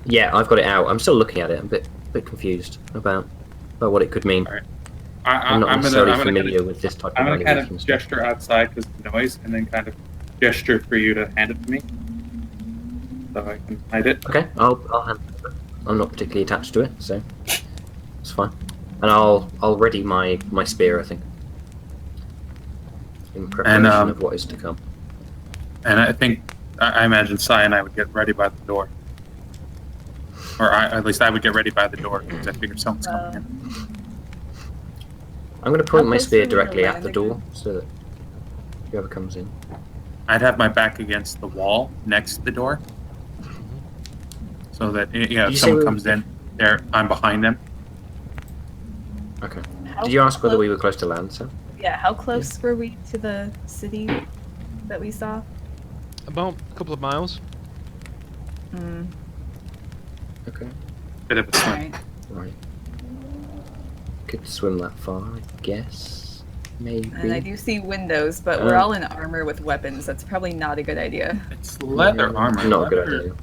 Yeah, I've got it out. I'm still looking at it. I'm a bit confused about what it could mean. Right. I'm not necessarily familiar with this type of I'm going to kind of gesture outside because of the noise, and then kind of gesture for you to hand it to me, so I can hide it. Okay, I'll hand it. I'm not particularly attached to it, so it's fine. And I'll ready my spear, I think, in preparation of what is to come. And I imagine Sai and I would get ready by the door, or at least I would get ready by the door because I figure someone's coming in. I'm going to point my spear directly at the door so that whoever comes in. I'd have my back against the wall next to the door, so that if someone comes in, I'm behind them. Okay. Did you ask whether we were close to land, sir? Yeah. How close were we to the city that we saw? About a couple of miles. Okay. Bit of a swim. Right. Could swim that far, I guess. Maybe. And I do see windows, but we're all in armor with weapons. That's probably not a good idea. It's leather armor. Not a good idea.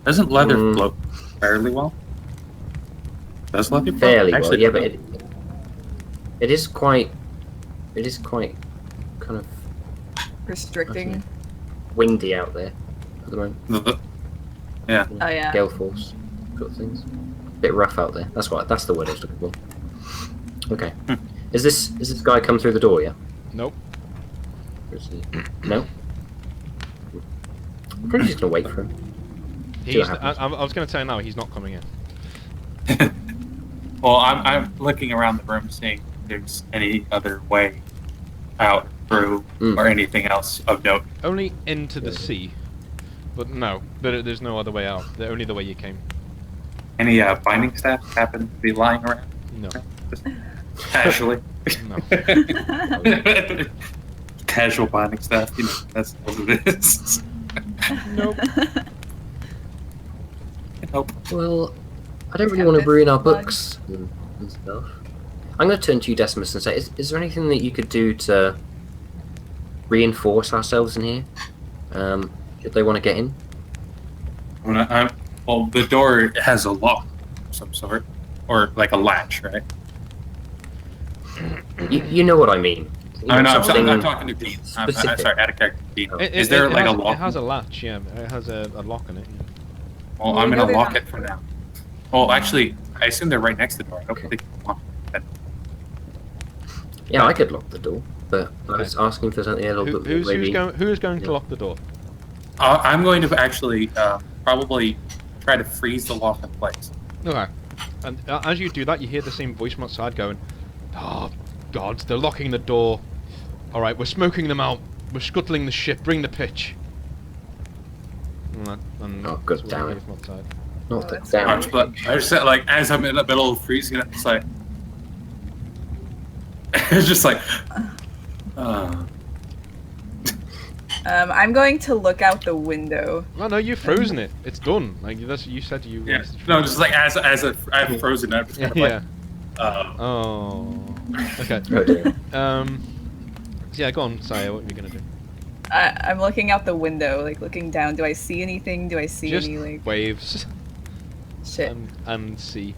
Doesn't leather float fairly well? Does leather float? Fairly Actually, well, yeah, but it is quite kind of Restricting. windy out there at the moment. Yeah. Oh yeah. Gale force sort of things. Bit rough out there. That's the word I was looking for. Okay. Is this guy come through the door, yeah? Nope. Or is he... No? I'm probably just gonna wait for him. I was going to tell you now, he's not coming in. Well, I'm looking around the room, seeing if there's any other way out, through, or anything else of note. Only into the sea. But no, there's no other way out. Only the way you came. Any binding staff happen to be lying around? No. Just casually. No. Casual binding staff, that's what it is. Nope. Nope. Well, I don't really want to ruin our books and stuff. I'm going to turn to you, Decimus, and say, is there anything that you could do to reinforce ourselves in here? If they want to get in? Well, the door has a lock of some sort. Or like a latch, right? You know what I mean. I'm talking to Dean. I'm sorry, out of character, Dean. Is there like a lock? It has a latch, yeah. It has a lock in it. Yeah. Well, I'm going to lock it for now. Well, actually, I assume they're right next to the door. I don't think they can lock it. Yeah, I could lock the door, but I was asking for something else. Who's going to lock the door? I'm going to actually probably try to freeze the lock in place. Okay. And as you do that, you hear the same voice from outside going, "Oh, God, they're locking the door. All right, we're smoking them out. We're scuttling the ship. Bring the pitch." Oh, good damn it. Not the I damn. just said, like, as I'm in the middle of freezing it, it's like... it's just like... I'm going to look out the window. No, you've frozen it. It's done. Like you said, you. Yeah. No, just like as I've frozen it, I'm just kind of like. Oh. Okay. Oh dear. So yeah, go on. Sorry, what are you gonna do? I'm looking out the window, like looking down. Do I see anything? Do I see Just any like waves? shit? And sea.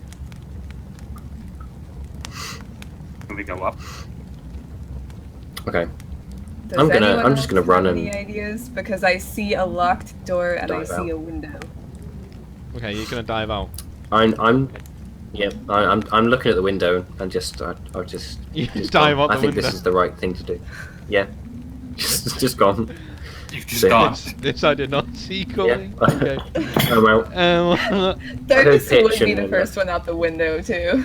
Can we go up? Okay. Does I'm anyone just else gonna run have and... any ideas? Because I see a locked door and I Dive see out. a window. Okay, you're gonna dive out. I'm looking at the window and I'll just You dive out the I think window. this is the right thing to do. Yeah. just gone. You've just gone. This I did not see coming. Yeah. Okay. Oh well. Darkness pitch would be and the then- first one out the window too.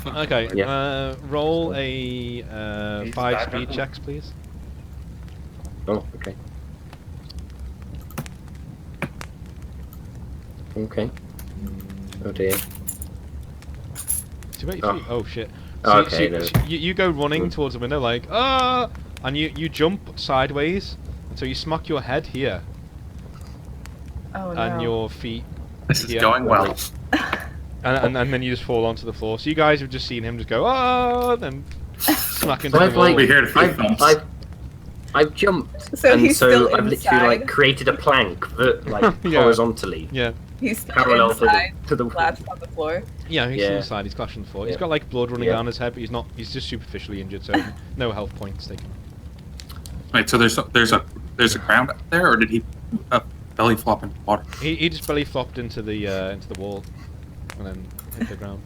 Okay. Yeah. Roll a 5 speed checks, please. Oh, okay. Okay. Oh dear. Too many feet. Oh shit. Oh, okay, no. You go running towards the window like and you jump sideways, and so you smack your head here Oh no. and your feet This is here. going well. And then you just fall onto the floor. So you guys have just seen him just go then smack into So the I've wall. like We hear the feet bumps. So jumped, he's and still so I've literally inside? created a plank that Yeah. horizontally Yeah. He's still parallel inside, to the collapsed on the floor. Yeah, he's Yeah. inside, he's clashing the floor. He's Yeah. got like blood running Yeah. down his head, but he's just superficially injured, so no health points taken. Wait, so there's a ground up there, or did he belly flop into water? He just belly flopped into the wall and then hit the ground.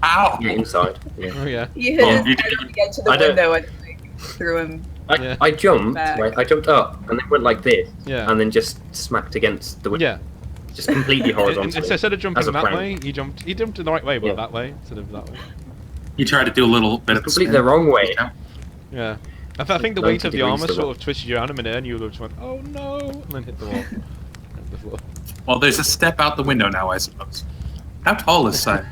Ow! Yeah, inside. Yeah. Oh yeah. He hit Oh, his you head didn't- to get to the I don't- window and like threw him. Yeah. I jumped, Back. right? I jumped up and then went like this, Yeah. and then just smacked against the window, Yeah. just completely And horizontally. instead of jumping as a that prank. way, he jumped in the right way, but Yeah. that way instead of that way. You tried to do a little bit of a Completely spin. the wrong way. Yeah. I think the weight of the 90 armor degrees to sort of twisted you around a minute, and you just went, "Oh no!" and then hit the wall. Hit the floor. Well, there's a step out the window now, I suppose. How tall is Saya?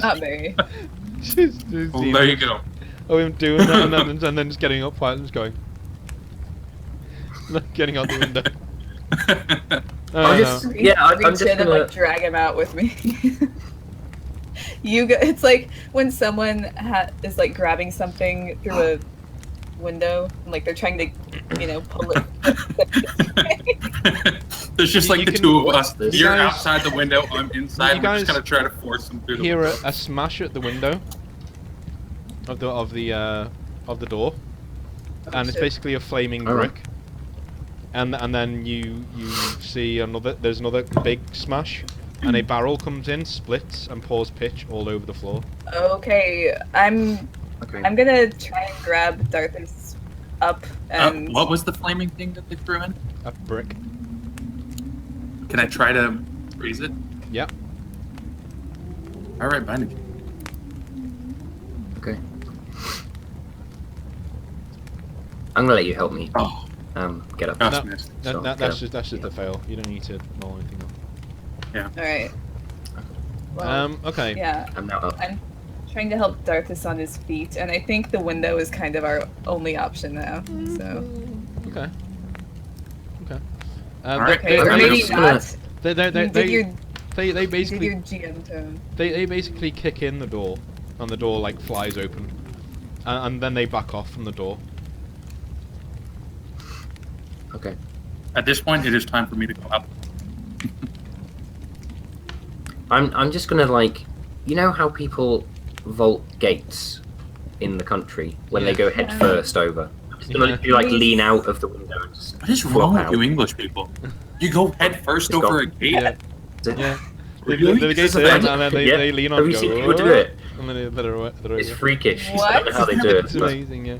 Not very. Just Well, there you go. Oh, him doing that and then just getting up quietly and just going. Getting out the window. I'm just in and gonna like drag him out with me. It's like when someone is like grabbing something through a window and like they're trying to, pull it. There's just like the two of us. You're guys- outside the window, I'm inside. You We're just guys gonna try to force them through the hear window. a smash at the window of the door, and it's shit. basically a flaming Alright. brick. And then you see there's another big smash, and a barrel comes in, splits, and pours pitch all over the floor. Okay, I'm Okay. gonna try and grab Darthus up and What was the flaming thing that they threw in? A brick. Can I try to freeze it? Yeah. All right, binding. Okay. I'm gonna let you help me. Oh, Get up. gosh, No. missed. So, That's get just a fail. You don't need to roll anything else. all right. Well, Okay. yeah, I'm now up. I'm trying to help Darthus on his feet, and I think the window is kind of our only option now. So Okay. Okay. Alright. okay, I'm or maybe just gonna- not. They You did your basically GM tone. they basically kick in the door, and the door like flies open, and then they back off from the door. Okay. At this point, it is time for me to go up. I'm just gonna how people vault gates in the country when they go head first over. I'm just gonna lean out of the window and just What is flop wrong with out. you English people? You go head first It's over a gone. gate? Yeah. Is it- Yeah. Really? The gates Is this in, a and then Yeah. they lean on. Have and you go, seen people do it? And then they're away. It's freakish. I What? don't know how they do it. It's but- amazing, yeah.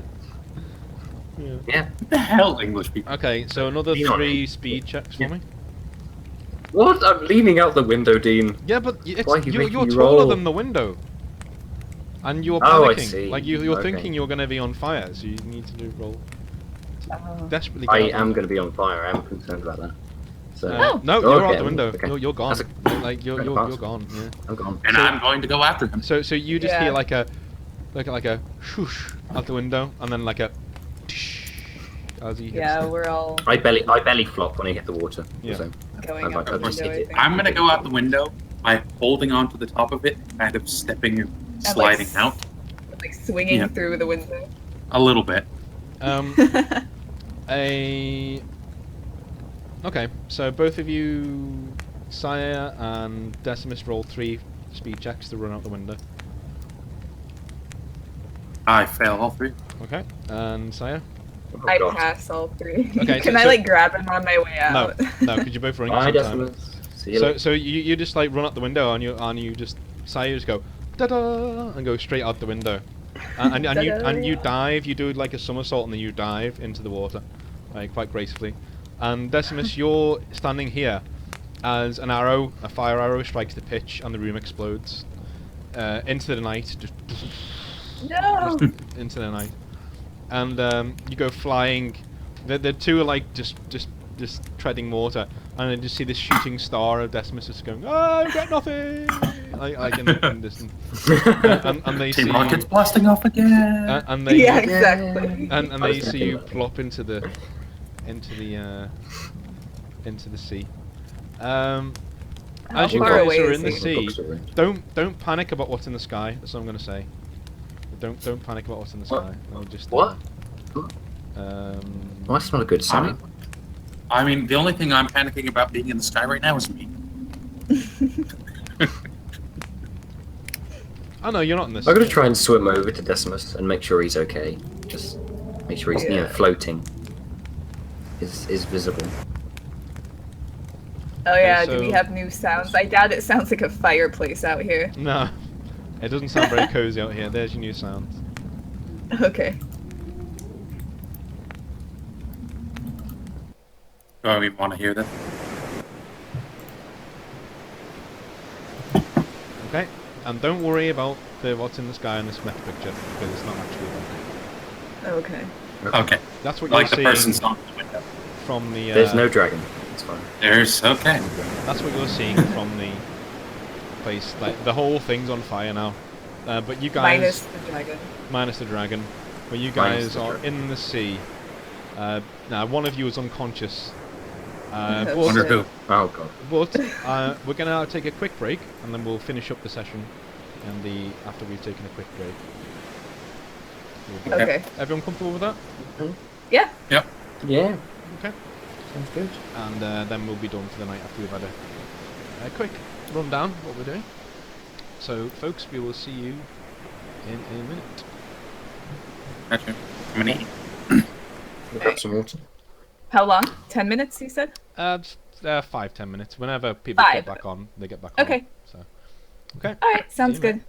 Yeah. Yeah. What the hell, English people? Okay, so another Lean on 3 it. speed checks for me. What? I'm leaning out the window, Dean. Yeah, but Why are you making you're me taller roll? than the window. And you're Oh, I panicking. see. Like you're Okay. thinking you're gonna be on fire, so you need to roll. Oh. Desperately. I get out am the going to be on fire. I am concerned about that. So Oh. No, Oh, you're okay, out the window. okay. You're gone. That's Like you're Gonna pass. gone. Yeah. I'm gone. And So- I'm going to go after him. So you just Yeah. hear like a whoosh out the window, and then like a tsh as he hits Yeah, the- we're all I belly flop when I hit the water. Yeah. So going I'm out like, the I'll just window. I hit it. think. I'm going to go out the window by holding onto the top of it, kind of stepping and sliding out Like swinging Yeah. through the window. a little bit. Okay, so both of you, Saya and Decimus, roll 3 speed checks to run out the window. I fail all three. Okay, and Saya? Oh, I God. pass all 3. Okay, Can so- I so- like grab him on my way No, out? no, could you both run Bye, at the same time? Decimus. See you So later. so you just like run out the window and you just Saya just go da-da and go straight out the window. And you dive, you do like a somersault and then you dive into the water, like quite gracefully. And Decimus, you're standing here as a fire arrow strikes the pitch and the room explodes into the night, just No. into the night. And you go flying. The two are like just treading water, and then just see this shooting star of Decimus just going, "Oh, I get nothing!" like in the distance. And they see Team you, Rocket's blasting off again. and they Yeah, exactly. and I they was see thinking you about that. plop into the sea. As How you far guys away are is in the he? sea, Bookstore. don't panic about what's in the sky. That's what I'm gonna say. Don't panic about what's in the What? sky. I'll just What? Um, Well, that's not a good sign. I mean, the only thing I'm panicking about being in the sky right now is me. oh no, you're not in this. I'm gonna try and swim over to Decimus and make sure he's okay. Just make sure he's Yeah. floating. Is visible. Oh yeah, Okay, do we so- have new sounds? I doubt it sounds like a fireplace out here. No, it doesn't sound very cozy out here. There's your new sounds. Okay. Do I even want to hear that? Okay, And don't worry about what's in the sky in this mech picture, because it's not actually there. Okay. Okay. That's what Like you're the seeing person's on the window. from the... There's no dragon. It's fine. There's... Okay. That's what you're seeing from the place. Like, the whole thing's on fire now. But you guys... Minus the dragon. Minus the dragon. But you guys are in the sea. Now, one of you is unconscious. Wonder who. Oh god. But we're gonna take a quick break, and then we'll finish up the session. And after we've taken a quick break. Okay. Everyone comfortable with that? Yeah. Yep. Yeah. Okay. Sounds good. And then we'll be done for the night after we've had a quick rundown of what we're doing. So, folks, we will see you in a minute. Gotcha. I'm gonna eat. We'll grab some water. How long? 10 minutes, you said? 5-10 minutes. Whenever people get back on, they get back on. Okay. So, okay. All right. Sounds See you, good. mate.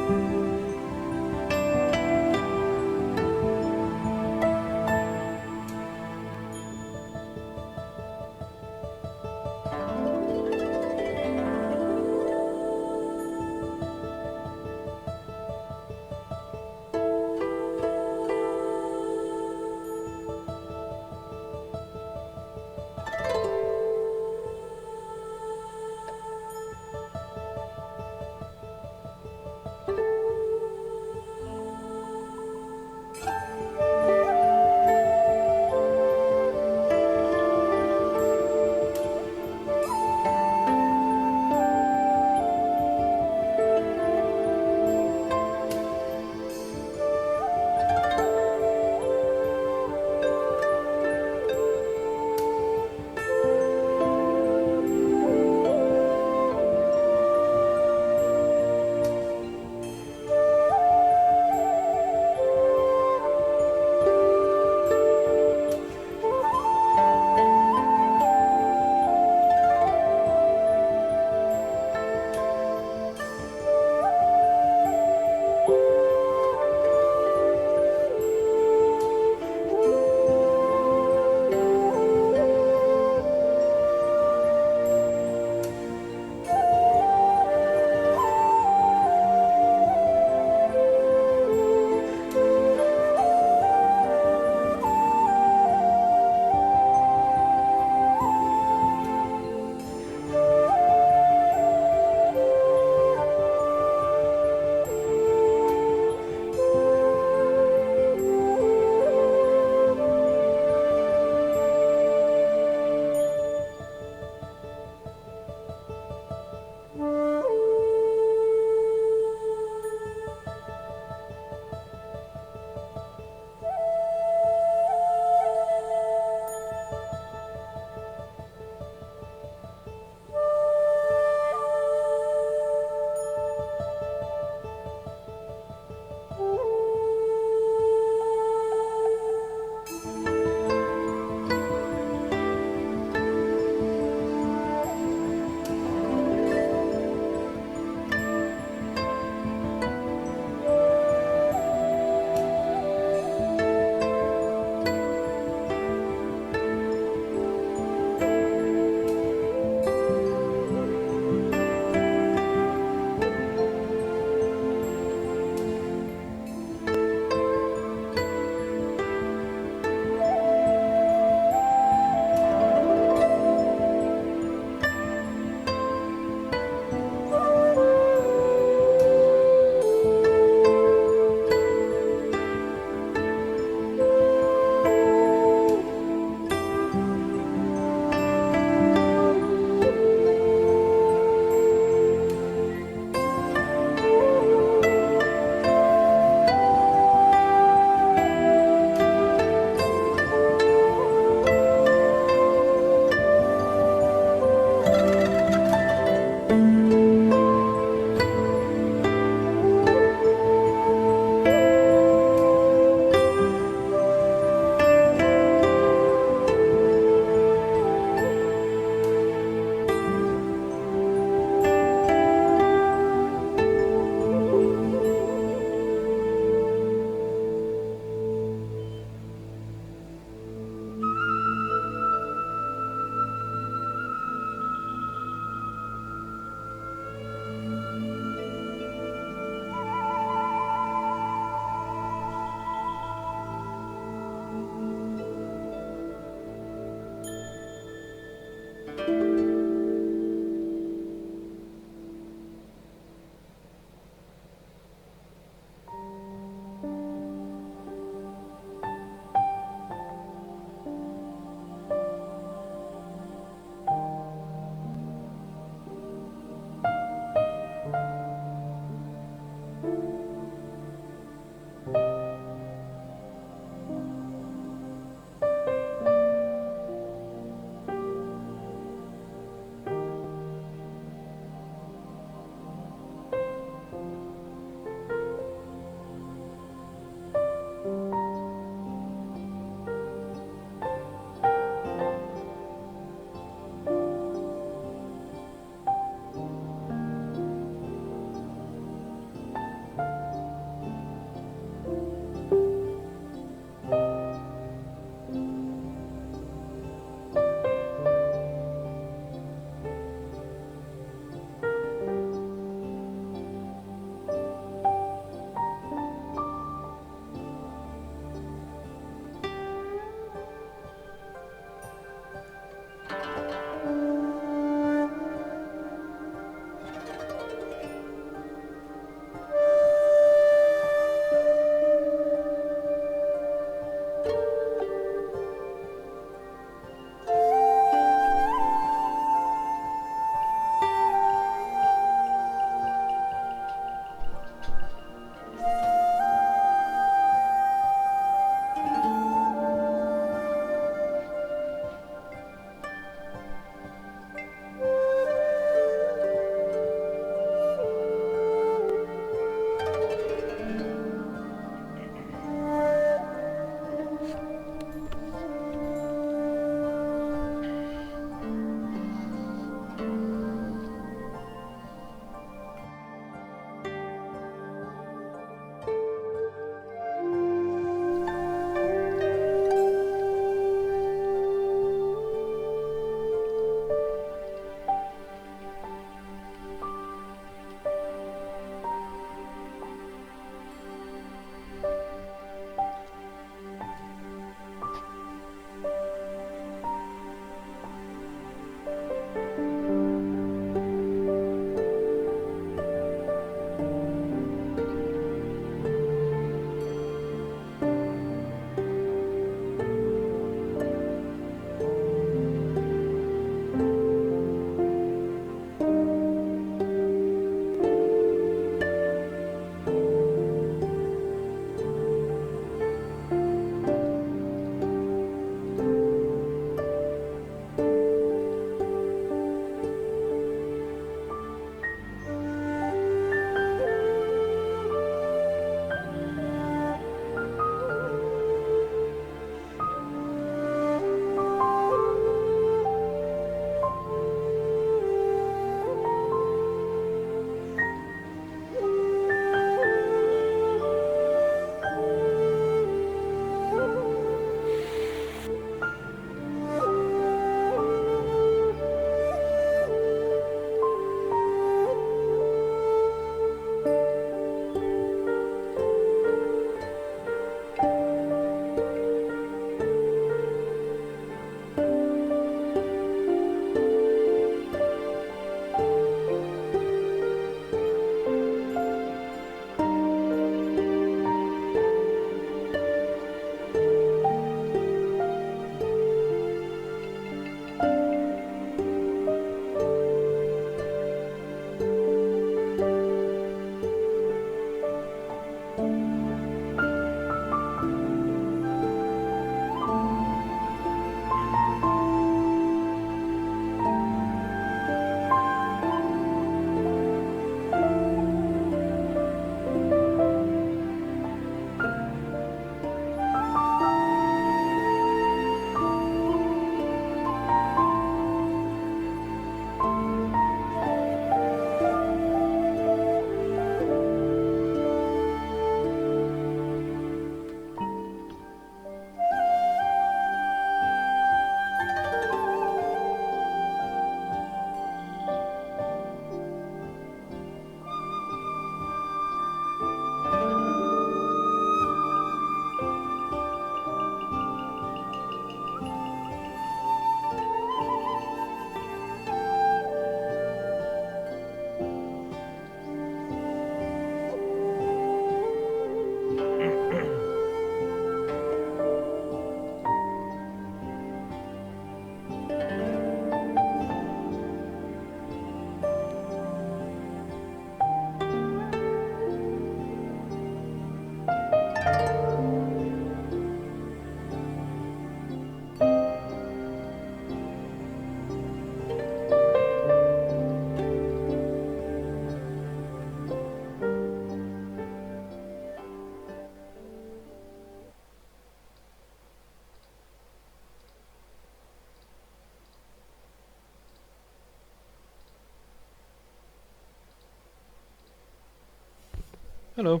Hello.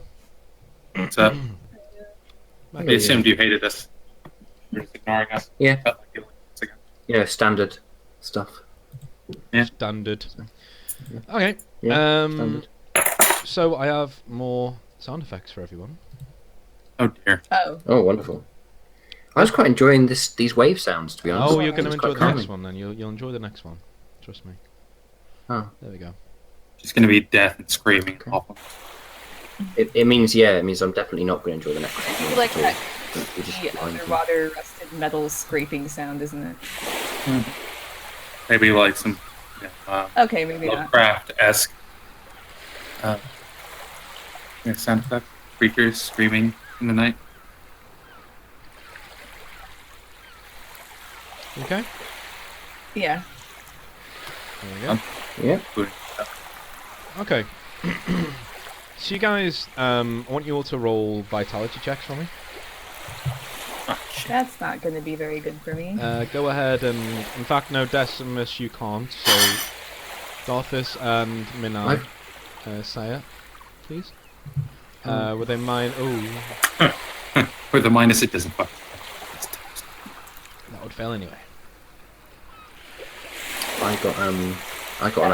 What's up? I assumed you hated us. You're just ignoring us. Yeah. Felt like you liked us again. Yeah, standard stuff. Yeah. Standard. Yeah. Okay. Yeah, standard. So I have more sound effects for everyone. Oh dear. Oh, wonderful. I was quite enjoying these wave sounds, to be honest. Oh, you're going to It's enjoy quite the next calming. one then. You'll enjoy the next one. Trust me. Oh. There we go. It's going to be death and screaming. Okay. Awful. It means I'm definitely not going to enjoy the next one. you like that We're just the blind. underwater rusted metal scraping sound, isn't it? Maybe like some Okay, maybe not. Lovecraft-esque sound effect. Creatures screaming in the night. Okay. Yeah. There we go. Yeah. Good. Okay. So you guys, I want you all to roll vitality checks for me. Oh, shit. That's not going to be very good for me. Go ahead and, in fact, no, Decimus, you can't. So, Darthus and Minai, Saya, please. With a With a minus, it doesn't fuck. that would fail anyway. I got an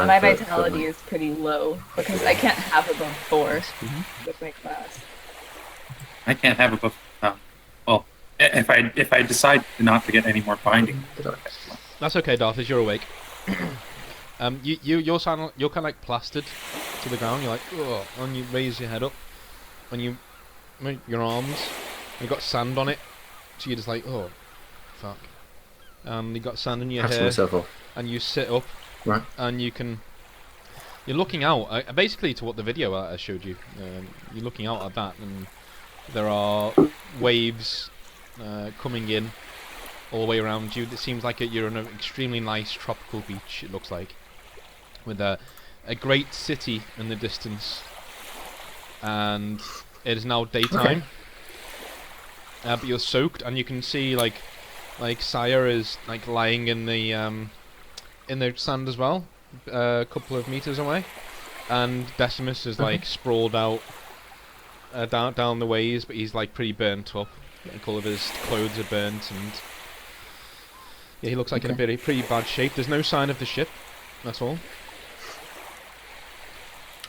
My advert for vitality is pretty low because I can't have above 4 with my class. I can't have above. Well, if I decide not to get any more binding, That's okay, Darthus, you're awake. You're kind of like plastered to the ground. You're like, ugh, and you raise your head up, and you move your arms. You got sand on it, so you're just like, oh, fuck. And you got sand in your Patting hair, myself off. and you sit up, Right. and you're looking out, basically to what the video I showed you. You're looking out at that, and there are waves coming in all the way around you. It seems like you're on an extremely nice tropical beach, it looks like, with a great city in the distance, and it is now daytime. Okay. But you're soaked, and you can see like Sire is like lying in the sand as well, a couple of meters away, and Decimus is like sprawled out down the ways, but he's like pretty burnt up. Like all of his clothes are burnt, and yeah, he looks like in a pretty bad shape. There's no sign of the ship. That's all.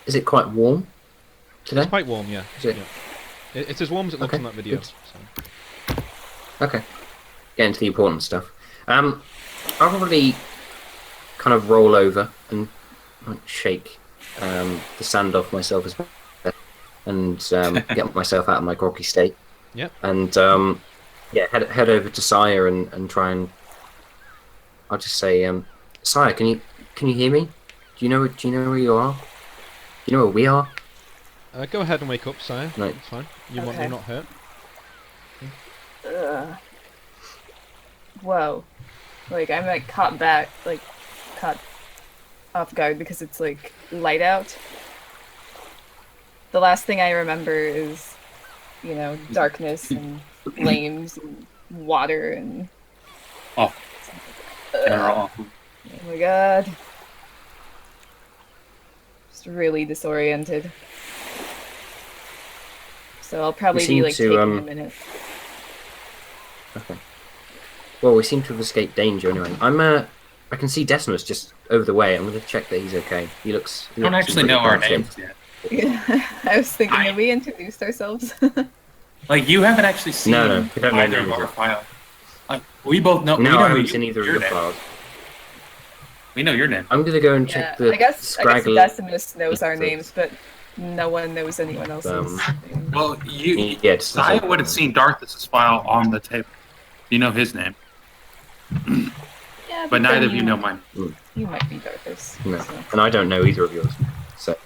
Is it quite warm today? It's quite warm, yeah. Is it? Yeah. It's as warm as it looks in that video. Good. So. Okay. Get into the important stuff. I'll probably kind of roll over and like, shake the sand off myself as well, and get myself out of my groggy state. Yep. And head over to Sire and try and. I'll just say, Sire, can you hear me? Do you know where you are? Do you know where we are? Go ahead and wake up, Sire. No. It's fine. You're not hurt. Whoa. Like, I'm like caught off guard because it's like light out. The last thing I remember is, darkness and flames and water and... Oh. Oh my god. Just really disoriented. So I'll probably be like taking a minute. Okay. Well, we seem to have escaped danger anyway. I can see Decimus just over the way. I'm going to check that he's okay. He looks. I don't actually know our names yet. Yeah, I was thinking, have we introduced ourselves? Like, you haven't actually seen No, we don't know either of our files. Like, we both know. No, we I know haven't seen either of your name. files. We know your name. I'm going to go and check the I guess scraggle. Decimus knows our names, but no one knows anyone else's name. Well, I would have seen Darthus' file on the table. You know his name. Yeah, But neither then of you know mine. You might be Darthus. No, So. and I don't know either of yours. So,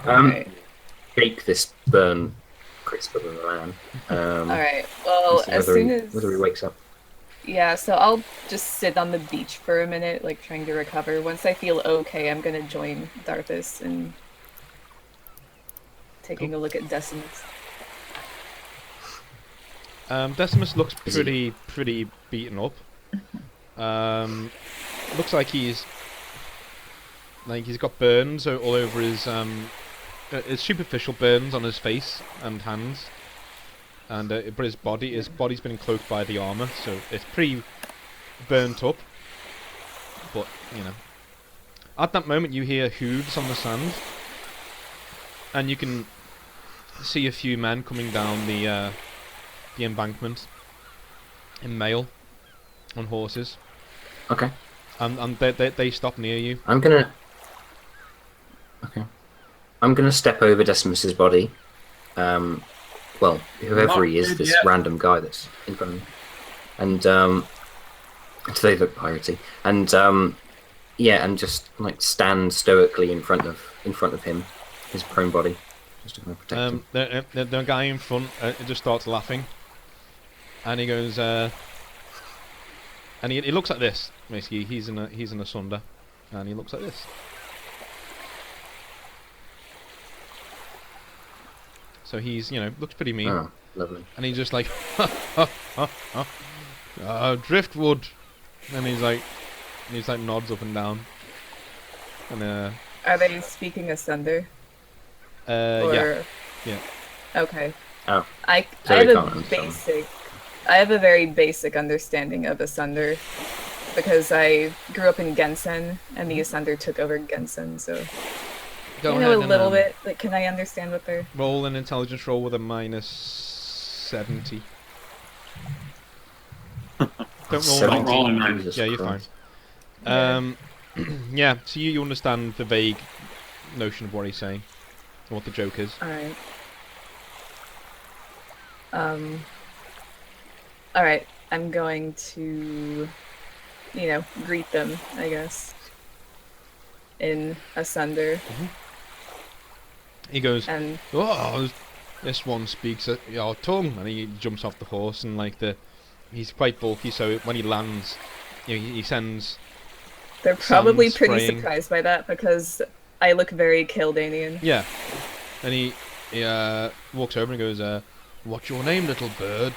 Alright. shake this burn crisper than a man. Alright, well, as soon as... whether he wakes up. Yeah, so I'll just sit on the beach for a minute, like, trying to recover. Once I feel okay, I'm gonna join Darthus and taking a look at Decimus. Decimus looks pretty beaten up. Looks like he's got burns all over his superficial burns on his face and hands, and but his body's been cloaked by the armor, so it's pretty burnt up. But you know, at that moment you hear hooves on the sand, and you can see a few men coming down the embankment in mail on horses. Okay. And they stop near you. I'm gonna step over Decimus's body. Well, whoever he is, this random guy that's in front of me, and they look piratey, and yeah, and just like stand stoically in front of him, his prone body, just to kind of protect him. The guy in front just starts laughing, and he goes, and he looks like this. Basically, he's in Asunder, and he looks like this. So he's, you know, looks pretty mean. Oh, lovely. And he's just like, driftwood, and he's like nods up and down. And are they speaking Asunder? Yeah. Okay. Oh. I have a very basic understanding of Asunder because I grew up in Gensen and the Asunder took over Gensen, so Go I know a ahead little and, bit. Like, can I understand what they're... Roll an intelligence roll with a -70. Don't roll a 9. Yeah, you're fine. Yeah, so you understand the vague notion of what he's saying, or what the joke is. Alright. Alright, I'm going to, you know, greet them, I guess, in Asunder. He goes, And "Oh, this one speaks your tongue," and he jumps off the horse, and like he's quite bulky, so when he lands, you know, he sends. they're probably Sounds pretty spraying. surprised by that because I look very Kildanian. Yeah, and he walks over and goes, "What's your name, little bird?"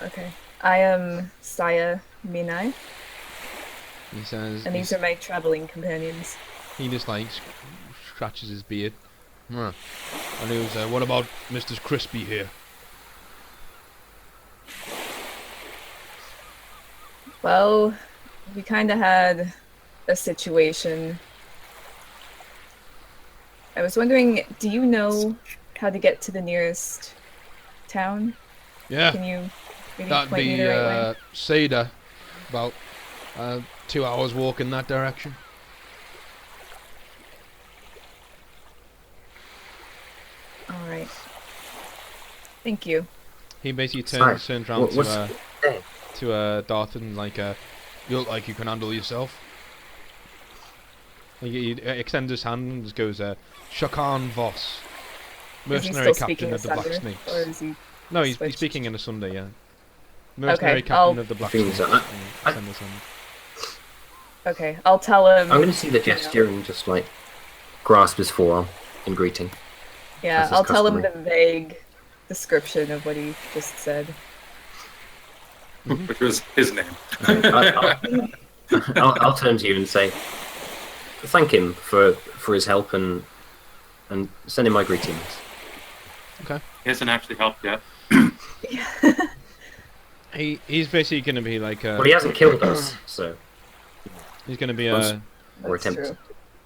Okay. I am Saya Minai, He says, and these are my traveling companions. he just like scratches his beard. And he goes, "What about Mr. Crispy here?" Well, we kind of had a situation. I was wondering, do you know how to get to the nearest town? Yeah. Can you maybe That'd point me be the right way? Seda, about 2 hours walk in that direction. All right. Thank you. He basically turns around Hey. to Darth and like, "You look like you can handle yourself." He extends his hand and just goes, "Shakan Voss, Is he mercenary still captain speaking of the Black Asunder, Snakes." or is he... No, he's switched? speaking in Asunder, yeah. Mercenary captain I'll- of the Black Things Snakes. like and send his hand. Okay, I'll tell him. I'm going to see the gesture and just like grasp his forearm in greeting. Yeah, as is I'll tell him the customary. vague description of what he just said. Which was his name. I'll turn to you and say, thank him for his help and send him my greetings. Okay. He hasn't actually helped yet. He's basically going to be like Well, he hasn't killed us, so he's going to be Once- or That's attempt. true.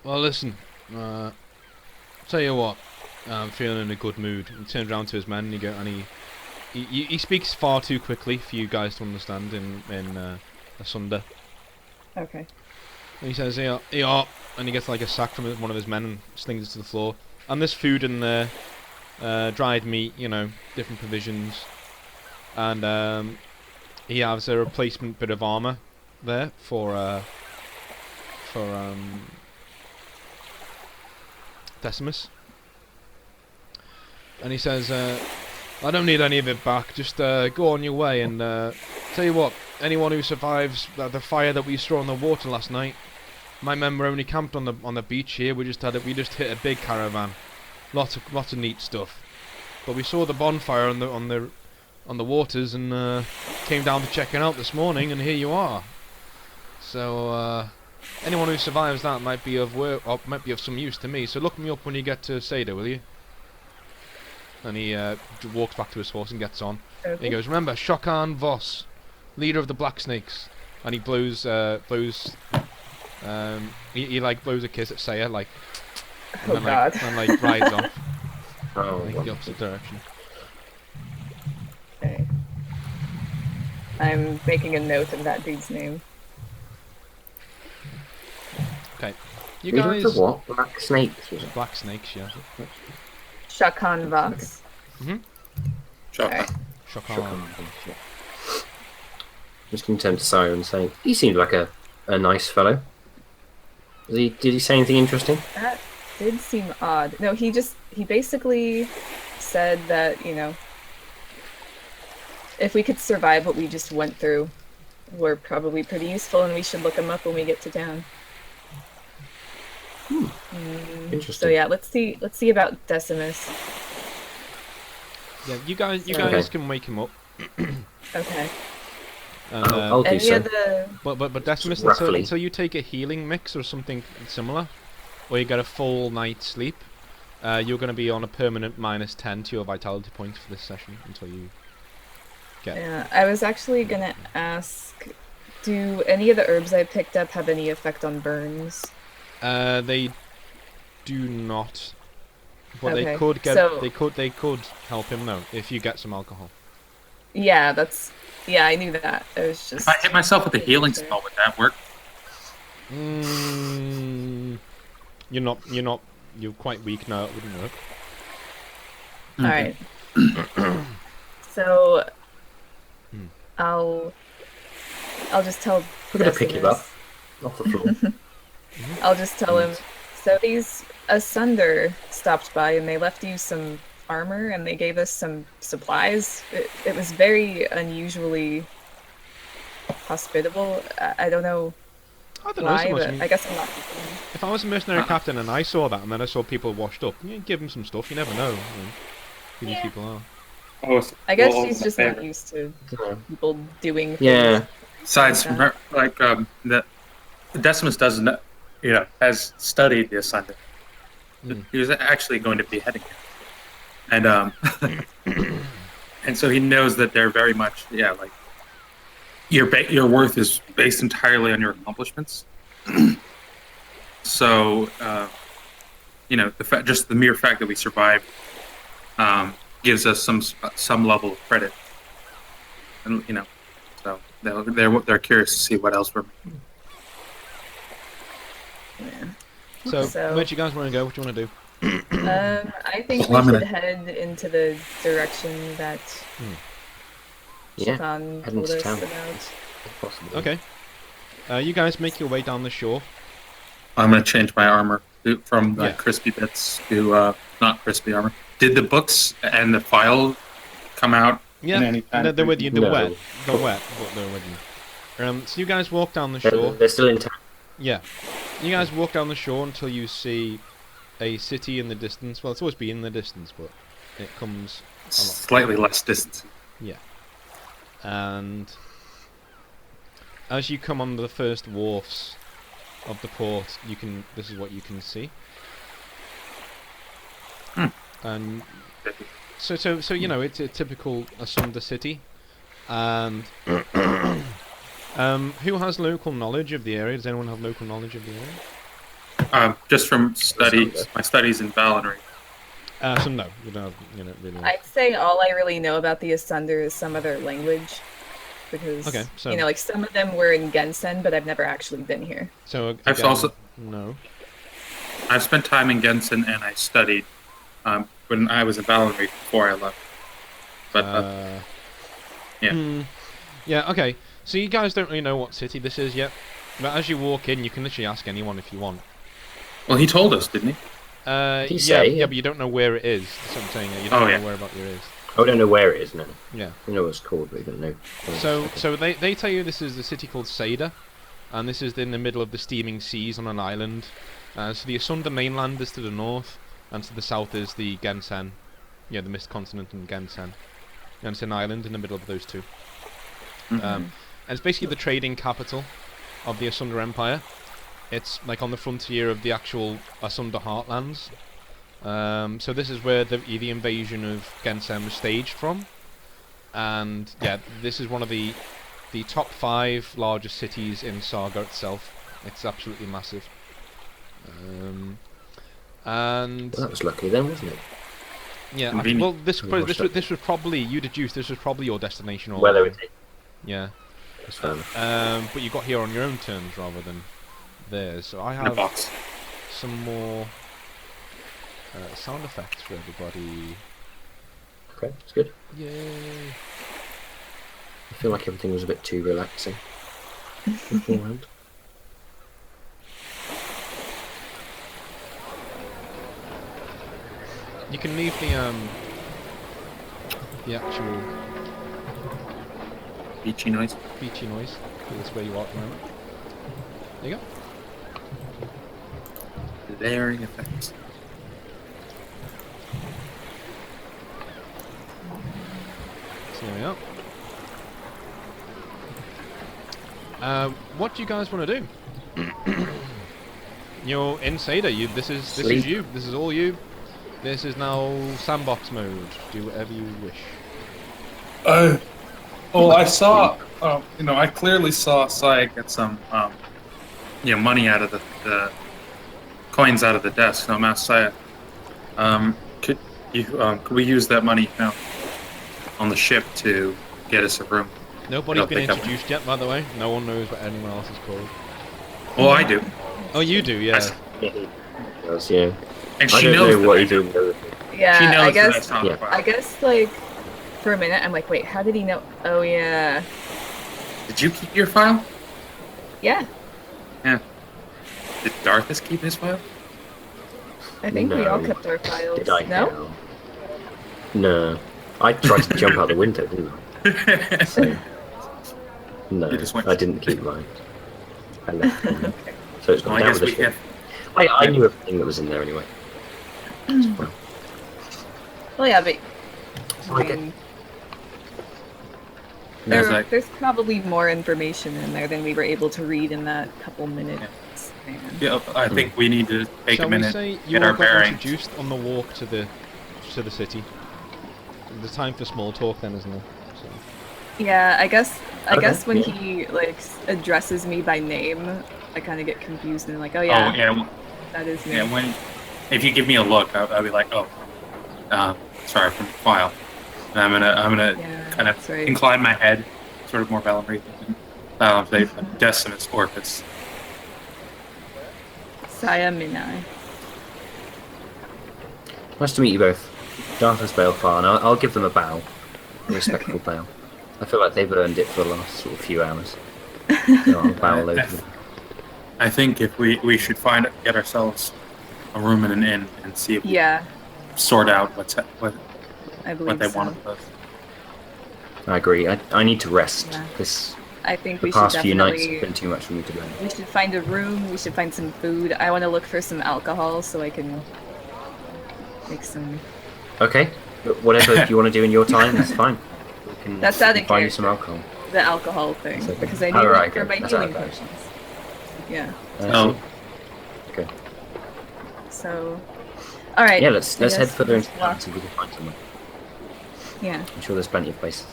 well, listen, tell you what, I'm feeling in a good mood. He turns around to his men and he speaks far too quickly for you guys to understand in Asunder. Okay. And he says, "Here, and he gets like a sack from one of his men and slings it to the floor. And there's food in there, dried meat, you know, different provisions, and he has a replacement bit of armor there for Decimus. And he says, I don't need any of it back, just go on your way, and tell you what, anyone who survives the fire that we saw on the water last night, my men were only camped on the beach here, we just hit a big caravan, lots of neat stuff, but we saw the bonfire on the waters and came down to check it out this morning, and here you are. So anyone who survives that might be of some use to me. So look me up when you get to Seda, will you? And he walks back to his horse and gets on. Okay. And he goes, remember, Shokan Voss, leader of the Black Snakes. And he blows, he like blows a kiss at Saya, like, and then, God. and like rides off, like God. the opposite direction. Okay. I'm making a note of that dude's name. Okay, you Leader guys. of the what? Black snakes, was it? Black Snakes, yeah. Shakan Vox. Shokan. Shokan. Just going to turn to Sire and say, he seemed like a nice fellow. Did he say anything interesting? That did seem odd. No, he basically said that, you know, if we could survive what we just went through, we're probably pretty useful, and we should look him up when we get to town. Interesting. So yeah, let's see about Decimus. Yeah, you guys can wake him up. Okay. And, I'll do Any so. of the but Decimus, Roughly. until you take a healing mix or something similar, or you get a full night's sleep, you're going to be on a permanent -10 to your vitality points for this session until you get. Yeah, I was actually gonna ask, do any of the herbs I picked up have any effect on burns? They do not. But they Okay, could get. so- They could help him though if you get some alcohol. Yeah, I knew that. It was just. If I hit myself with a healing spell, would that work? You're quite weak now. It wouldn't work. All right. So, I'll just tell. We're going to pick him up Decimus- off the floor. I'll just tell him. So these Asunder stopped by and they left you some armor and they gave us some supplies. It was very unusually hospitable. I don't know I don't know why, so much. but I mean, I guess I'm not. if I was a mercenary captain and I saw that and then I saw people washed up, you give them some stuff. You never know who these people are. I guess she's just not used to people doing things. Yeah. Besides, like the Decimus doesn't, has studied the Asunder. He was actually going to be heading here. And and so he knows that they're very much, like, your worth is based entirely on your accomplishments. So, just the mere fact that we survived gives us some level of credit, and so they're curious to see what else we're making. Yeah. So, where do you guys want to go? What do you want to do? I think Well, we I'm should head into the direction that Yeah. Shakan Head told into us town. about. If possible. Okay. You guys make your way down the shore. I'm going to change my armor from Yeah. crispy bits to not crispy armor. Did the books and the file come out? Yeah, in any time? they're with you. They're No. wet. They're wet, but they're with you. So you guys walk down the shore. They're still in town. Yeah. You guys walk down the shore until you see a city in the distance. Well, it's always been in the distance, but it comes a lot. Slightly less distance. Yeah. And as you come on the first wharfs of the port, this is what you can see. And so it's a typical Asunder city. And who has local knowledge of the area? Does anyone have local knowledge of the area? Just from my studies in Valinry. So no, you don't really. I'd say all I really know about the Asunder is some other language, because Okay, so- like some of them were in Gensen, but I've never actually been here. So I've again, also- no. I've spent time in Gensen and I studied when I was in Valinry before I left. But yeah. Yeah, okay. So you guys don't really know what city this is yet. But as you walk in, you can literally ask anyone if you want. Well, he told us, didn't he? He Yeah, say? yeah, but you don't know where it is. That's what I'm saying. You don't know where about it is. Oh, we don't know where it is, no. Yeah. We know what it's called, but we don't know. So they tell you this is the city called Seda, and this is in the middle of the steaming seas on an island. So the Asunder mainland is to the north, and to the south is the Gensen. Yeah, the Mist Continent and Gensen. And it's an island in the middle of those two. And it's basically the trading capital of the Asunder Empire. It's like on the frontier of the actual Asunder heartlands. So this is where the invasion of Gensem was staged from. And yeah, this is one of the top 5 largest cities in Saga itself. It's absolutely massive. And well, that was lucky then, wasn't it? yeah, well, this was probably, you deduced this was probably your destination. Well, it did. Yeah. That's fair enough. But you got here on your own terms rather than theirs. So I have some more sound effects for everybody. Okay, that's good. Yay! I feel like everything was a bit too relaxing beforehand. You can leave the actual beachy noise. Beachy noise. That's where you are at the moment. There you go. Layering effects. So there we are. What do you guys want to do? You're in Sada. This is you. This is all you. This is now sandbox mode. Do whatever you wish. Well, I saw. I clearly saw Sai get some, money out of the coins out of the desk. So I'm asked Saya, could we use that money now on the ship to get us a room? Nobody's been introduced yet, by the way. No one knows what anyone else is called. Well, I do. Oh, you do, yeah. Yeah. And she knows what you do. Yeah, she knows I guess, like, for a minute, I'm like, wait, how did he know? Oh, yeah. Did you keep your file? Yeah. Yeah. Did Darthus keep his file? I think we all kept our files. Did I? No? No. I tried to jump out the window, didn't I? So, no, I didn't keep mine. I left them. Okay. So it's gone down with the ship. I knew everything that was in there anyway. Well, yeah, but I mean, there's probably more information in there than we were able to read in that couple minutes. Yeah, I think we need to take a minute, say you get our all got bearings. introduced on the walk to the city. There's time for small talk then, isn't there? So. Yeah, I guess when he like addresses me by name, I kind of get confused and like, oh yeah, that is me. Yeah, if you give me a look, I'll be like, sorry, from the file. And I'm gonna kind of incline my head, sort of more Valerie, say Decimus Orcus. Saya Minai. Nice to meet you both. Darthus Balefar, and I'll give them a bow. A respectful bow. I feel like they've earned it for the last sort of few hours. So I'll bow over them. I think if we should get ourselves a room in an inn and see if we sort out what they want of us. I agree. I need to rest. Yeah. I think the past few nights have been too much for me to bear. We should find a room. We should find some food. I want to look for some alcohol so I can make some. Okay, whatever you want to do in your time, that's fine. We can find you some alcohol. The alcohol thing, okay. Because I need it for my healing potions. Yeah. Okay. So, all right. Yeah, let's head further into town and see if we can find somewhere. Yeah. I'm sure there's plenty of places.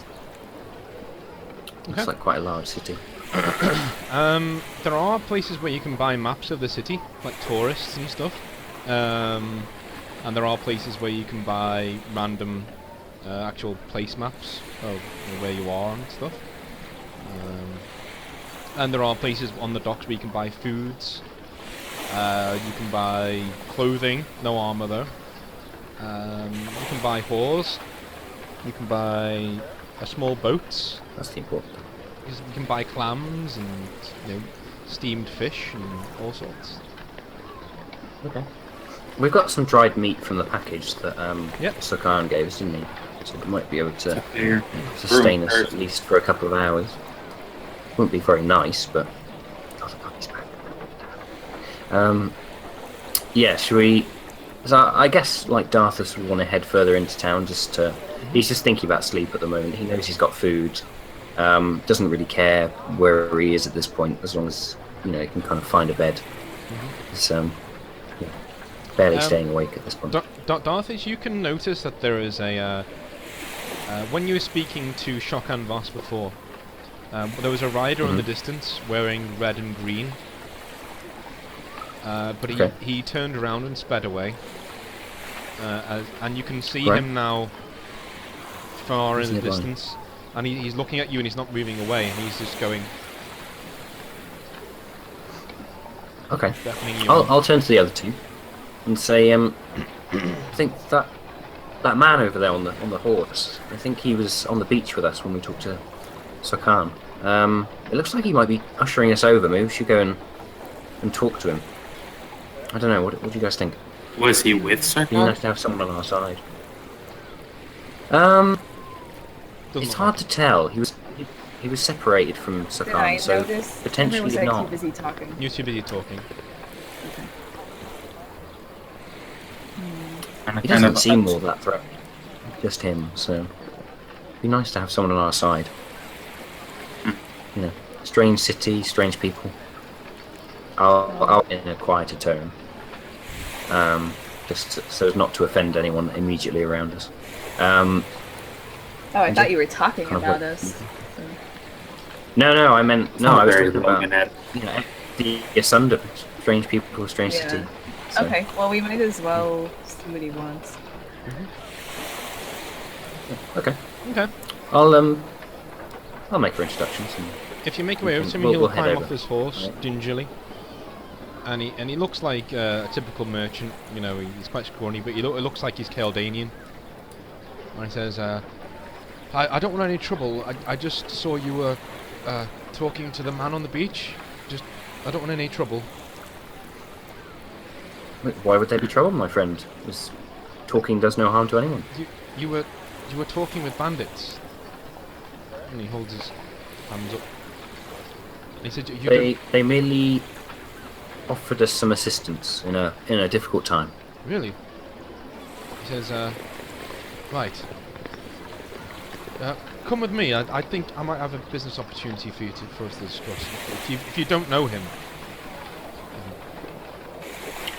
It's like quite a large city. There are places where you can buy maps of the city, like tourists and stuff. And there are places where you can buy random actual place maps of where you are and stuff. And there are places on the docks where you can buy foods. You can buy clothing, no armor though. You can buy whores. You can buy small boats. That's the important. You can buy clams and steamed fish and all sorts. Okay. We've got some dried meat from the package that Sokaran gave us, didn't he? So we might be able to sustain us at least for a couple of hours. Wouldn't be very nice, but yeah, should we? So I guess like Darthus would want to head further into town just to. He's just thinking about sleep at the moment. He knows he's got food. Doesn't really care where he is at this point, as long as he can kind of find a bed He's barely staying awake at this point. Darthis, you can notice that there is a when you were speaking to Shokan Voss before, there was a rider in the distance wearing red and green. But he turned around and sped away. And you can see him now far in the distance. And he's looking at you and he's not moving away, and he's just going... Okay. I'll turn to the other two and say, I think that man over there on the horse, I think he was on the beach with us when we talked to Sarkhan. It looks like he might be ushering us over. Maybe we should go and talk to him. I don't know. What do you guys think? Was he with Sarkhan? It'd be nice to have someone on our side. It's hard to tell. He was separated from Sarkhan, so potentially not. Too busy talking. You're too busy talking. Okay. He doesn't seem all that threatening. Just him, so it'd be nice to have someone on our side. You know, strange city, strange people. I'll in a quieter tone, just so as not to offend anyone immediately around us. I thought you were talking about us. So. No, I meant I was talking about the Asunder, strange people, strange city. So. Okay, well we might as well see what he wants. Okay. Okay. I'll make her introductions. And if you make your way over to him, he'll climb off his horse gingerly. And he looks like a typical merchant. You know, he's quite scrawny, but it looks like he's Caldanian. And he says, I don't want any trouble. I just saw you were talking to the man on the beach. I don't want any trouble. Why would there be trouble, my friend? Talking does no harm to anyone. You were talking with bandits. And he holds his hands up. And he said, they merely offered us some assistance in a difficult time. Really? He says, right. Come with me. I think I might have a business opportunity for us to discuss. If you don't know him.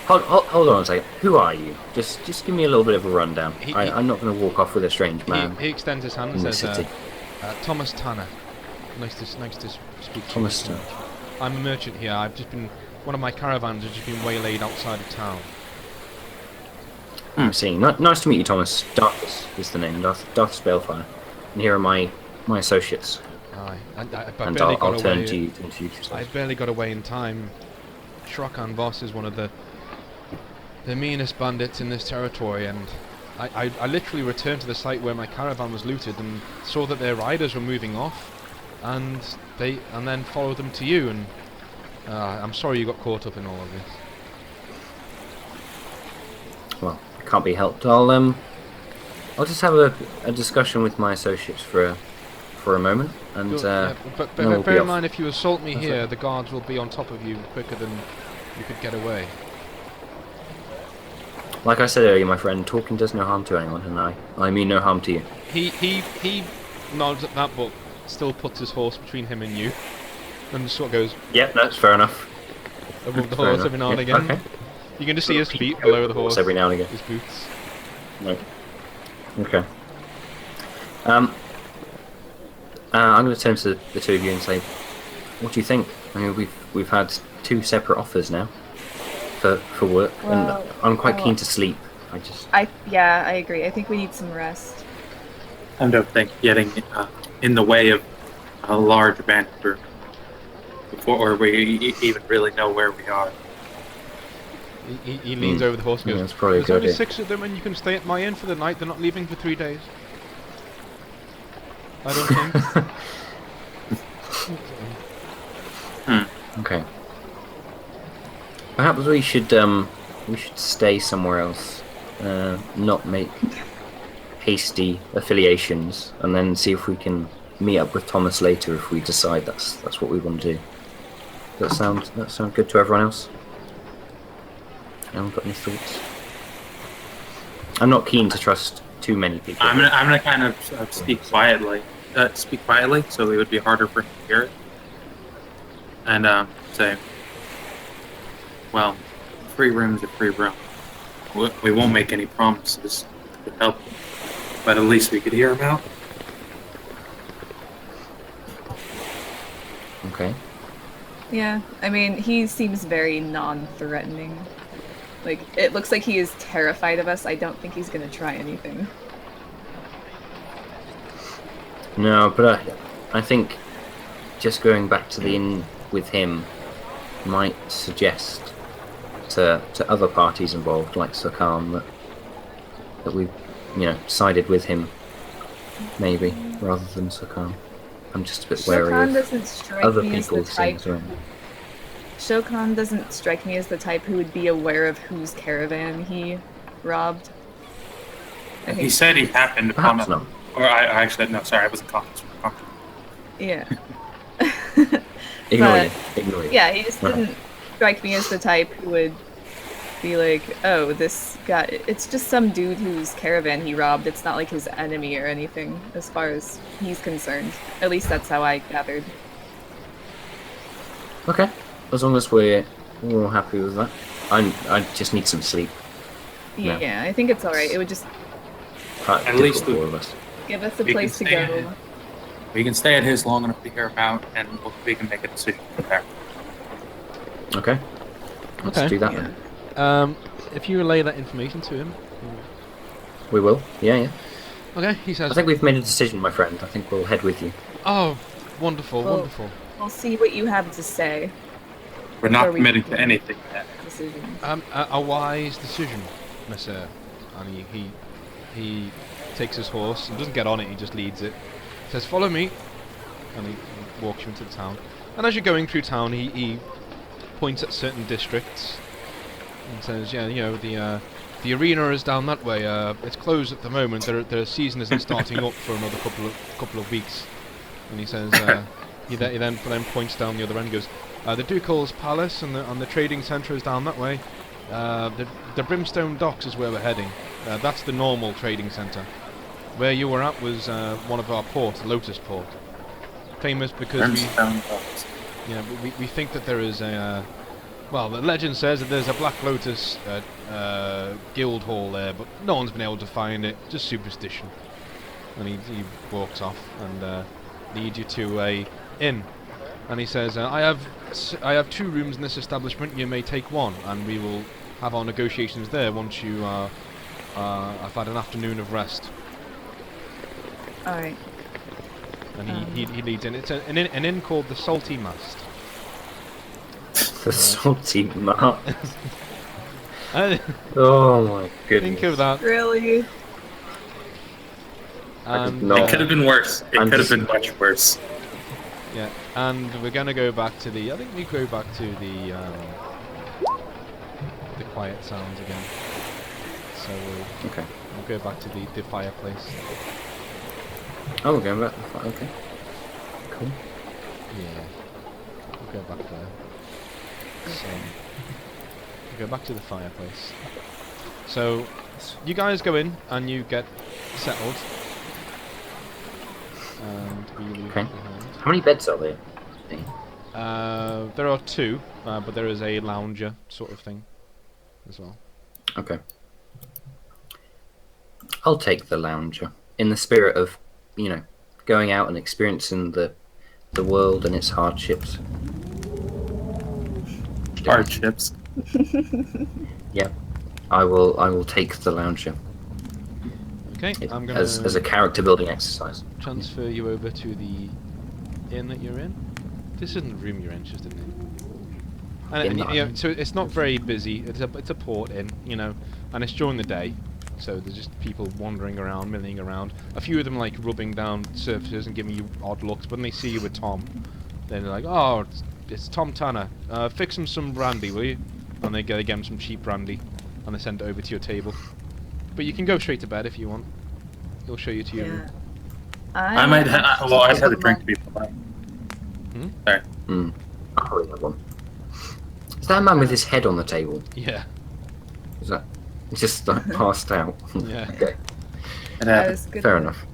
Hold on a second. Who are you? Just give me a little bit of a rundown. I'm not going to walk off with a strange man. He extends his hand and says, Thomas Tanner. Nice to speak to Thomas Tanner. I'm a merchant here. One of my caravans has just been waylaid outside of town. I'm seeing. Nice to meet you, Thomas. Darthis is the name. Darthis Balefire. And here are my associates. Aye. I'll turn to you to introduce yourself. I barely got away in time. Shokan Voss is one of the meanest bandits in this territory, and I literally returned to the site where my caravan was looted and saw that their riders were moving off, and then followed them to you, and I'm sorry you got caught up in all of this. Well, it can't be helped. I'll just have a discussion with my associates for a moment, and but bear in mind, if you assault me here, the guards will be on top of you quicker than you could get away. Like I said earlier, my friend, talking does no harm to anyone, and I mean no harm to you. He nods at that, but still puts his horse between him and you, and just sort of goes. Yeah, that's fair enough. Above the horse every now and again. Okay. You can just see his feet below the horse. Every now and again. His boots. Right. Okay. I'm going to turn to the two of you and say, what do you think? I mean, we've had two separate offers now for work, and I'm quite keen to sleep. I agree. I think we need some rest. I don't think getting in the way of a large band group before we even really know where we are. He leans over the horse and goes, that's probably there's only 6 of them and you can stay at my inn for the night. They're not leaving for 3 days. I don't think. Okay. Perhaps we should stay somewhere else, not make hasty affiliations, and then see if we can meet up with Thomas later if we decide that's what we want to do. Does that sound good to everyone else? Anyone got any thoughts? I'm not keen to trust too many people. I'm gonna kind of speak quietly. So it would be harder for him to hear it. And say, Well, free room's a free room. We won't make any promises to help him, but at least we could hear him out. Okay. Yeah, I mean, he seems very non-threatening. Like, it looks like he is terrified of us. I don't think he's gonna try anything. No, but I think just going back to the inn with him might suggest to other parties involved, like Sarkhan, that we, sided with him, maybe, rather than Sarkhan. I'm just a bit wary Shokan of doesn't strike other me as the people's type. things around. Shokan doesn't strike me as the type who would be aware of whose caravan he robbed. He said he happened upon Perhaps not. Or I actually, no, sorry, I wasn't conscious. Yeah. Ignore you. Yeah, he just didn't strike me as the type who would be like, oh, this guy, it's just some dude whose caravan he robbed. It's not like his enemy or anything, as far as he's concerned. At least that's how I gathered. Okay, as long as we're all happy with that. I just need some sleep. Yeah, I think it's alright. It would just At least for all of us. give us a place to go. We can stay at his long enough to hear him out, and we can make a decision from there. Okay. Let's do that then. If you relay that information to him. We will. Yeah. Okay, he says. I think we've made a decision, my friend. I think we'll head with you. Oh, wonderful, wonderful. We'll see what you have to say. We're not committing to anything yet. A wise decision, Monsieur. And he takes his horse and doesn't get on it. He just leads it. Says, "Follow me," and he walks you into the town. And as you're going through town, he points at certain districts and says, "Yeah, the arena is down that way. It's closed at the moment. The season isn't starting up for another couple of weeks." And he says, he then points down the other end and goes, "The Ducal's Palace and the trading centre is down that way. The Brimstone Docks is where we're heading. That's the normal trading centre. Where you were at was one of our ports, Lotus Port. Famous because we think that there is a... well, the legend says that there's a Black Lotus guild hall there, but no one's been able to find it. Just superstition." And he walks off and leads you to a inn. And he says, I have 2 rooms in this establishment. You may take one, and we will have our negotiations there once you have had an afternoon of rest. Alright. And he leads in. It's an inn called the Salty Mast. The Salty Mast. Oh my goodness. Think of that. Really? It could have been worse. It could have been much worse. Yeah, and we're gonna go back to the. I think we go back to the quiet sounds again. So we'll go back to the fireplace. Oh, we're going back to the fire. Okay. Cool. Yeah, we'll go back there. So we'll go back to the fireplace. So you guys go in and you get settled. And we leave behind. How many beds are there? There are 2, but there is a lounger sort of thing as well. Okay. I'll take the lounger in the spirit of, going out and experiencing the world and its hardships. Hardships. Yeah. I will take the lounger. Okay, I'm gonna as a character building exercise. Transfer you over to the inn that you're in. This isn't the room you're in, it's just an inn. And so it's not very busy. It's a port inn, and it's during the day, so there's just people wandering around, milling around. A few of them like rubbing down surfaces and giving you odd looks. But when they see you with Tom, then they're like, "Oh, it's Tom Tanner. Fix him some brandy, will you?" And they get him some cheap brandy, and they send it over to your table. But you can go straight to bed if you want. He'll show you to your room. I might have... Well, I'd have a drink to be polite. Sorry. I'll probably have one. Is that a man with his head on the table? Yeah. Is that... just like passed out? Yeah. Okay. Fair enough.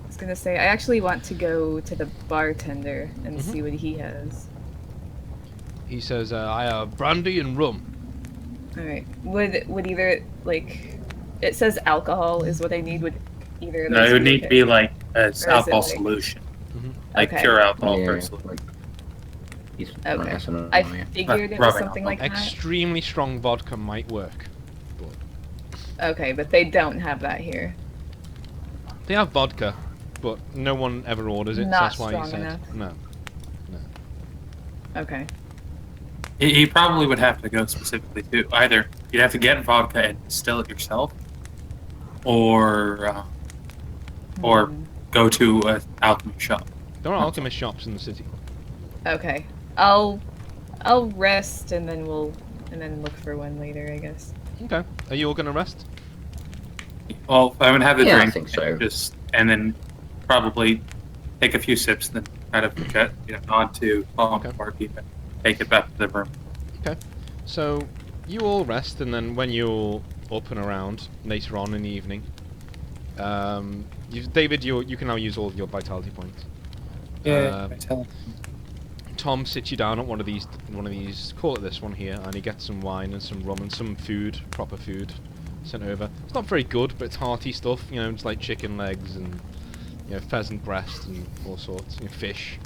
I was gonna say, I actually want to go to the bartender and see what he has. He says, I have brandy and rum. Alright. Would either, like... It says alcohol is what I need. Would either of those No, it would be need to okay? be like an it alcohol like- solution. Mm-hmm. Like Okay. pure alcohol Yeah, solution. like, Okay. ethanol, I yeah. figured it was Rubbing something alcohol. like that. Extremely strong vodka might work. But Okay, but they don't have that here. they have vodka, but no one ever orders it, so Not that's why he strong said enough. no. Okay. He probably would have to go specifically to either you'd have to get vodka and distill it yourself, or go to an alchemy shop. There are alchemist shops in the city. Okay. I'll rest and then look for one later, I guess. Okay. Are you all gonna rest? Well, I would have the Yeah, I drink, think so. and then probably take a few sips, then kind of nod to Okay. barkeep and take it back to the room. Okay. So you all rest, and then when you're up and around later on in the evening, David, you can now use all of your vitality points. Yeah, I tell him. Tom sits you down at one of these, call it this one here, and he gets some wine and some rum and some food, proper food, sent over. It's not very good, but it's hearty stuff, it's like chicken legs and pheasant breast and all sorts, fish,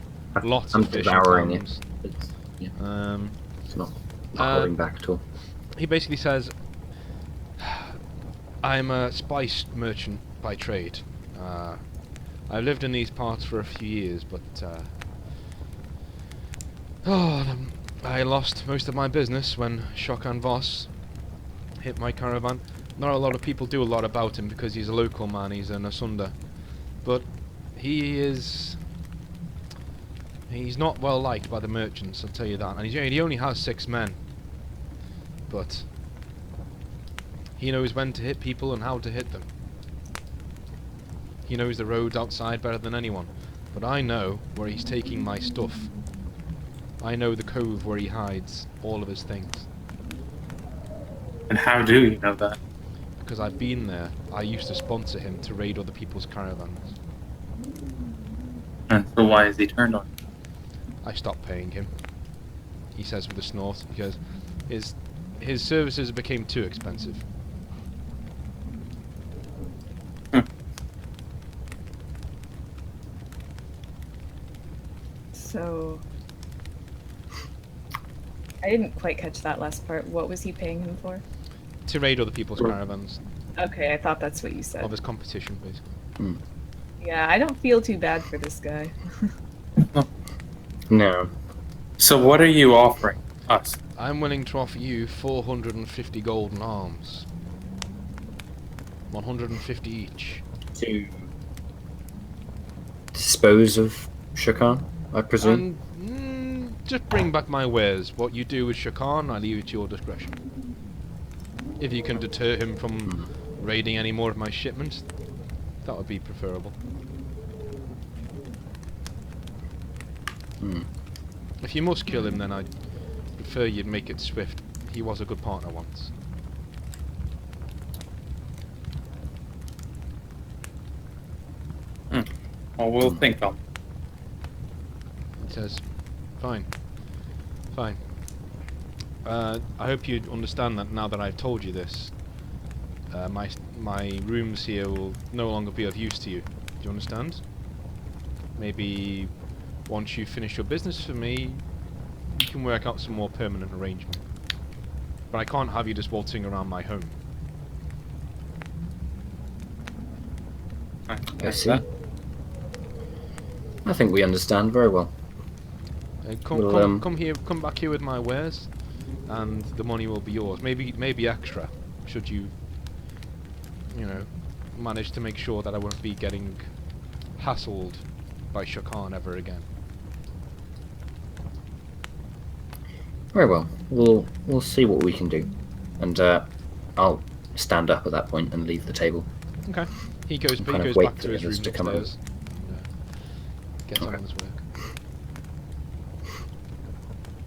lots I'm of fish. devouring and it. clams. It's not holding back at all. He basically says, I'm a spice merchant by trade. I've lived in these parts for a few years, but I lost most of my business when Shokan Voss hit my caravan. Not a lot of people do a lot about him because he's a local man, he's an Asunder. But he's not well liked by the merchants, I'll tell you that. And he only has 6 men. But he knows when to hit people and how to hit them. He knows the roads outside better than anyone. But I know where he's taking my stuff. I know the cove where he hides all of his things. And how do you know that? Because I've been there. I used to sponsor him to raid other people's caravans. And so why is he turned on? I stopped paying him. He says with a snort, because his services became too expensive. So I didn't quite catch that last part. What was he paying him for? To raid other people's caravans. Okay, I thought that's what you Of said. his competition, basically. Yeah, I don't feel too bad for this guy. No. So what are you offering us? I'm willing to offer you 450 golden arms. 150 each. To dispose of Shokan, I presume? And just bring back my wares. What you do with Shokan, I leave it to your discretion. If you can deter him from raiding any more of my shipments, that would be preferable. If you must kill him, then I'd prefer you'd make it swift. He was a good partner once. Well, we'll think on. He says, fine. Fine. I hope you understand that now that I've told you this. My rooms here will no longer be of use to you. Do you understand? Maybe once you finish your business for me, you can work out some more permanent arrangement. But I can't have you just waltzing around my home. I see. I think we understand very well. Come back here with my wares, and the money will be yours. Maybe extra, should you manage to make sure that I won't be getting hassled by Shokan ever again. Very well. We'll see what we can do, and I'll stand up at that point and leave the table. Okay. He goes kind of back wait to for his room others to come over. upstairs. Gets on with his work.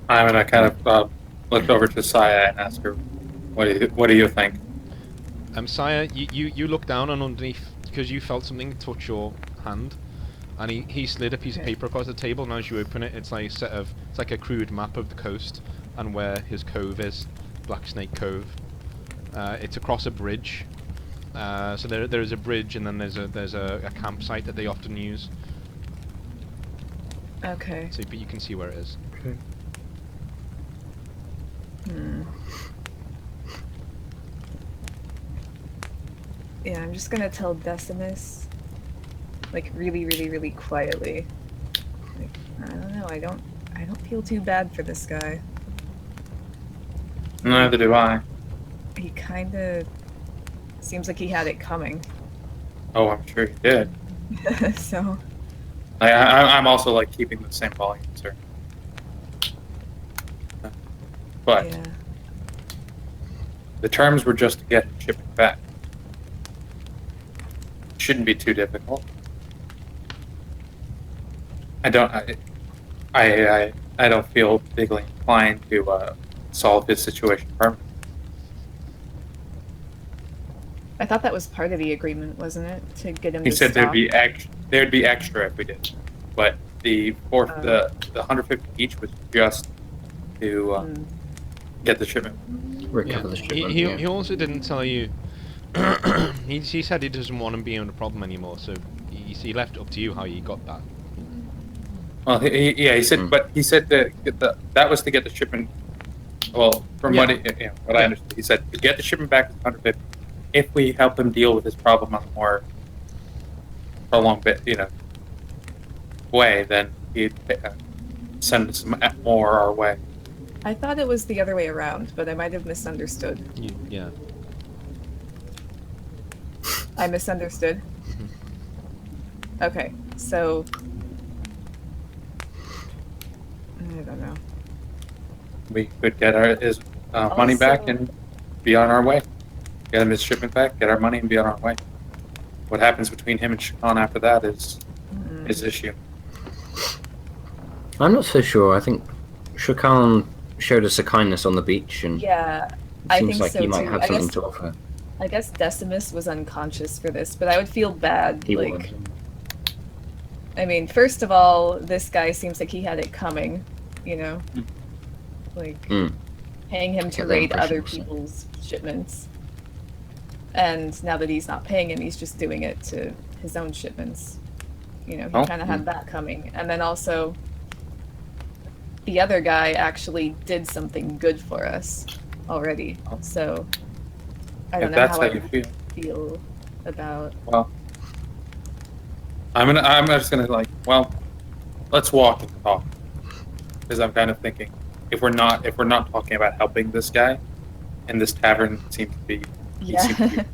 I'm gonna kind of look over to Saya and ask her, "What do you think?" Saya, you look down and underneath because you felt something touch your hand. and he slid a piece of paper across the table, and as you open it, it's like a crude map of the coast and where his cove is, Black Snake Cove. It's across a bridge. So there is a bridge, and then there's a campsite that they often use. Okay. So, but you can see where it is. Okay. Yeah, I'm just gonna tell Decimus, like really, really, really quietly. Like, I don't know. I don't feel too bad for this guy. Neither do I. He kind of seems like he had it coming. Oh, I'm sure he did. So. I'm also like keeping the same volume, sir. But Yeah. the terms were just to get shipping back. Shouldn't be too difficult. I don't feel particularly inclined to solve his situation permanently. I thought that was part of the agreement, wasn't it? To get him He to said stop? there'd be extra if we did, but the 150 each was just to get the shipment. Recover the shipment. He also didn't tell you. he said he doesn't want him being a problem anymore, so he left it up to you how you got that. Well, he said, but he said that was to get the shipment. Well, from what I understood, he said to get the shipment back to 150. If we help him deal with his problem on a more prolonged way, then he'd send some more our way. I thought it was the other way around, but I might have misunderstood. Yeah. I misunderstood. Okay, so I don't know. We could get his money back and be on our way. Get him his shipment back, get our money, and be on our way. What happens between him and Shakan after that is his issue. I'm not so sure. I think Shakan showed us a kindness on the beach, and I seems think like so he might too. have something to offer. I guess Decimus was unconscious for this, but I would feel bad. He like, was. I mean, first of all, this guy seems like he had it coming, you know? Like, paying him to Get that raid impression other also. people's shipments. And now that he's not paying him, he's just doing it to his own shipments. You know, he kind of had that coming. And then also, the other guy actually did something good for us already. So, I don't know how I feel about... Well, I'm just gonna let's walk and talk. Because I'm kind of thinking, if we're not talking about helping this guy, and this tavern seems to be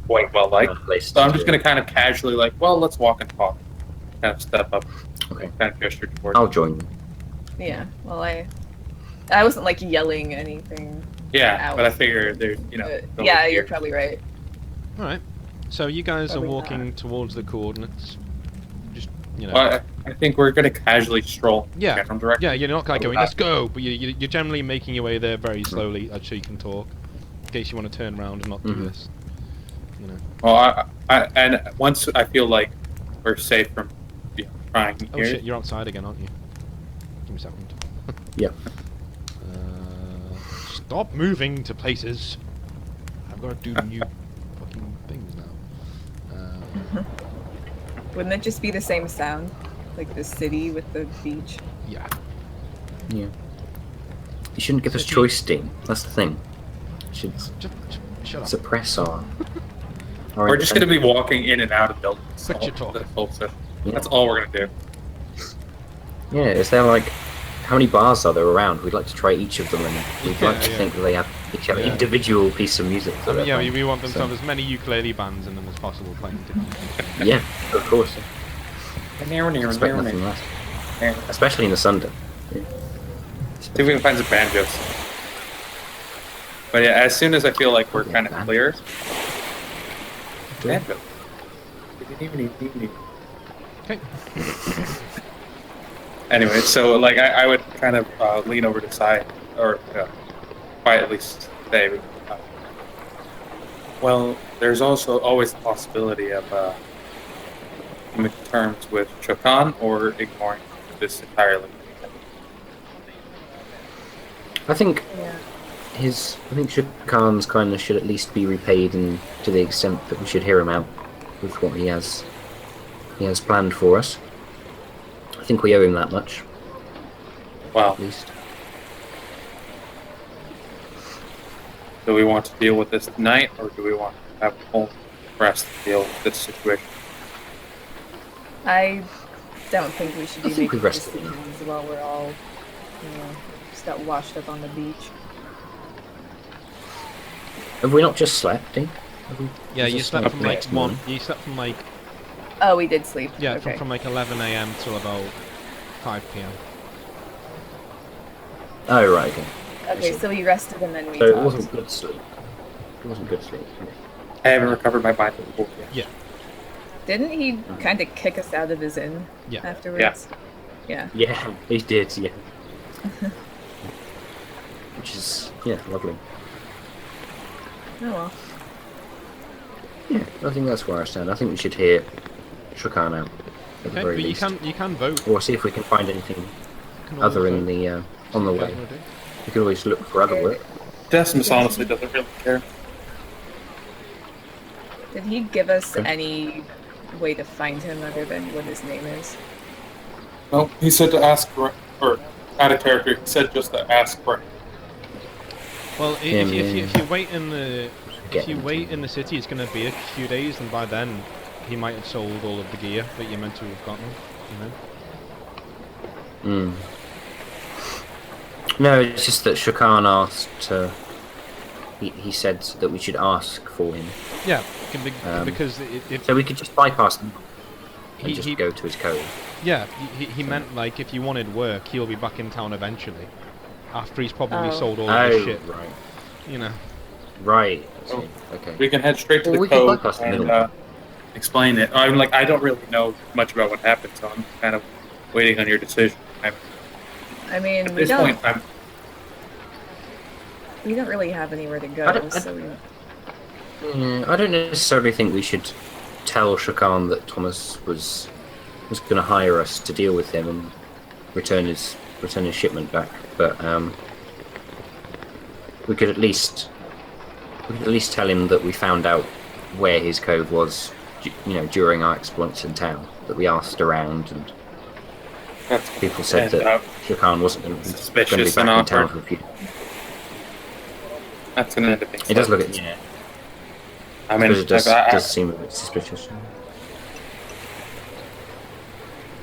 quite well liked. So I'm just gonna kind of casually let's walk and talk. Kind of step up. Okay. Kind of gesture towards. I'll join you. Yeah. Well, I wasn't like yelling anything. Yeah, out. but I figure there's yeah, you're probably right. All right. So you guys Probably are walking not. towards the coordinates. Just I think we're gonna casually stroll. In general direction. Yeah, you're not like going, let's go, but you're generally making your way there very slowly, so you can talk, in case you want to turn around and not do this. You know. Well, and once I feel like we're safe from trying here. Oh shit, you're outside again, aren't you? Give me a second. Yep. Stop moving to places. I've got to do new fucking things now. Wouldn't it just be the same sound? Like the city with the beach? Yeah. Yeah. You shouldn't give us choice, Dean. That's the thing. You should Shut up. suppress our We're just gonna be walking in and out of buildings. Quit your talk. That's all we're gonna do. Yeah, is there how many bars are there around? We'd like to try each of them, and we'd like to think that they have each have individual piece of music. We want them to have as many ukulele bands in them as possible playing different things. Yeah, of course. Expect nothing less. Especially in Asunder. Yeah. See if we can find some banjos. But yeah, as soon as I feel like we're kind of clear. Banjo. Okay. Anyway, so I would kind of lean over to the side, or quietly say, well, there's also always the possibility of coming to terms with Shokan or ignoring this entirely? I think Shokan's kindness should at least be repaid, and to the extent that we should hear him out with what he has planned for us. I think we owe him that much. Well, at least. Do we want to deal with this tonight, or do we want to have a full rest to deal with this situation? I don't think we should be making rested. decisions while we're all, just got washed up on the beach. Have we not just slept, eh? Yeah, you slept from like 1. You slept from like. Oh, we did sleep. Yeah, okay. from like 11 a.m. till about 5 p.m. Oh, right, okay. Okay, so we rested and then we So talked. it wasn't good sleep. It wasn't good sleep. I haven't recovered my mind yet. Yeah. Didn't he kind of kick us out of his inn afterwards? Yeah. Yeah, he did, yeah. Which is, lovely. Oh well. Yeah, I think that's where I stand. I think we should hear Shokan out, at the Okay, very but least. you can vote. Or see if we can find anything other in the, on the way. We could always look for other work. Decimus honestly doesn't really care. Did he give us any way to find him other than what his name is? No, he said to ask for, or out of character, he said just to ask for. Well, if you wait in the city, it's going to be a few days, and by then he might have sold all of the gear that you're meant to have gotten. No, it's just that Shokan asked. He said that we should ask for him. Yeah, because so we could just bypass him and just go to his cove. Yeah, he meant like if you wanted work, he'll be back in town eventually, after he's probably sold all of his shit. Right. Right. Okay. We can head straight to the cove and explain it. I don't really know much about what happened, so I'm kind of waiting on your decision. I mean, we don't really have anywhere to go, I don't necessarily think we should tell Shokan that Thomas was going to hire us to deal with him and return his shipment back, but we could at least tell him that we found out where his cove was, during our exploits in town. That we asked around, and people said that Shokan wasn't going to be back in town for a few days. That's going to end up being it does look at I mean, it does seem a bit suspicious.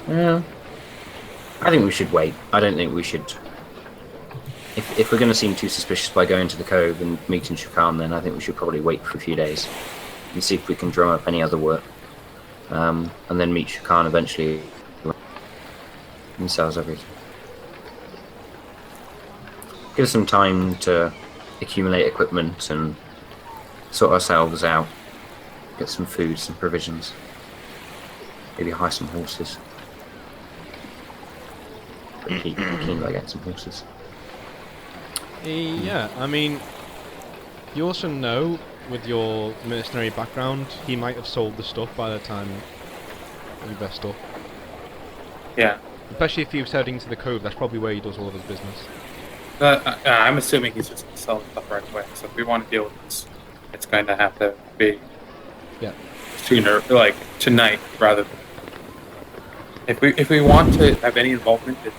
Yeah, I think we should wait. I don't think we should. If we're going to seem too suspicious by going to the cove and meeting Shokan, then I think we should probably wait for a few days and see if we can drum up any other work, and then meet Shokan eventually and sells everything. Give us some time to accumulate equipment and sort ourselves out. Get some food, some provisions. Maybe hire some horses. Keen about getting some horses. Yeah, I mean, you also know, with your mercenary background, he might have sold the stuff by the time you best up. Yeah. Especially if he was heading to the cove, that's probably where he does all of his business. I'm assuming he's just going to sell stuff right away, so if we want to deal with this, it's going to have to be sooner, like tonight, rather than... If we want to have any involvement in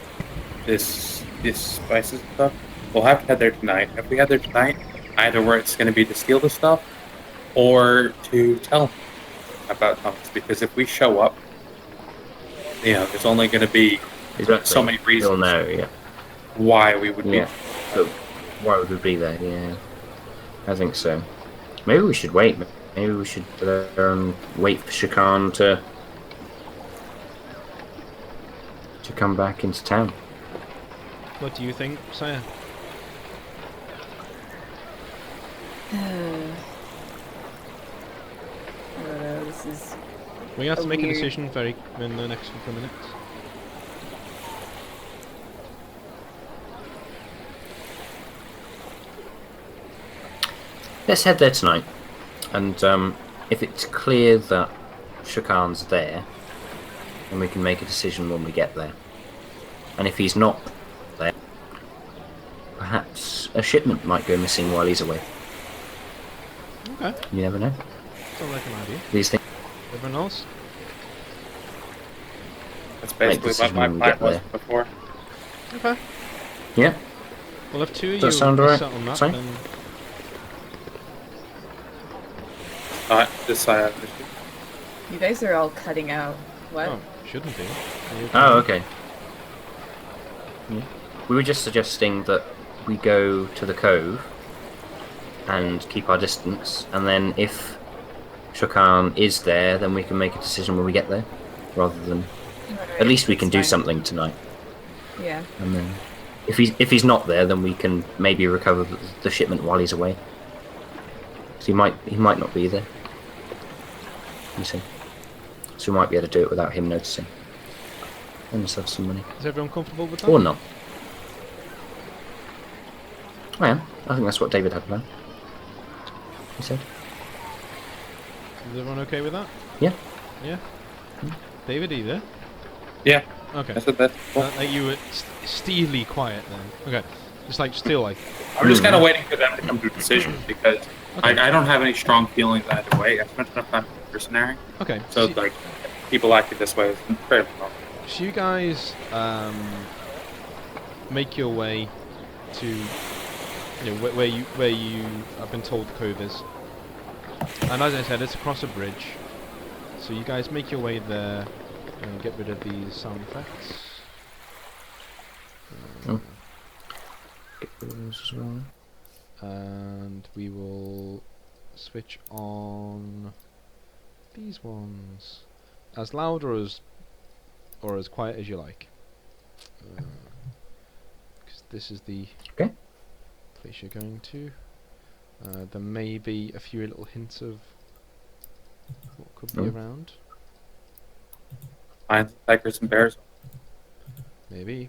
this spices and stuff, we'll have to head there tonight. If we head there tonight, either where it's going to be to steal the stuff, or to tell him about Thomas, because if we show up, there's only going to be so many reasons. You'll know, why we would be there. So why would we be there? Yeah, I think so. Maybe we should wait. Maybe we should wait for Shokan to come back into town. What do you think, Sire? I don't know, this is... We have to make a decision in the next couple of minutes. Let's head there tonight, and if it's clear that Shokan's there, and we can make a decision when we get there. And if he's not there, perhaps a shipment might go missing while he's away. Okay. You never know. Sounds like an idea. These things. Everyone else? That's basically what my plan was before. Okay. Yeah. Well, if two of Does you that sound alright? set on that, Sorry? then... This side. You guys are all cutting out. What? Oh, shouldn't be. Oh, okay. Yeah. We were just suggesting that we go to the cove and keep our distance, and then if Shokan is there, then we can make a decision when we get there, rather than... Right, At least we can that's do fine. something tonight. Yeah. And then, if he's not there, then we can maybe recover the shipment while he's away. So he might not be there. You see, so we might be able to do it without him noticing. And just have some money, Is everyone comfortable with that? or not. I am. I think that's what David had planned. He said. Is everyone okay with that? Yeah. Yeah? David, are you there? Yeah. Okay. I said that. Like you were steely quiet then. Okay. Just like still like... I'm just kind of waiting for them to come to a decision because Okay. I don't have any strong feelings either way. I spent enough time with mercenary, Okay. so like people acting this way is very wrong. So you guys make your way to where you have been told the cove is, and as I said, it's across a bridge. So you guys make your way there and get rid of these sound effects. Get those as well. And we will switch on these ones as loud or as quiet as you like, because this is the place you're going to. There may be a few little hints of what could be around. Lions, tigers, and bears. Maybe.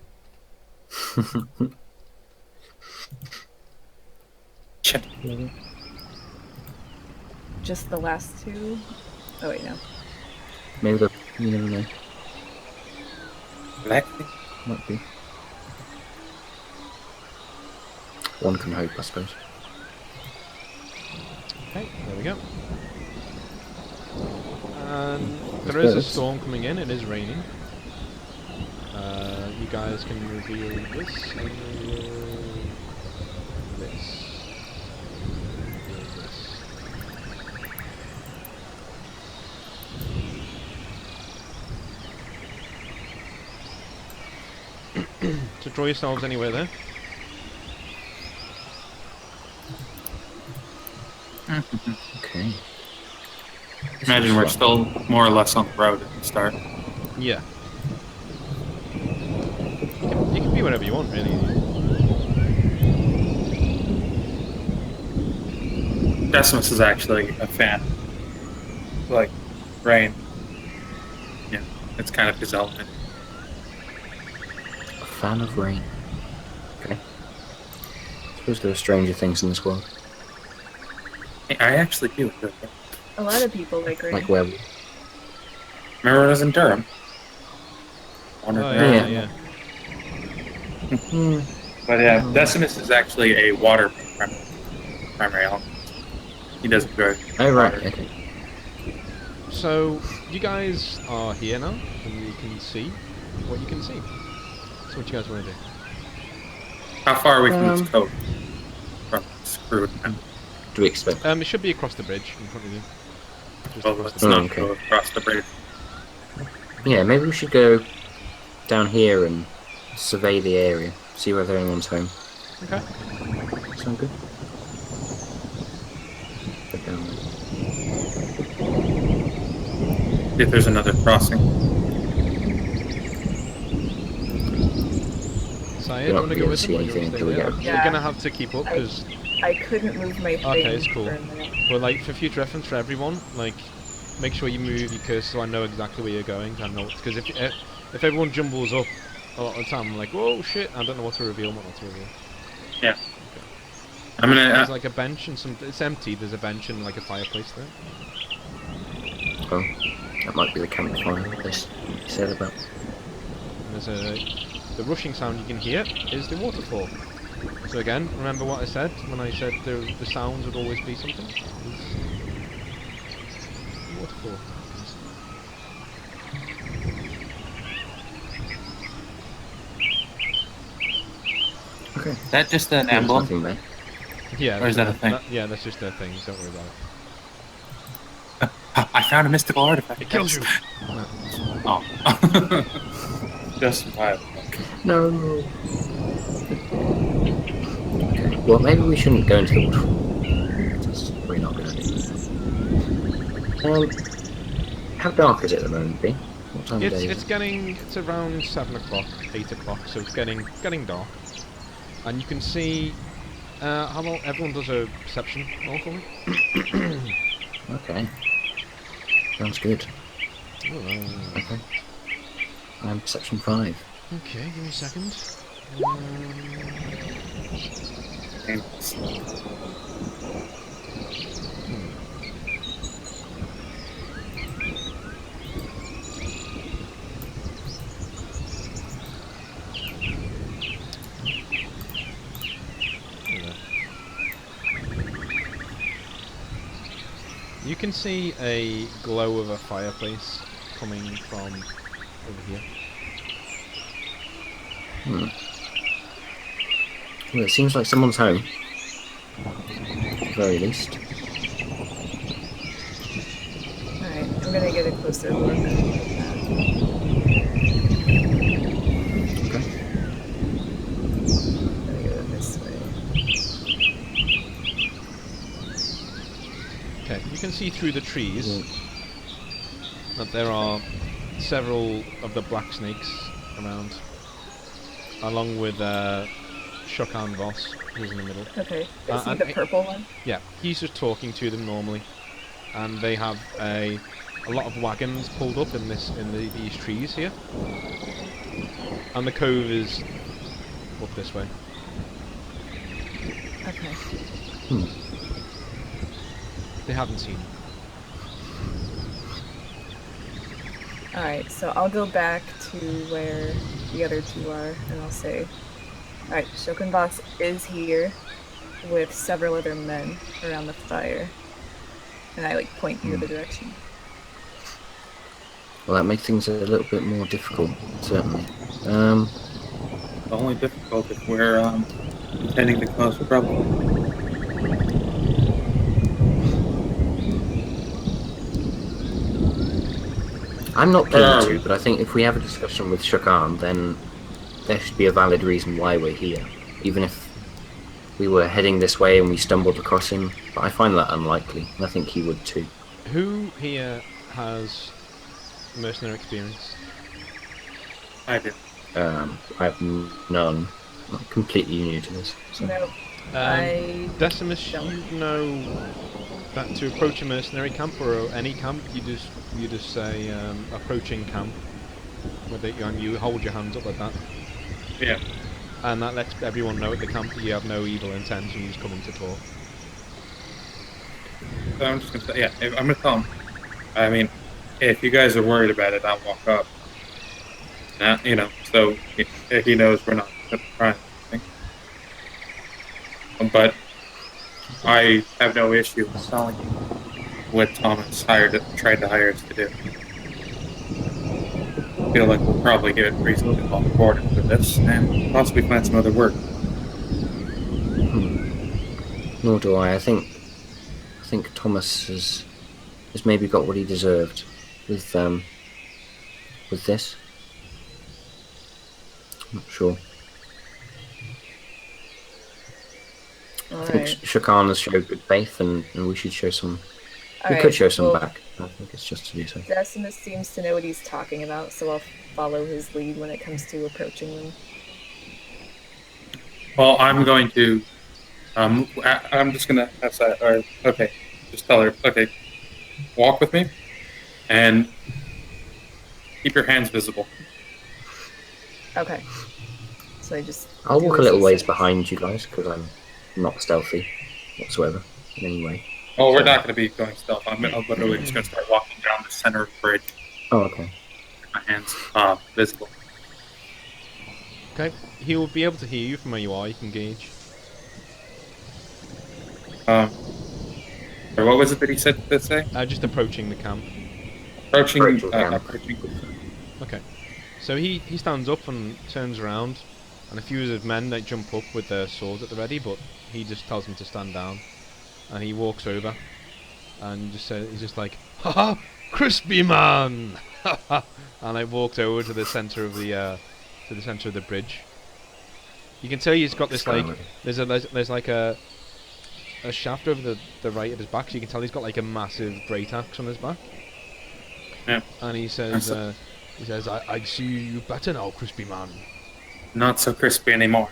Shit. Just the last two? Oh wait, no. Maybe you never know. Black. Might be. One can hope, I suppose. Okay, there we go. And there is a storm coming in. It is raining. You guys can reveal this and this. So draw yourselves anywhere there. Okay. Imagine we're still more or less on the road at the start. Yeah. You can be whatever you want, really. Decimus is actually a fan. Like, rain. Yeah, it's kind of his element. A fan of rain. Okay. I suppose there are stranger things in this world. I actually do. A lot of people like rain. Like where? Remember when I was in Durham? Oh yeah. But yeah, Decimus is actually a water primary element. He doesn't grow. Oh right. water. Okay. So you guys are here now, and you can see what you can see. So what you guys want to do? How far are we from this cove? From this crew? Do we expect? It should be across the bridge in front of you. Just Well, across let's the not okay. go across the bridge. Yeah, maybe we should go down here and survey the area, see whether anyone's home. Okay. Sound good? Go down there. See if there's another crossing. Saya, We're do you not want to gonna go with see them, or do you anything want to until we stay there? get- You're gonna have to keep up because, I couldn't move my thing Okay, it's cool. for a minute. but like for future reference for everyone, like make sure you move your cursor so I know exactly where you're going. Because if everyone jumbles up a lot of the time, I'm like, whoa shit, I don't know what to reveal, what not to reveal. Yeah. I'm gonna. There's like a bench and it's empty. There's a bench and like a fireplace there. Oh. That might be the campfire they said about. And the rushing sound you can hear is the waterfall. So again, remember what I said when I said the sounds would always be something? Waterfall. Okay. Is that just an emblem? Nothing there. Yeah. Or is that a thing? Yeah, that's just a thing. Don't worry about it. I found a mystical artifact. It kills you. No. Oh. Just survive. No. Okay. Well, maybe we shouldn't go into the waterfall. That's probably not a good idea. How dark is it at the moment, B? What time of day is it? It's around 7 o'clock, 8 o'clock, so it's getting dark. And you can see how about everyone does a perception roll for me? Okay. Sounds good. Oh, Okay. I'm perception 5. okay, give me a second. You can see a glow of a fireplace coming from over here. Well, it seems like someone's home. At the very least. Alright, I'm gonna get a closer look. Okay. I'm gonna go this way. Okay, you can see through the trees that there are several of the black snakes around, along with Shokan Voss, who's in the middle. Okay, is he the purple one? Yeah, he's just talking to them normally, and they have a lot of wagons pulled up in these trees here, and the cove is up this way. Okay. They haven't seen you. Alright, so I'll go back to where the other two are, and I'll say, alright, Shokan Voss is here with several other men around the fire. And I, like, point in the direction. Well, that makes things a little bit more difficult, certainly. Only difficult if we're intending to cause trouble. I'm not keen to, but I think if we have a discussion with Shokan, then there should be a valid reason why we're here. Even if we were heading this way and we stumbled across him, but I find that unlikely, and I think he would too. Who here has mercenary experience? I do. I have none. I'm completely new to this. So. No, I Decimus, don't. you know that to approach a mercenary camp or any camp, you just say approaching camp, and you hold your hands up like that. Yeah. And that lets everyone know at the camp that you have no evil intention, you just come in to talk. So I'm just gonna say, yeah, I'm gonna tell him. I mean, if you guys are worried about it, I'll walk up. You know, so he knows we're not trying anything. But I have no issue with telling you what Thomas tried to hire us to do. I feel like we'll probably get reasonably well rewarded for this, and possibly find some other work. Nor do I. I think Thomas has maybe got what he deserved with this. I'm not sure. I think Shokan has showed good faith, and we should show some. We could show some back. I think it's just to do so. Decimus seems to know what he's talking about, so I'll follow his lead when it comes to approaching them. Well, I'm going to. I'm just gonna. Okay. Just tell her. Okay. Walk with me, and keep your hands visible. Okay. So I just. I'll walk a little ways behind you guys because I'm not stealthy whatsoever in any way. Oh, we're not going to be going stealth. I'm literally just going to start walking down the center of the bridge. Oh, okay. My hands visible. Okay, he will be able to hear you from where you are. You can gauge. Or what was it that he said to say? Just approaching the camp. Approaching. Okay, so he stands up and turns around, and a few of his men they jump up with their swords at the ready, but he just tells them to stand down, and he walks over, and he's just like, "Haha, crispy man!" And I walked over to the center of the bridge. You can tell he's got this like there's like a shaft over the right of his back, so you can tell he's got like a massive great axe on his back. Yeah. And he says, I see you better now, crispy man. Not so crispy anymore.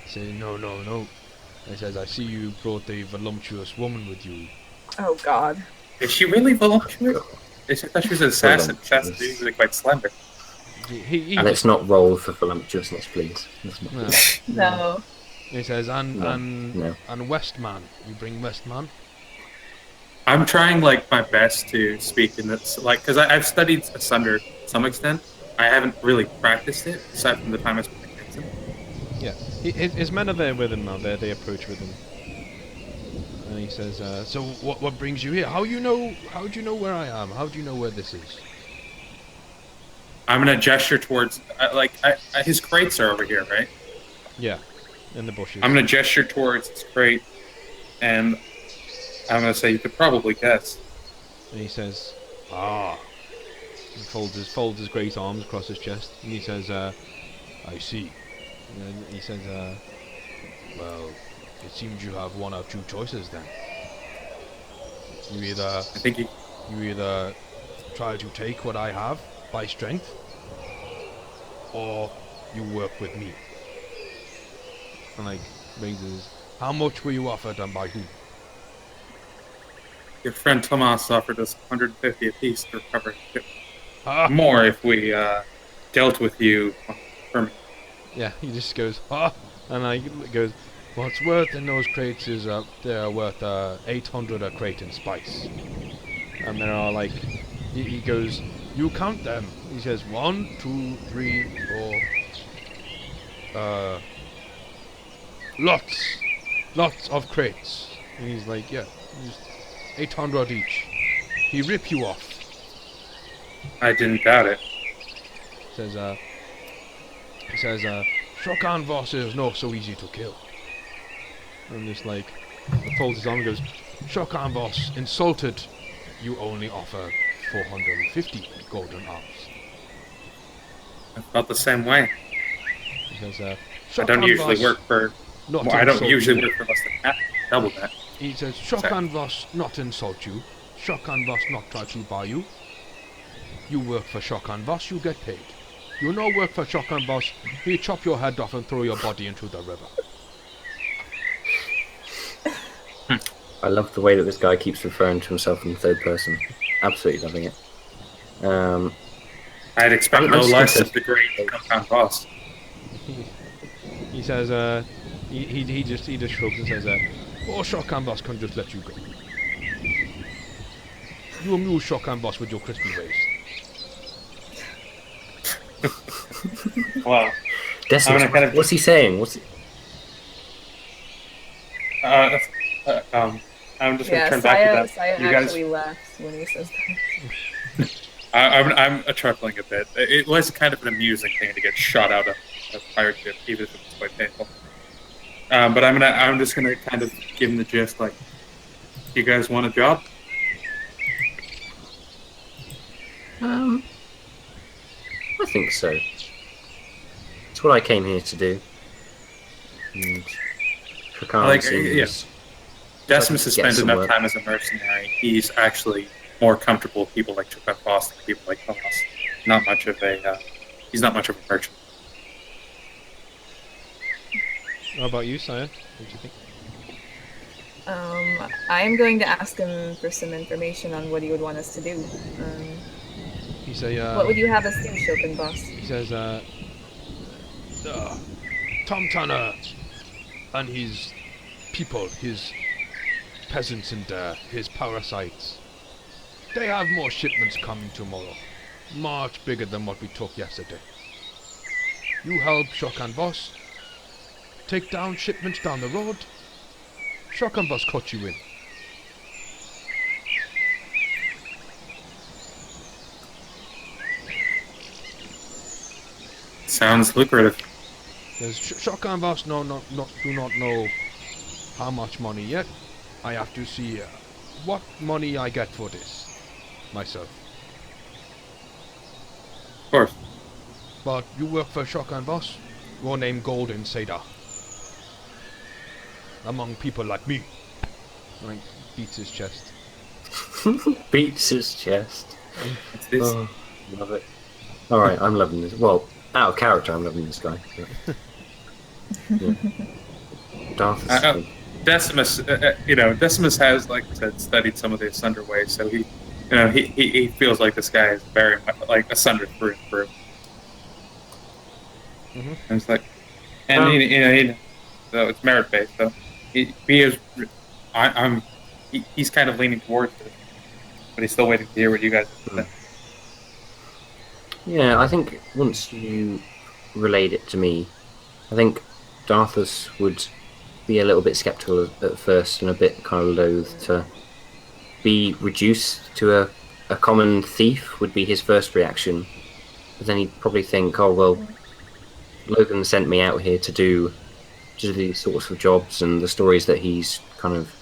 I say, no. He says, I see you brought a voluptuous woman with you. Oh God. Is she really voluptuous? I thought she was an assassin. Assassins are usually quite slender. And let's not roll for voluptuousness, please. No. He says, and Westman. You bring Westman? I'm trying like my best to speak in this, like, because I've studied Asunder to some extent. I haven't really practiced it aside from the time I spent against him. Yeah, his men are there with him now. They approach with him, and he says, "So what brings you here? How do you know where I am? How do you know where this is?" I'm gonna gesture towards his crates are over here, right? Yeah, in the bushes. I'm gonna gesture towards his crate, and I'm gonna say you could probably guess. And he says, "Ah." He folds his great arms across his chest, and he says, "I see." And then he says, "Well, it seems you have one or two choices then. You either try to take what I have by strength, or you work with me." And like raises, "How much were you offered and by who?" Your friend Tomas offered us 150 apiece to recover more if we dealt with you permanently. Yeah, he just goes, and goes, what's worth in those crates is they're worth 800 a crate in spice. And there are like, he goes, you count them. He says 1, 2, 3, 4, lots of crates. And he's like, yeah, just 800 each. He rip you off. I didn't doubt it. He says, Shokan Voss is not so easy to kill. And just like, folds his arm and goes, Shokan Voss insulted, you only offer 450 golden arms. I felt the same way. He says, I don't usually work for less than half, double that. He says, Shokan Voss not insult you, Shokan Voss not try to buy you. You work for Shokan Voss, you get paid. You no work for Shokan Voss, he chop your head off and throw your body into the river. I love the way that this guy keeps referring to himself in the third person. Absolutely loving it. I'd expect no less of the great Shokan Voss. He says, he just shrugs and says, oh, Shokan Voss can just let you go. You amuse Shokan Voss with your crispy waist. Wow. What's he saying? I'm just going to turn back to that. Saya actually laughs when he says that. I'm chuckling a bit. It was kind of an amusing thing to get shot out of a pirate ship, even if it was quite painful. But I'm just gonna kind of give him the gist. Like, you guys want a job? I think so. It's what I came here to do. And Decimus has spent enough time as a mercenary. He's actually more comfortable with people like Shokan Voss than people like Thomas. He's not much of a merchant. How about you, Saya? What do you think? I'm going to ask him for some information on what he would want us to do. What would you have us do, Shokan Voss? He says, Tom Tanner and his people, his peasants in there, his parasites. They have more shipments coming tomorrow. Much bigger than what we took yesterday. You help Shokan Boss take down shipments down the road. Shokan Boss cut you in. Sounds lucrative. There's Shokan Boss do not know how much money yet. I have to see what money I get for this myself. Of course. But you work for Shokan Boss. Your name Golden Seda. Among people like me. Like beats his chest. Beats his chest. It's this. Oh, love it. Alright, I'm loving this. Well, out of character, I'm loving this guy. But, yeah. Darth is Decimus, Decimus has, like I said, studied some of the Asunder ways, so he feels like this guy is very much like Asunder through and through. Mm-hmm. And it's like, and so it's merit based. So he's kind of leaning towards it, but he's still waiting to hear what you guys have to say. Yeah, I think once you relayed it to me, I think Darthus would be a little bit skeptical at first and a bit kind of loath to be reduced to a common thief would be his first reaction. But then he'd probably think, oh well, Logan sent me out here to do these sorts of jobs, and the stories that he's kind of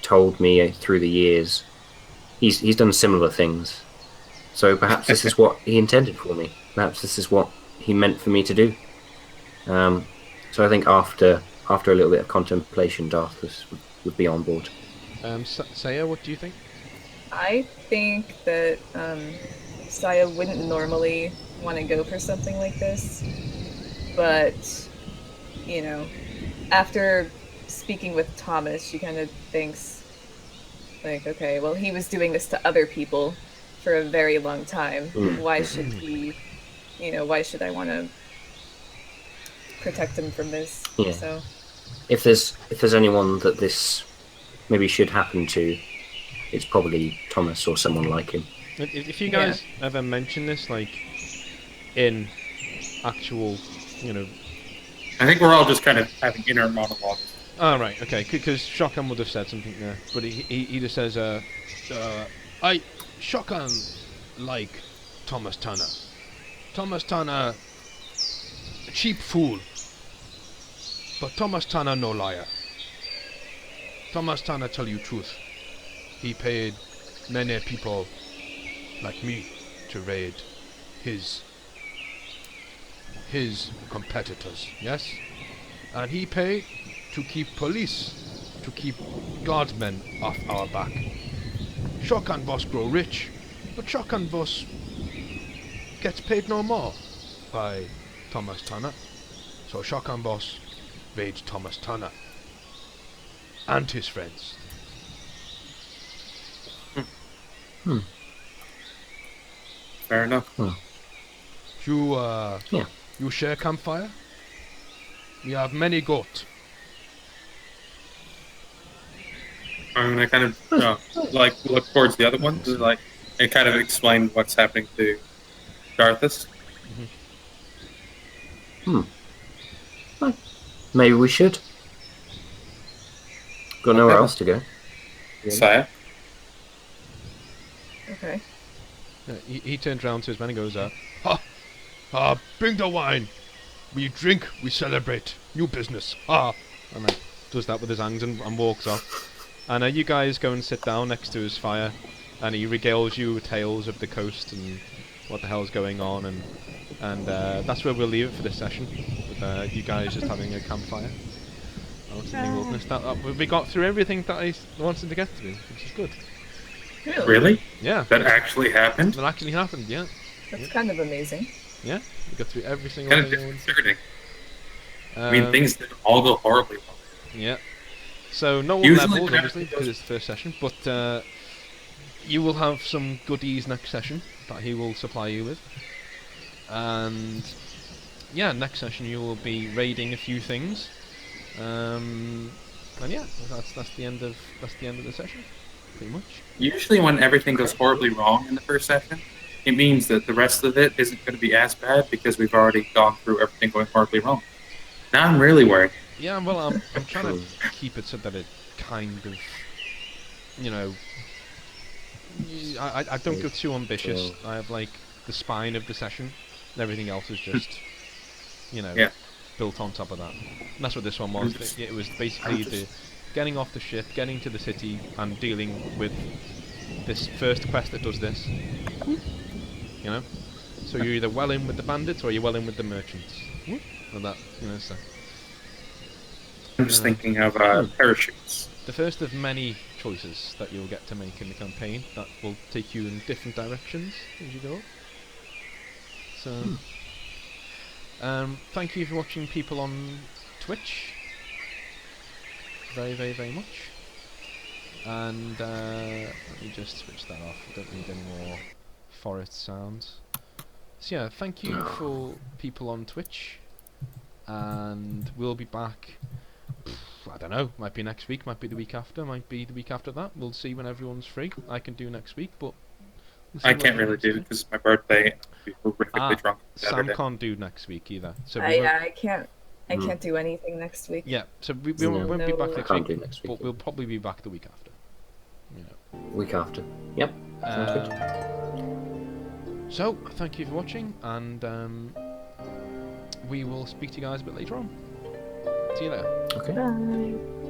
told me through the years, he's done similar things. So perhaps this is what he intended for me. Perhaps this is what he meant for me to do. So I think after a little bit of contemplation, Darthus would be on board. Saya, what do you think? I think that Saya wouldn't normally want to go for something like this, but after speaking with Thomas, she kind of thinks like, okay, well, he was doing this to other people for a very long time. Why should he? Why should I want to protect him from this? Yeah. So, if there's anyone that this maybe should happen to, it's probably Thomas or someone like him. If you guys ever mention this, like in actual, I think we're all just kind of having inner monologues. Oh, right, okay, because Shokan would have said something there, but he just says, Shokan like Thomas Tanner. Thomas Tanner, a cheap fool, but Thomas Tanner no liar. Thomas Tanner tell you truth. He paid many people like me to raid his competitors, yes? And he paid to keep police, to keep guardsmen off our back. Shokan Boss grow rich, but Shokan Boss gets paid no more by Thomas Tanner. So Shokan Boss raids Thomas Tanner and his friends. Fair enough. You share campfire? We have many goat. I'm gonna kind of look towards the other ones, and kind of explain what's happening to Darthus. Maybe we should. Got nowhere else to go. Saya? okay. He turns around to his man and goes, bring the wine. We drink, we celebrate. New business. And like does that with his hands and walks off. And you guys go and sit down next to his fire, and he regales you with tales of the coast and what the hell's going on, and that's where we'll leave it for this session. With you guys just having a campfire out in the wilderness. We got through everything that I wanted to get through, which is good. Really? Yeah. That actually happened? That actually happened, yeah. That's kind of amazing. Yeah, we got through every single Kind of thing. disconcerting. I mean, things didn't all go horribly well. Yeah. So no one Usually levels, when obviously, because it's the first session, but you will have some goodies next session that he will supply you with. And yeah, next session you will be raiding a few things. And yeah, that's the end of the session, pretty much. Usually, when everything goes horribly wrong in the first session, it means that the rest of it isn't going to be as bad because we've already gone through everything going horribly wrong. Now I'm really worried. Yeah, well, I'm trying to keep it so that it kind of, you know, I don't go too ambitious. I have like the spine of the session, and everything else is just, you know, built on top of that. And that's what this one was. It was basically the getting off the ship, getting to the city, and dealing with this first quest that does this. You know, so you're either well in with the bandits or you're well in with the merchants. And that, you know, so. I'm just thinking of parachutes. The first of many choices that you'll get to make in the campaign that will take you in different directions as you go. So, thank you for watching, people on Twitch. Very, very, very much. And let me just switch that off. I don't need any more forest sounds. So yeah, thank you for people on Twitch. And we'll be back. I don't know, might be next week, might be the week after, might be the week after that. We'll see when everyone's free. I can do next week, but I can't really do it because it's my birthday. I'll be horrifically drunk. Sam can't do next week either. So I can't do anything next week. Yeah, so we won't be back next week, but we'll probably be back the week after. You know. Week after. Yep. Sounds good. So thank you for watching, and we will speak to you guys a bit later on. See you later. Okay. Bye.